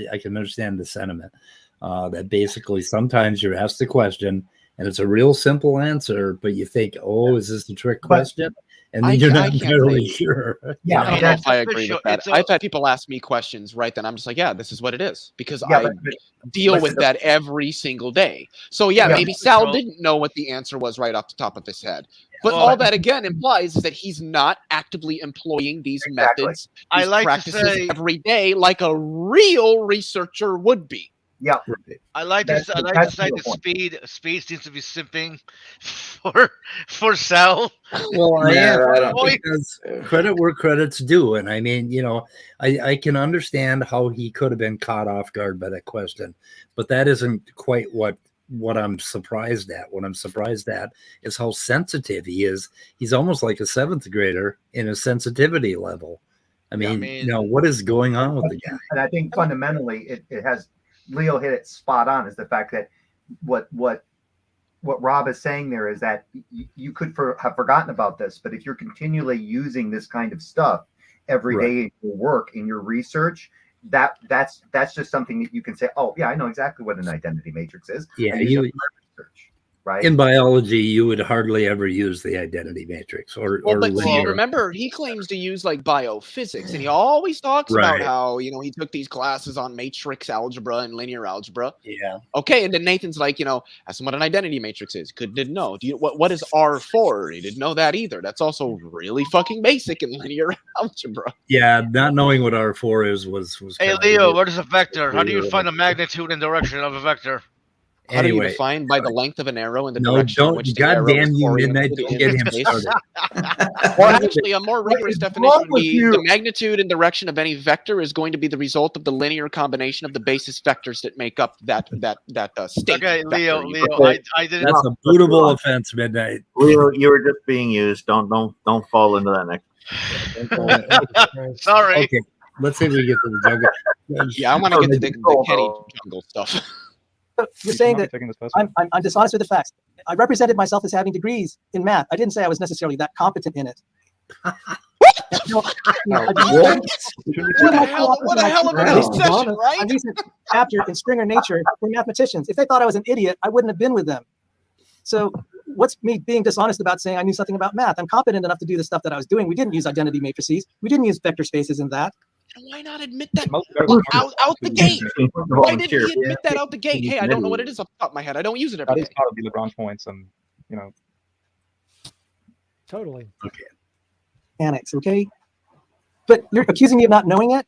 I can understand the sentiment that basically sometimes you're asked a question and it's a real simple answer, but you think, oh, is this a trick question? and then you're not can't entirely say- sure. Yeah, I don't know if I agree official- with that. it's a- I've had people ask me questions, right? Then I'm just like, yeah, this is what it is, because Yeah, I but deal but with the- that every single day. So yeah, Yeah. maybe Sal didn't know what the answer was right off the top of his head. But Well- all that again implies is that he's not actively employing these methods, I these like to practices say- every day like a real researcher would be. Yeah. I like to That's- I like to that's say the that point. speed seems to be simping for Sal. Well, I am No, I don't think because credit where credit's due, and I mean, I can understand how he could have been caught off guard by that question, but that isn't quite what I'm surprised at. What I'm surprised at is how sensitive he is. He's almost like a 7th grader in his sensitivity level. I mean, what is going on with the guy? And I think fundamentally, it has Leo hit it spot on. Is the fact that what Rob is saying there is that you could have forgotten about this, but if you're continually using this kind of stuff every day in your work, in your research, that's just something that you can say, oh yeah, I know exactly what an identity matrix is. Yeah, I use it in my research, right? In biology, you would hardly ever use the identity matrix or But see, linear. remember, he claims to use like biophysics, and he always talks about Right. how he took these classes on matrix algebra and linear algebra. Yeah. Okay, and then Nathan's like, ask him what an identity matrix is. Didn't know. What is R4? He didn't know that either. That's also really fucking basic in linear algebra. Yeah, not knowing what R4 is was Hey kind of Leo, weird. what is a vector? How do you Weird. find the magnitude and direction of a vector? How do you Anyway. define by the length of an arrow and the No, direction in don't- which the arrow goddamn is you, oriented Midnight, don't in get him space? started. Or actually, a more rigorous is definition wrong would with be you? the magnitude and direction of any vector is going to be the result of the linear combination of the basis vectors that make up that state. Okay, vector. Leo, You Leo, put- I didn't. That's a bootable offense, Midnight. Leo, you were just being used. Don't fall into that next. Sorry. Okay, let's see if we get to the jungle. Yeah, I want to get to the Kenny jungle stuff. You're saying not that be taking this personally. I'm dishonest with the facts. I represented myself as having degrees in math. I didn't say I was necessarily that competent in it. What a hell of a concession, right? A recent chapter in Springer Nature for mathematicians. If they thought I was an idiot, I wouldn't have been with them. So what's me being dishonest about saying I knew something about math? I'm competent enough to do the stuff that I was doing. We didn't use identity matrices. We didn't use vector spaces in that. Why not admit that out the gate? Why didn't he admit that out the gate? Hey, I don't know what it is off the top of my head. I don't use it every That day. is part of the Lagrange points, and Totally. Okay. Mechanics, okay? But you're accusing me of not knowing it?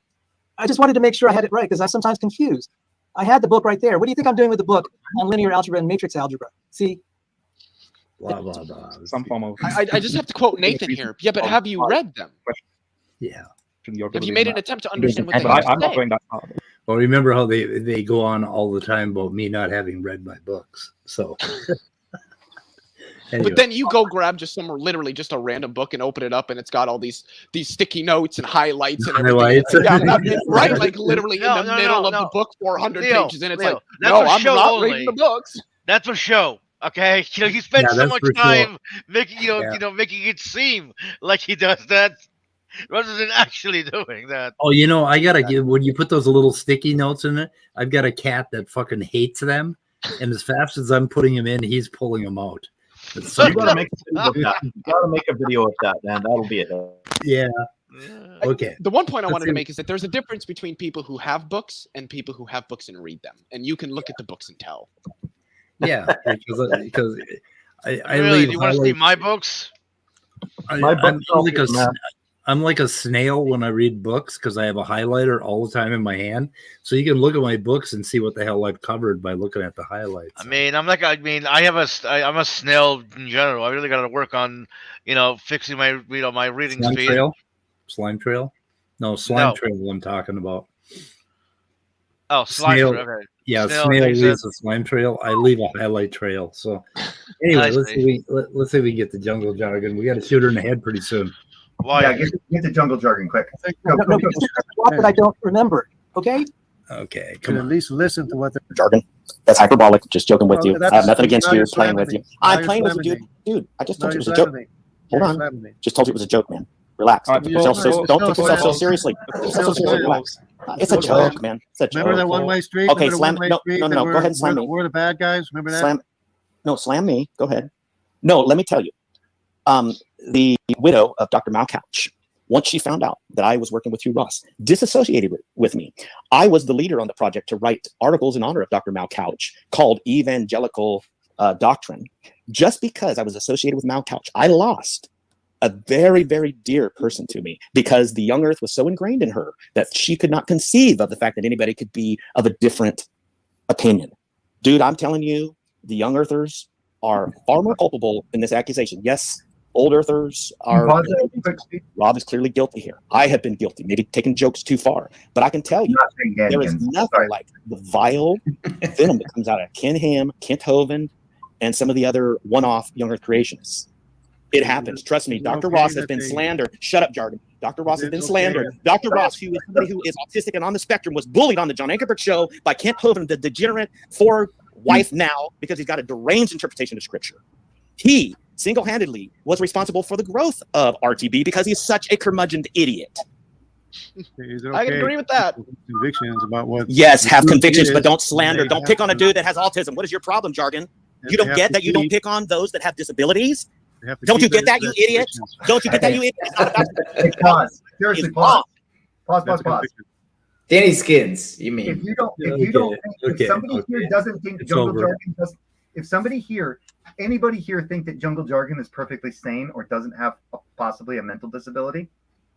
I just wanted to make sure I had it right because I'm sometimes confused. I had the book right there. What do you think I'm doing with the book on linear algebra and matrix algebra? See? Blah, blah, blah. some form of. I just have to quote Nathan here. Yeah, but have you read them? Yeah. Have you made an attempt to understand what they But have I'm to not say? going that far. Well, remember how they go on all the time about me not having read my books. So, anyway. But then you go grab literally just a random book and open it up, and it's got all these sticky notes and highlights and everything. Highlights. Yeah, right, like literally No, in the no, middle no, of the no. book, 400 Leo, pages, and it's Leo, like, that's no, for I'm show not only. reading the books. That's for show. Okay, he spends Yeah, so that's much for sure. time making Yeah. making it seem like he does that, rather than actually doing that. Oh, I gotta give when you put those little sticky notes in it. I've got a cat that fucking hates them, and as fast as I'm putting them in, he's pulling them out. It's You gotta make a video of that. You gotta make a video of that, man. That'll be it. yeah. Okay. The one point I Let's wanted to see. make is that there's a difference between people who have books and people who have books and read them, and you can look at the books and tell. Yeah, because I Really? leave Do you want to see highlights- my books? My books I'm like don't a, matter. I'm like a snail when I read books because I have a highlighter all the time in my hand. So you can look at my books and see what the hell I've covered by looking at the highlights. I'm a snail in general. I really got to work on, fixing my reading Slime speed. trail? Slime trail? No, slime No. trail I'm talking about. Oh, slime Snail- trail, okay. Yeah, Snail snail takes leaves a slime trail. I leave a highlight trail. So anyway, I let's see. see. Let's see if we can get the jungle jargon. We got to shoot her in the head pretty soon. Why? Yeah, get the jungle jargon quick. No, because there's a lot that I don't remember, okay? Okay, Can at least listen to what they're Jargon. That's hyperbolic. Just joking with Well, you. I that's- have nothing against now you you're playing with slamming you. me. Now I'm you're playing with you, slamming dude. Dude, I just Now told you it you're was a joke. slamming me. Hold You're on. slamming me. Just told you it was a joke, man. Relax. All Don't right, take yourself before- don't take yourself so before- seriously. Don't take yourself so seriously. Relax. It's a joke, man. It's a joke. Remember that one-way street? Okay, Remember the slam. one-way No, street no, that no. Go ahead and slam me. We're the bad guys. Remember that? Slam. No, slam me. Go ahead. No, let me tell you. the widow of Dr. Malcouch, once she found out that I was working with Hugh Ross, disassociated with me. I was the leader on the project to write articles in honor of Dr. Malcouch called Evangelical Doctrine. Just because I was associated with Malcouch, I lost a very, very dear person to me because the young earth was so ingrained in her that she could not conceive of the fact that anybody could be of a different opinion. Dude, I'm telling you, the young earthers are far more culpable in this accusation. Yes, old earthers are. Rob is clearly guilty here. I have been guilty, maybe taking jokes too far. But I can tell you, there is nothing like the vile venom that comes out of Ken Ham, Kent Hovind, and some of the other one-off young earth creationists. It happens. Trust me. Dr. Ross has been slandered. Shut up, Jargon. Dr. Ross has been slandered. Dr. Ross, who is somebody who is autistic and on the spectrum, was bullied on the John Ankerberg show by Kent Hovind, the degenerate wife now, because he's got a deranged interpretation of scripture. He single-handedly was responsible for the growth of RTB because he's such a curmudgeoned idiot. I can agree with that. Convictions about what? Yes, have convictions, but don't slander. Don't pick on a dude that has autism. What is your problem, Jargon? You don't get that you don't pick on those that have disabilities? Don't you get that, you idiot? Don't you get that, you idiot? Hey, pause. Seriously, pause. Pause. Danny Skins, you mean? If you don't think, if somebody here doesn't think jungle jargon does, if somebody here, anybody here think that jungle jargon is perfectly sane or doesn't have possibly a mental disability?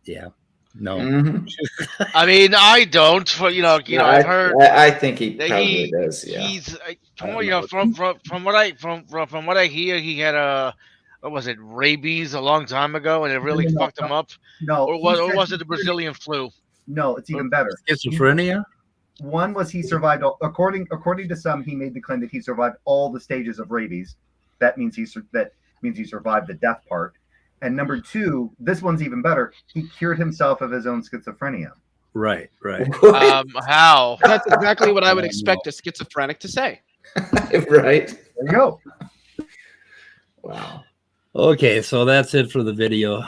Yeah. No. I mean, I don't. I've heard. I think he probably does. Yeah. He's from what I hear, he had what was it, rabies a long time ago, and it really fucked him up. No. Or was it the Brazilian flu? No, it's even better. Schizophrenia? One was he survived, according to some, he made the claim that he survived all the stages of rabies. That means he survived the death part. And number two, this one's even better. He cured himself of his own schizophrenia. Right. How? That's exactly what I would expect a schizophrenic to say. Right. There you go. Wow. Okay, so that's it for the video.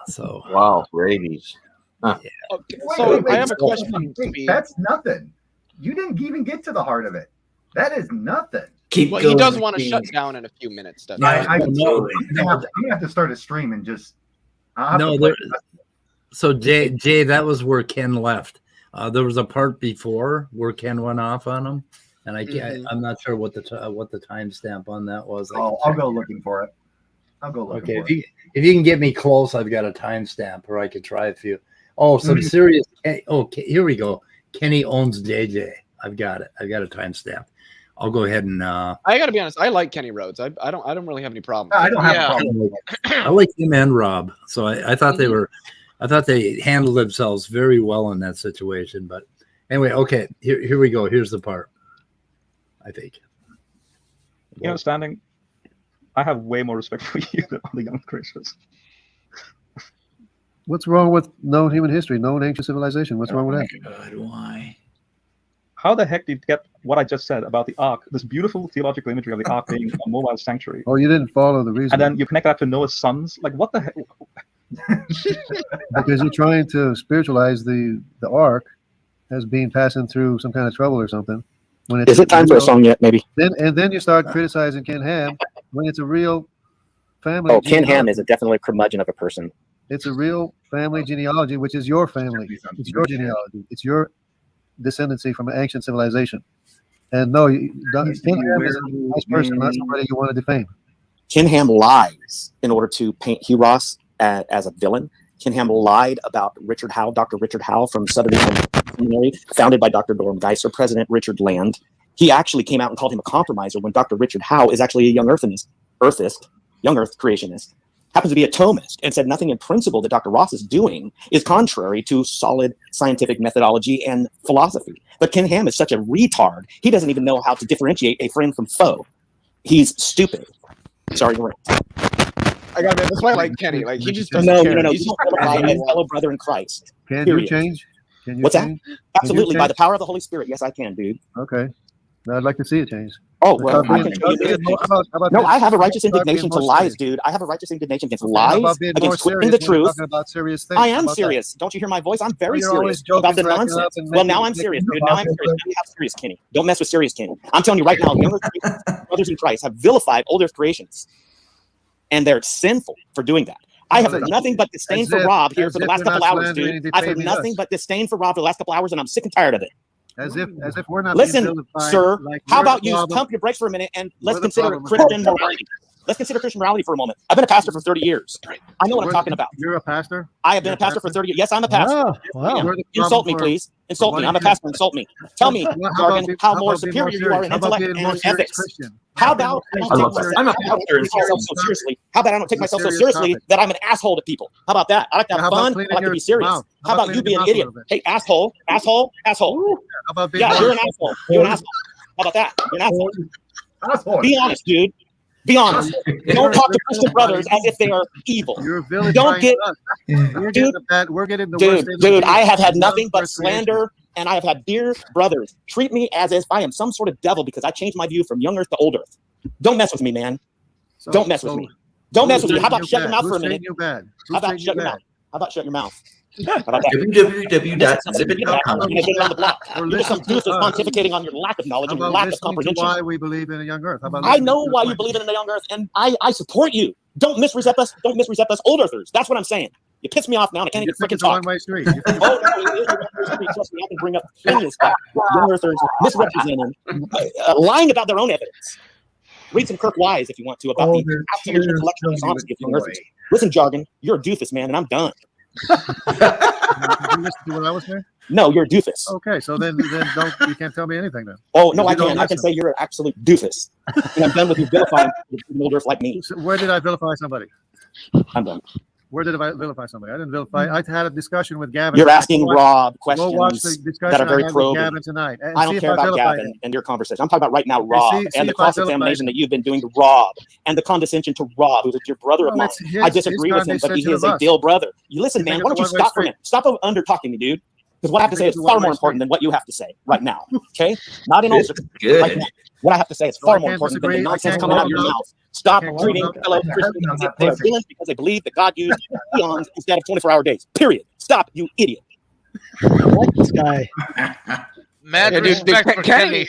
So wow, rabies. Huh. Yeah. Okay, so I have a question. That's nothing. You didn't even get to the heart of it. That is nothing. Well, he does want to shut down in a few minutes, doesn't he? I'm gonna have to start a stream and just. So Jay, that was where Ken left. There was a part before where Ken went off on him, and I'm not sure what the timestamp on that was. I'll go looking for it. I'll go looking for it. If you can get me close, I've got a timestamp, or I could try a few. Oh, some serious. Okay, here we go. Kenny owns JJ. I've got it. I've got a timestamp. I'll go ahead and. I got to be honest. I like Kenny Rhodes. I don't really have any problem. I don't have a problem. I like him and Rob. So I thought they were. I thought they handled themselves very well in that situation. But anyway, okay. Here we go. Here's the part. I think. You know, Standing, I have way more respect for you than all the young Christians. What's wrong with known human history, known ancient civilization? What's wrong with that? God, why? How the heck did you get what I just said about the ark, this beautiful theological imagery of the ark being a mobile sanctuary? Oh, you didn't follow the reason. And then you connect that to Noah's sons? Like, what the heck? Because you're trying to spiritualize the ark as being passing through some kind of trouble or something. When it's, is it time for a song yet, maybe? Then you start criticizing Ken Ham when it's a real family. Oh, Ken Ham is definitely a curmudgeon of a person. It's a real family genealogy, which is your family. It's your genealogy. It's your descendancy from an ancient civilization. And no, Ken Ham is a nice person, not somebody you want to defame. Ken Ham lies in order to paint Hugh Ross as a villain. Ken Ham lied about Richard Howe, Dr. Richard Howe from Southern Seminary, founded by Dr. Dorm Geisler, President Richard Land. He actually came out and called him a compromiser when Dr. Richard Howe is actually a young earth creationist, happens to be a Thomist, and said nothing in principle that Dr. Ross is doing is contrary to solid scientific methodology and philosophy. But Ken Ham is such a retard, he doesn't even know how to differentiate a friend from foe. He's stupid. Sorry, you're right. I got it. That's why I like Kenny. Like, he just doesn't care. No. He's just a fellow brother in Christ. Can you change? What's that? Absolutely, by the power of the Holy Spirit. Yes, I can, dude. Okay. Now I'd like to see it change. Oh, well, no, I have a righteous indignation to lies, dude. I have a righteous indignation against lies, against twisting the truth. I am serious. Don't you hear my voice? I'm very serious about the nonsense. Well, now I'm serious, dude. Now I'm serious. Now you have serious Kenny. Don't mess with serious Kenny. I'm telling you right now, young brothers in Christ have vilified old earth creations, and they're sinful for doing that. I have heard nothing but disdain for Rob here for the last couple hours, dude. anything I've heard baby nothing us. but disdain for Rob for the last couple hours, and I'm sick and tired of it. As if we're not Listen, being vilified, sir, like how we're the about you problem. pump your brakes for a minute and We're let's the consider problem. Christian morality. Let's consider Christian morality for a moment. I've been a pastor for 30 years. I know what I'm talking about. You're a pastor? I have been a pastor for 30 years. Yes, I'm a pastor. Oh, Yes, wow. I am. We're the Insult me, problem for- please. Insult Why me. don't I'm a you- pastor. Insult me. Tell me, How about Jargon, being- how how more about being superior more you are serious? in How about intellect being and more in serious ethics. Christian? How about I don't I love take that. myself- I'm a how about I don't pastor. take myself so seriously? How about I don't take myself so serious seriously topic. that I'm an asshole to people? How about that? I like to How have about fun. cleaning I like to your be serious. mouth? How about you cleaning being your an mouth a idiot? little bit? Hey, asshole. How about being Yeah, more- you're an asshole. You're an asshole. How about that? You're an asshole. Be honest, dude. Be honest. Don't talk to Christian brothers as if they are evil. You're vilifying Don't get, us. We're getting the bad. We're getting the worst. dude. I have had nothing but slander, and I have had dear brothers treat me as if I am some sort of devil because I changed my view from young Earth to old Earth. Don't mess with me, man. Don't mess with me. Don't mess with me. How about shut your mouth for a minute? How about shut your mouth? How about shut your mouth? How about that? www.zipit.com. You're just some doofus pontificating on your lack of knowledge and your lack of comprehension. Why we believe in a young Earth? How about I know why you believe in the young Earth, and I support you. Don't misrepresent us. Don't misrepresent us, old Earthers. That's what I'm saying. You piss me off now, and I can't even freaking talk. One-way street. Oh, no, it is a one-way street. Trust me, I can bring up endless stuff. Young Earthers misrepresenting, lying about their own evidence. Read some Kirk Wise if you want to about the absolute intellectual dishonesty of young Earthers. Listen, Jargon, you're a doofus, man, and I'm done. Did you listen to what I was saying? No, you're a doofus. Okay, so then don't you can't tell me anything then. Oh no, You I don't can. I can listen. say you're an absolute doofus, and I'm done with you vilifying old Earth like me. So where did I vilify somebody? I'm done. Where did I vilify somebody? I didn't vilify. I had a discussion with Gavin. You're asking Go watch- Rob go watch the questions discussion that are very I had with probing. Gavin tonight. And I see don't if care about vilified Gavin him. and your conversation. I'm talking about right now Okay, Rob see and the if I vilified cross-examination him. that you've been doing to Rob and the condescension to Rob, who's your brother of Well, mine. it's his- I disagree his with him, but he condescension is of a us. deal brother. You listen, You man. think Why it's don't a you stop for a one-way minute? Stop under talking me, dude. Because what I have to say is It's a far one-way more important street. than what you have to say right now. Okay? Not in all Good. Good. right now. What I have to say is So I far more can't important than the disagree. I nonsense can't coming go out of your on. mouth. Stop I can't treating go on. fellow Christians as if they're villains because they believe that God used eons instead of 24-hour days. Period. Stop, you idiot. I like this guy. Mad Yeah, dude, respect for Kenny.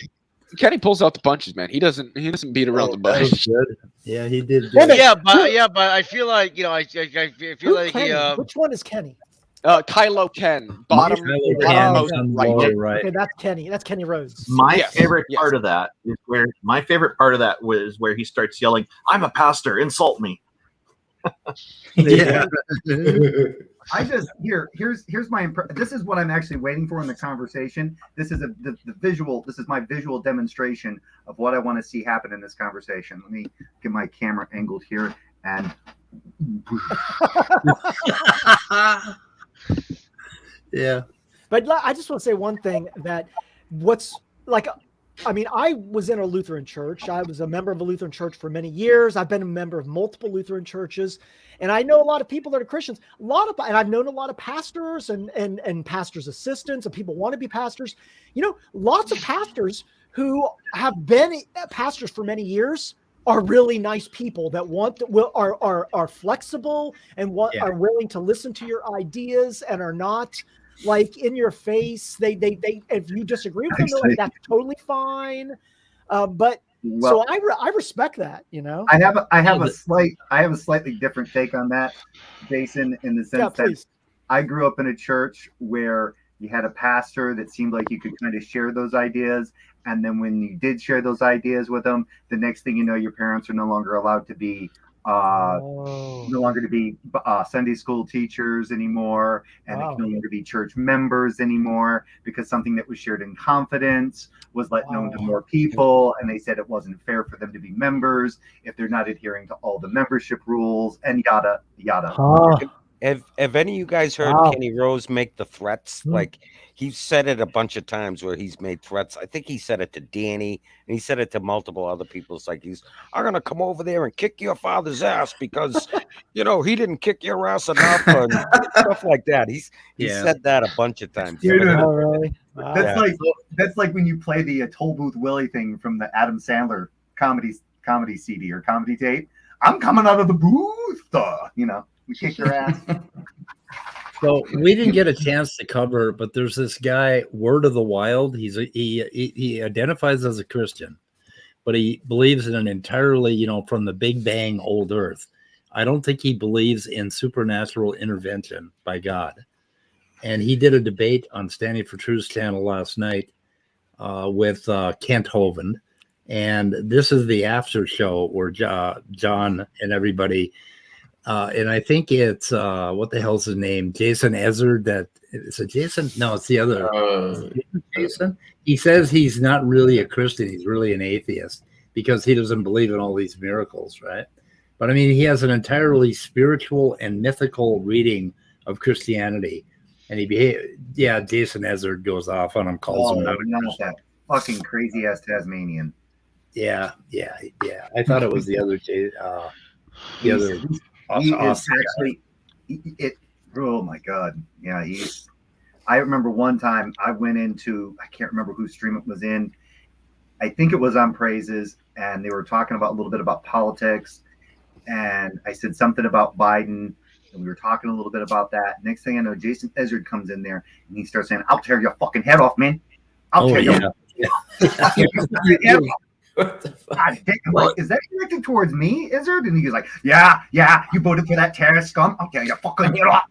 Kenny pulls out the punches, man. He doesn't beat around the That was bush. good. Yeah, he did. Yeah, but I feel like I feel Who's like Kenny? he. Which one is Kenny? Kylo Ken, bottom Kylo Ken, right. right. Okay, that's Kenny. That's Kenny Rhodes. My Yes, favorite yes. part of that is where he starts yelling, "I'm a pastor, insult me." Yeah. I just here's my this is what I'm actually waiting for in the conversation. This is the visual. This is my visual demonstration of what I want to see happen in this conversation. Let me get my camera angled here and. Yeah. But I just want to say one thing that what's like, I mean, I was in a Lutheran church. I was a member of a Lutheran church for many years. I've been a member of multiple Lutheran churches, and I know a lot of people that are Christians. And I've known a lot of pastors and pastors' assistants and people want to be pastors. You know, lots of pastors who have been pastors for many years are really nice people that are flexible and are willing to listen to your ideas and are not like in your face. They if you disagree with them, they're like, that's totally fine. But so I respect that, you know. I have a slightly different take on that, Jason, in the sense that I grew up in a church where you had a pastor that seemed like you could kind of share those ideas. And then when you did share those ideas with them, the next thing you know, your parents are no longer allowed to be Sunday school teachers anymore, and they can no longer be church members anymore because something that was shared in confidence was let known to more people, and they said it wasn't fair for them to be members if they're not adhering to all the membership rules and yada yada. Have any of you guys heard Kenny Rose make the threats? Like, he's said it a bunch of times where he's made threats. I think he said it to Danny, and he said it to multiple other people. It's like, I'm going to come over there and kick your father's ass because, he didn't kick your ass enough and stuff like that. He said that a bunch of times. That's like when you play the Toll Booth Willie thing from the Adam Sandler comedy CD or comedy tape. I'm coming out of the booth, we kick your ass. So we didn't get a chance to cover, but there's this guy, Word of the Wild. He identifies as a Christian, but he believes in an entirely, from the Big Bang old Earth. I don't think he believes in supernatural intervention by God. And he did a debate on Standing for Truth's channel last night with Kent Hovind. And this is the after show where John and everybody, and I think it's, what the hell's his name? Jason Ezard. Is it Jason? No, it's the other. Jason? He says he's not really a Christian. He's really an atheist because he doesn't believe in all these miracles, right? But I mean, he has an entirely spiritual and mythical reading of Christianity. And Jason Ezard goes off on him, calls him not out. that fucking crazy ass Tasmanian. Yeah. I thought it was the other. He is actually. Oh my god! Yeah, I remember one time I went into, I can't remember whose stream it was in. I think it was on Praises, and they were talking about a little bit about politics, and I said something about Biden, and we were talking a little bit about that. Next thing I know, Jason Ezard comes in there, and he starts saying, "I'll tear your fucking head off, man! I'll tear your head off." God damn, like, is that directed towards me, Izzard? And he was like, yeah, you voted for that terrorist scum? Okay, you fucking get off.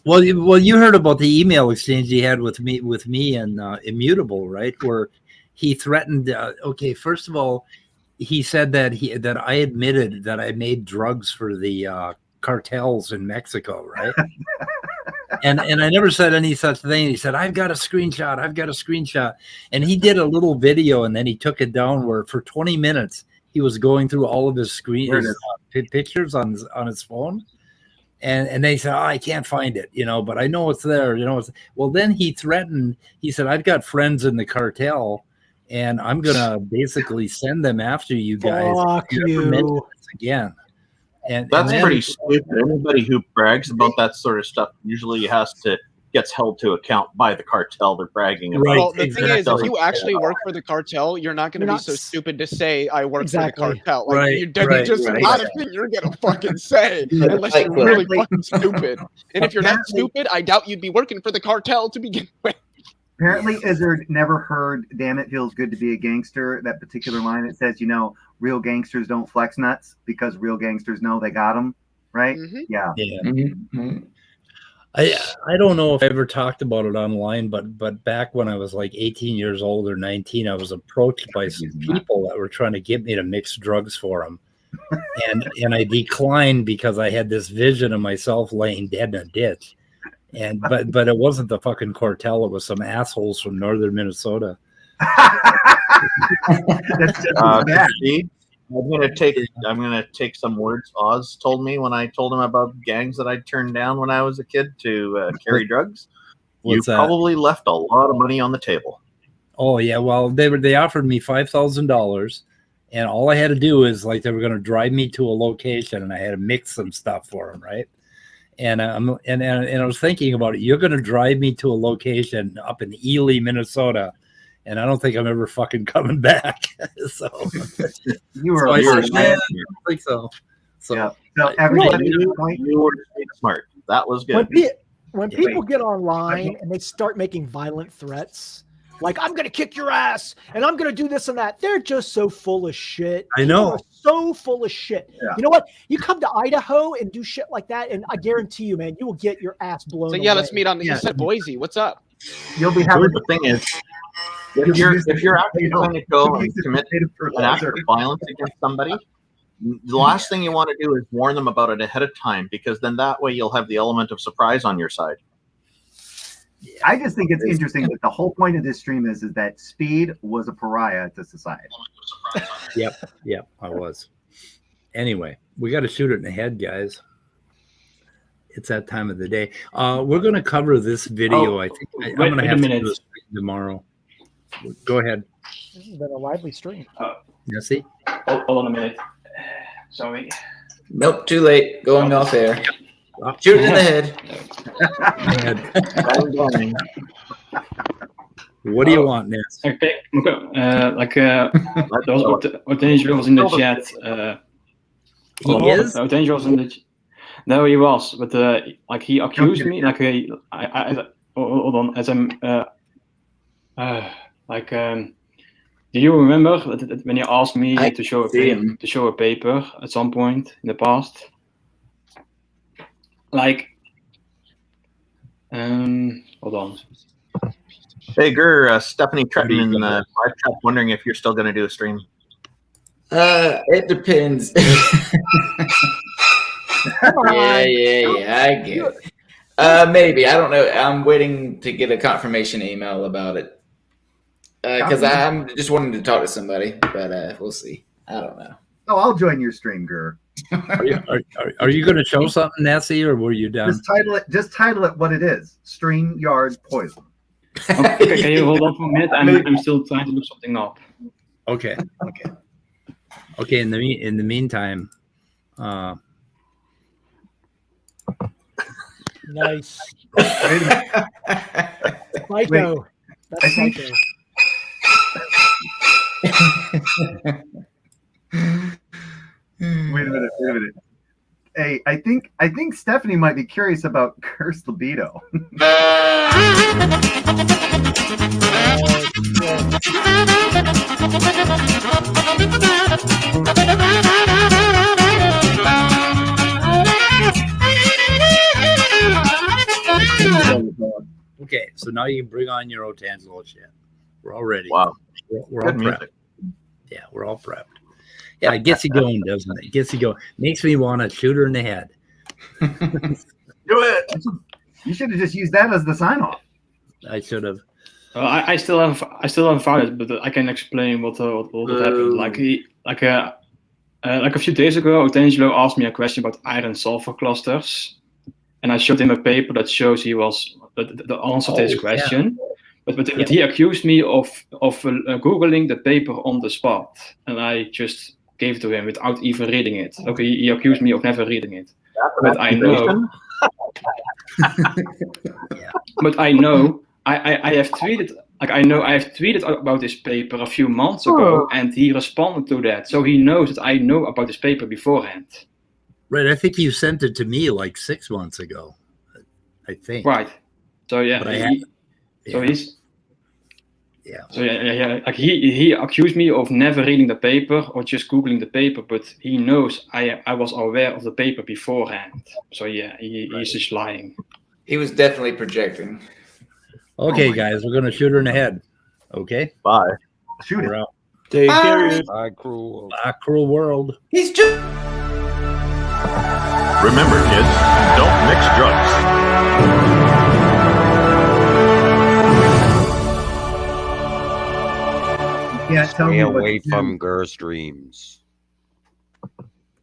Well, you heard about the email exchange he had with me and Immutable, right? Where he threatened. Okay, first of all, he said that I admitted that I made drugs for the cartels in Mexico, right? And I never said any such thing. He said, I've got a screenshot. And he did a little video, and then he took it down where for 20 minutes he was going through all of his pictures on his phone. And they said, I can't find it, but I know it's there. Well, then he threatened, he said, I've got friends in the cartel, and I'm going to basically send them after you guys. Fuck you. Again. And that's then, pretty stupid. Anybody who brags about that sort of stuff usually gets held to account by the cartel they're bragging about. Well, the thing is, if you actually work for the cartel, you're not going to be so stupid to say I work for the cartel. Like, there's just a lot of things you're going to fucking say unless you're really fucking stupid. And if you're not stupid, I doubt you'd be working for the cartel to begin with. Apparently, Izzard never heard "Damn It Feels Good to Be a Gangster." That particular line, it says, real gangsters don't flex nuts because real gangsters know they got them, right? Mm-hmm. Yeah. Mm-hmm. I don't know if I ever talked about it online, but back when I was like 18 years old or 19, I was approached by some people that were trying to get me to mix drugs for them, and I declined because I had this vision of myself laying dead in a ditch. But it wasn't the fucking cartel. It was some assholes from northern Minnesota. That's just bad. I'm gonna take some words Oz told me when I told him about gangs that I'd turned down when I was a kid to carry drugs. You probably left a lot of money on the table. Oh yeah, well they offered me $5,000, and all I had to do is they were going to drive me to a location, and I had to mix some stuff for them, right? And I was thinking about it. You're going to drive me to a location up in Ely, Minnesota, and I don't think I'm ever fucking coming back. So you were. I don't think so. So everybody, you were smart. That was good. When people get online and they start making violent threats, like I'm going to kick your ass and I'm going to do this and that, they're just so full of shit. I know. So full of shit. Yeah. You know what? You come to Idaho and do shit like that, and I guarantee you, man, you will get your ass blown. So away. let's meet on. You said Boise. What's up? You'll be having. The thing is, if you're actually going to go and commit an act of violence against somebody, the last thing you want to do is warn them about it ahead of time, because then that way you'll have the element of surprise on your side. I just think it's interesting that the whole point of this stream is that Speed was a pariah to society. Yep, I was. Anyway, we got to shoot it in the head, guys. It's that time of the day. We're going to cover this video. I think I'm going to have to do this tomorrow. Go ahead. This has been a lively stream. Jesse? Hold on a minute. Sorry. Nope, too late. Going off air. Shoot it in the head. What do you want, Ness? Okay. Danger was in the chat. He is? Danger was in the chat. No, he was, but he accused me. Hold on. As I'm do you remember that when you asked me to show a paper at some point in the past? like, hold on. Hey, Gur, Stephanie Tretton in the live chat wondering if you're still going to do a stream. It depends. Yeah, I get it. Maybe, I don't know. I'm waiting to get a confirmation email about it. Because I'm just wanting to talk to somebody, but we'll see. I don't know. Oh, I'll join your stream, Gur. Are you going to show something, Nancy, or were you done? Just title it what it is. StreamYard Poison. Okay, can you hold on for a minute? I'm still trying to look something up. Okay. In the meantime, nice. Psycho. That's psycho. Wait a minute. Hey, I think Stephanie might be curious about cursed libido. Okay, so now you can bring on your Otangelo shit. We're all ready. Wow. We're all prepped. Yeah, we're all prepped. Yeah, it gets you going, doesn't it? It gets you going. Makes me want to shoot her in the head. Do it. You should have just used that as the sign off. I should have. I still haven't found it, but I can explain what happened. Like a few days ago, Otangelo asked me a question about iron sulfur clusters, and I showed him a paper that shows he was the answer to his question. Yeah. But he accused me of googling the paper on the spot, and I just gave it to him without even reading it. Okay, he accused me of never reading it, but I know. But I know I have tweeted. Like I have tweeted about this paper a few months ago, and he responded to that. So he knows that I know about this paper beforehand. Right, I think you sent it to me like 6 months ago. I think. Right. So yeah, Like he accused me of never reading the paper or just googling the paper, but he knows I was aware of the paper beforehand. So yeah, he's just lying. He was definitely projecting. Okay, guys, we're gonna shoot her in the head. Okay. Bye. Shoot her out. Take care. Bye, cruel. Bye, cruel world. He's just. Remember, kids, don't mix drugs. Can't tell Stay me what away to do. from Gur's dreams.